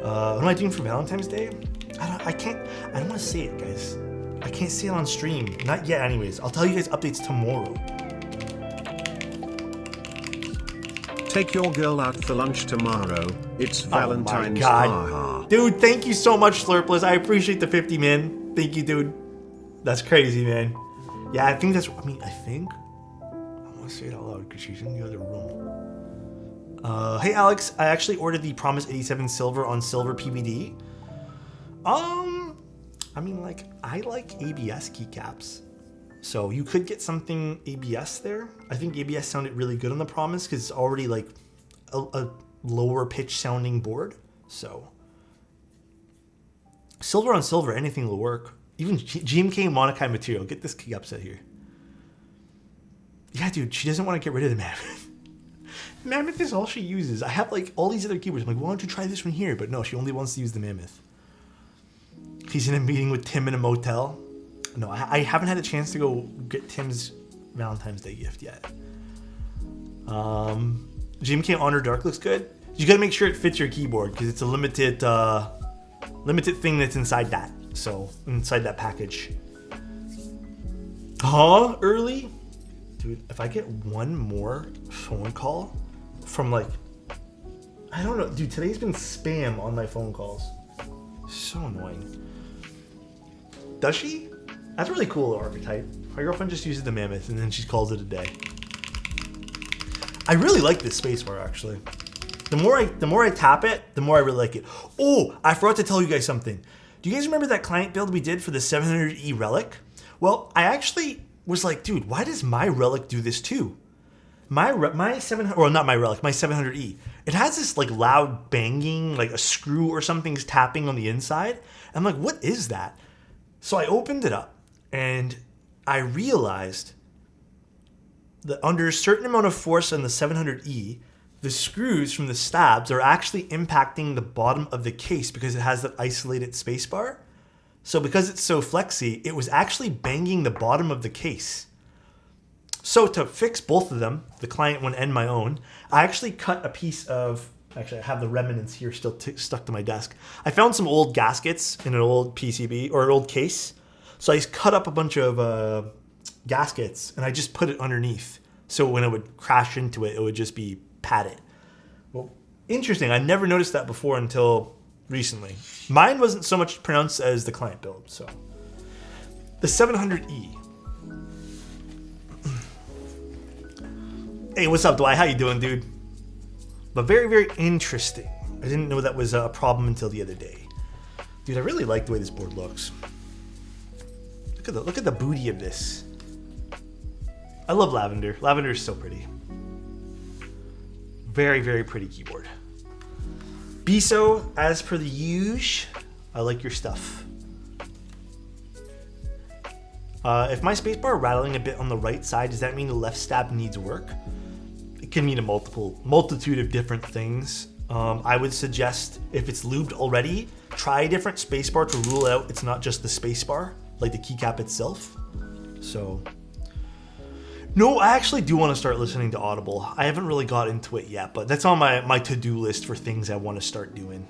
What am I doing for Valentine's Day? I don't want to say it, guys. I can't say it on stream. Not yet, anyways. I'll tell you guys updates tomorrow. Take your girl out for lunch tomorrow. It's Valentine's. Oh my God. Dude, thank you so much, Slurpless. I appreciate the 50, man. Thank you, dude. That's crazy, man. Yeah, I think that's, I want to say it out loud because she's in the other room. Hey, Alex, I actually ordered the Promise 87 Silver on Silver PVD. I like ABS keycaps. So you could get something ABS there. I think ABS sounded really good on the Promise because it's already like a lower pitch sounding board. So silver on silver, anything will work. Even GMK Monokai material. Get this key upset here. Yeah, dude, she doesn't want to get rid of the Mammoth. Mammoth is all she uses. I have like all these other keyboards. I'm like, why don't you try this one here? But no, she only wants to use the Mammoth. He's in a meeting with Tim in a motel. No, I haven't had a chance to go get Tim's Valentine's Day gift yet. GMK Honor Dark looks good. You gotta make sure it fits your keyboard because it's a limited thing that's inside that. So inside that package. Huh? Early? Dude, if I get one more phone call from like, I don't know, dude, today's been spam on my phone calls. So annoying. Does she? That's really cool, the archetype. My girlfriend just uses the Mammoth and then she calls it a day. I really like this spacebar actually. The more I tap it, the more I really like it. Oh, I forgot to tell you guys something. Do you guys remember that client build we did for the 700E Relic? Well, I actually was like, dude, why does my Relic do this too? My 700, or not my Relic, my 700E. It has this like loud banging, like a screw or something's tapping on the inside. I'm like, what is that? So I opened it up and I realized that under a certain amount of force on the 700E, the screws from the stabs are actually impacting the bottom of the case because it has that isolated spacebar. So because it's so flexy, it was actually banging the bottom of the case. So to fix both of them, the client one and my own, I actually cut a piece of, actually I have the remnants here still stuck to my desk. I found some old gaskets in an old PCB or an old case. So I cut up a bunch of gaskets and I just put it underneath. So when it would crash into it, it would just be padded. Well, interesting. I never noticed that before until recently. Mine wasn't so much pronounced as the client build. So the 700E. Hey, what's up, Dwight? How you doing, dude? But very, very interesting. I didn't know that was a problem until the other day. Dude, I really like the way this board looks. Look at the booty of this. I love lavender. Lavender is so pretty. Very, very pretty keyboard. Biso, as per the usual, I like your stuff. If my spacebar rattling a bit on the right side, does that mean the left stab needs work? It can mean a multitude of different things. I would suggest if it's lubed already, try a different spacebar to rule out it's not just the spacebar, like the keycap itself. So, no, I actually do want to start listening to Audible. I haven't really got into it yet, but that's on my to-do list for things I want to start doing.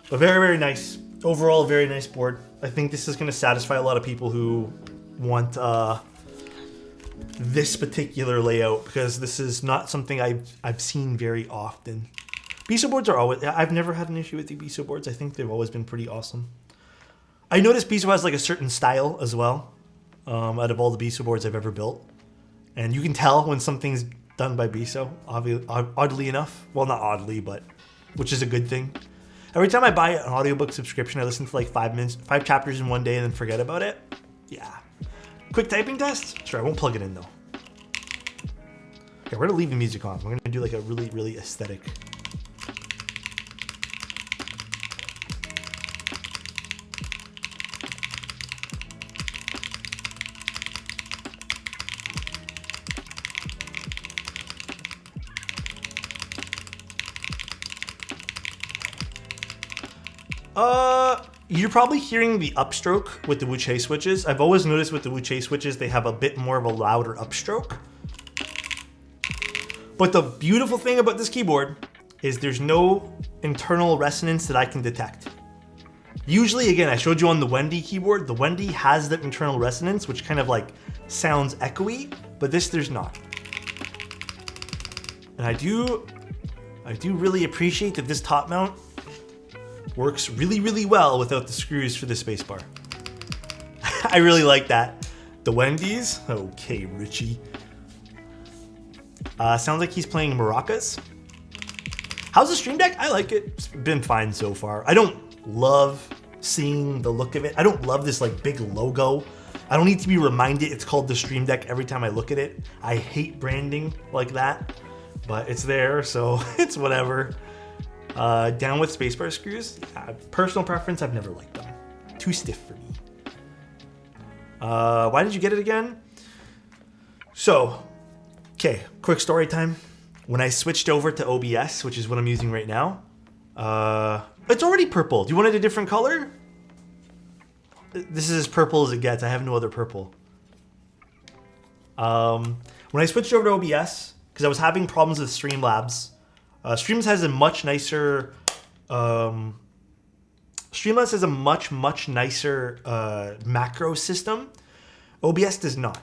But very, very nice. Overall, very nice board. I think this is going to satisfy a lot of people who want this particular layout because this is not something I've seen very often. Biso boards are always, I've never had an issue with the Biso boards. I think they've always been pretty awesome. I noticed Biso has like a certain style as well. Out of all the Biso boards I've ever built. And you can tell when something's done by Biso, oddly enough. Well, not oddly, but which is a good thing. Every time I buy an audiobook subscription, I listen for like 5 chapters in one day and then forget about it. Yeah. Quick typing test? Sure, I won't plug it in though. Okay, we're gonna leave the music on. We're gonna do like a really, really aesthetic. You're probably hearing the upstroke with the Wuche switches. I've always noticed with the Wuche switches, they have a bit more of a louder upstroke. But the beautiful thing about this keyboard is there's no internal resonance that I can detect. Usually, again, I showed you on the Wendy keyboard, the Wendy has that internal resonance, which kind of like sounds echoey, but this there's not. And I do really appreciate that this top mount works really, really well without the screws for the spacebar. I really like that. The Wendy's, okay, Richie. Sounds like he's playing maracas. How's the Stream Deck? I like it. It's been fine so far. I don't love seeing the look of it. I don't love this like big logo. I don't need to be reminded it's called the Stream Deck every time I look at it. I hate branding like that, but it's there, so it's whatever. Down with spacebar screws. Personal preference, I've never liked them. Too stiff for me. Why did you get it again? So, okay, quick story time. When I switched over to OBS, which is what I'm using right now, it's already purple. Do you want it a different color? This is as purple as it gets. I have no other purple. When I switched over to OBS, because I was having problems with Streamlabs, Streamlabs has a much nicer, much nicer macro system. OBS does not.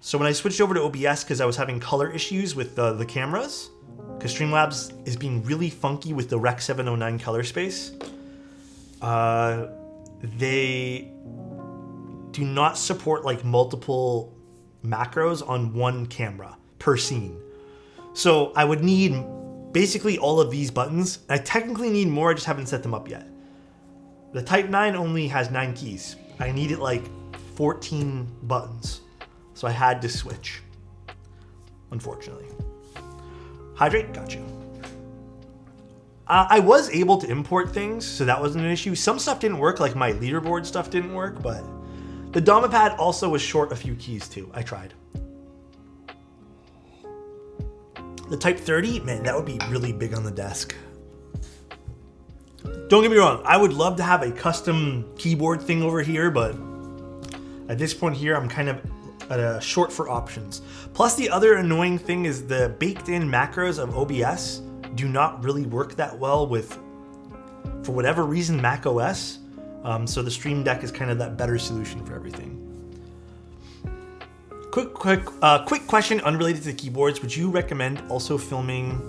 So when I switched over to OBS, because I was having color issues with the cameras, because Streamlabs is being really funky with the Rec 709 color space, they do not support like multiple macros on one camera per scene. So I would need basically all of these buttons. I technically need more, I just haven't set them up yet. The Type 9 only has 9 keys. I needed like 14 buttons. So I had to switch, unfortunately. Hydrate, got you. I was able to import things, so that wasn't an issue. Some stuff didn't work, like my leaderboard stuff didn't work, but the Domapad also was short a few keys too. I tried. The Type 30, man, that would be really big on the desk. Don't get me wrong, I would love to have a custom keyboard thing over here, but at this point here, I'm kind of short for options. Plus, the other annoying thing is the baked-in macros of OBS do not really work that well with, for whatever reason, Mac OS. So the Stream Deck is kind of that better solution for everything. Quick question unrelated to the keyboards. Would you recommend also filming?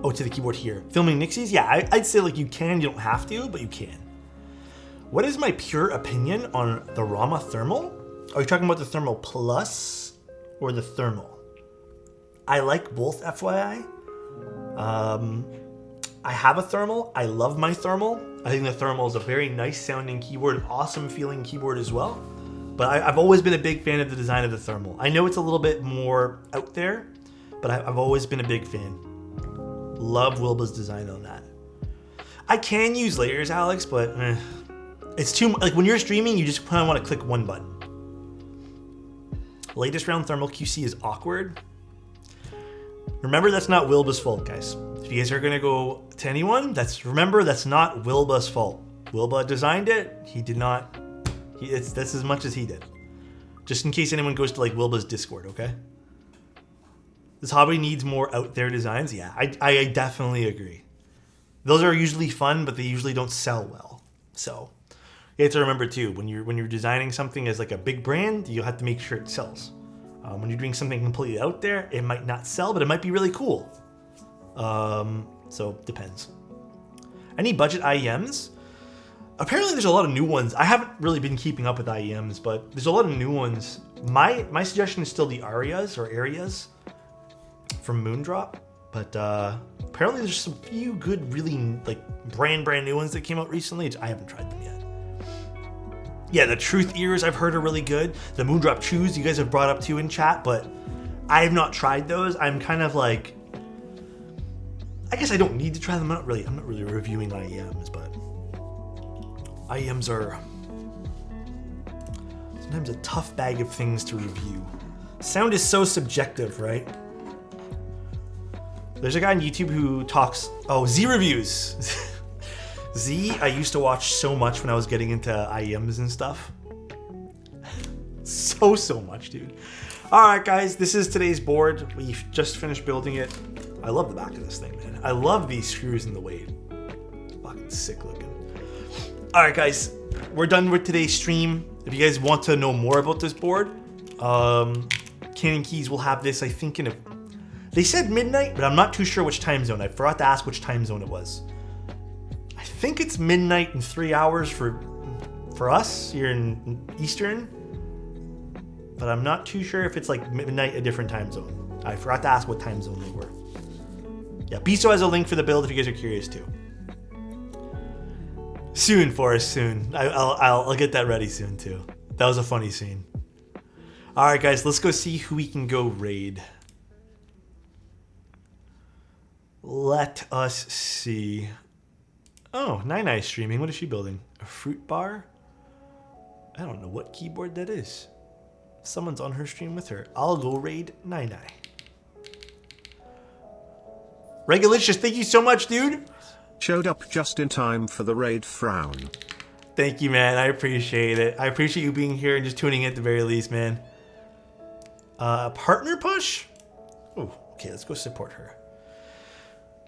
Oh, to the keyboard here. Filming Nixies? Yeah, I'd say like you can. You don't have to, but you can. What is my pure opinion on the Rama Thermal? Are you talking about the Thermal Plus or the Thermal? I like both, FYI. I have a Thermal. I love my Thermal. I think the Thermal is a very nice sounding keyboard, awesome feeling keyboard as well. But I've always been a big fan of the design of the Thermal. I know it's a little bit more out there, but I've always been a big fan. Love Wilba's design on that. I can use layers, Alex, but it's too, like when you're streaming, you just kind of want to click one button. Latest round Thermal QC is awkward. Remember, that's not Wilba's fault, guys. If you guys are gonna go to anyone, remember that's not Wilba's fault. Wilba designed it. He did not. That's as much as he did. Just in case anyone goes to like Wilba's Discord, okay? This hobby needs more out there designs. Yeah, I definitely agree. Those are usually fun, but they usually don't sell well. So you have to remember too, when you're designing something as like a big brand, you have to make sure it sells. When you're doing something completely out there, it might not sell, but it might be really cool. So depends. Any budget IEMs? Apparently there's a lot of new ones. I haven't really been keeping up with IEMs, but there's a lot of new ones. My suggestion is still the Arias from Moondrop, but apparently there's some few good, really like brand new ones that came out recently. I haven't tried them yet. Yeah, the Truth Ears I've heard are really good. The Moondrop Chews you guys have brought up too in chat, but I have not tried those. I'm kind of like, I guess I don't need to try them. I'm not really reviewing IEMs, but IEMs are sometimes a tough bag of things to review. Sound is so subjective, right? There's a guy on YouTube who talks, Z reviews. Z, I used to watch so much when I was getting into IEMs and stuff. So much, dude. All right, guys, this is today's board. We've just finished building it. I love the back of this thing, man. I love these screws in the weight. Fucking sick looking. All right, guys, we're done with today's stream. If you guys want to know more about this board, Cannon Keys will have this, I think, they said midnight, but I'm not too sure which time zone. I forgot to ask which time zone it was. I think it's midnight in 3 hours for us here in Eastern, but I'm not too sure if it's like midnight a different time zone. I forgot to ask what time zone they were. Yeah, Biso has a link for the build if you guys are curious too. Soon, Forrest, soon. I'll get that ready soon too. That was a funny scene. All right, guys, let's go see who we can go raid. Let us see. Oh, Nine streaming. What is she building? A fruit bar? I don't know what keyboard that is. Someone's on her stream with her. I'll go raid Nai. Regulicious, thank you so much, dude. Showed up just in time for the raid frown. Thank you, man. I appreciate it. I appreciate you being here and just tuning in at the very least, man. Partner push? Oh, okay, let's go support her.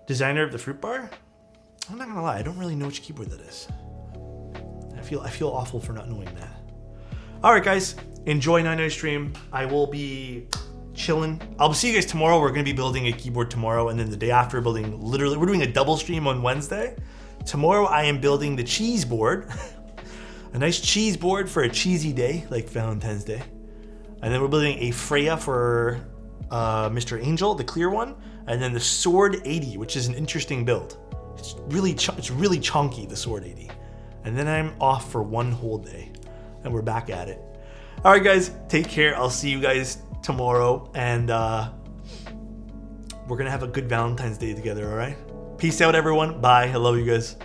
Designer of the fruit bar? I'm not gonna lie, I don't really know which keyboard that is. I feel awful for not knowing that. All right, guys, enjoy Nai stream. I will be chilling. I'll see you guys tomorrow. We're gonna be building a keyboard tomorrow, and then the day after, we're doing a double stream on Wednesday. Tomorrow, I am building the cheese board. A nice cheese board for a cheesy day, like Valentine's Day. And then we're building a Freya for Mr. Angel, the clear one, and then the Sword 80, which is an interesting build. It's really chunky, the Sword 80. And then I'm off for one whole day, and we're back at it. All right, guys, take care. I'll see you guys tomorrow, and we're gonna have a good Valentine's Day together. All right, peace out, everyone. Bye. I love you guys.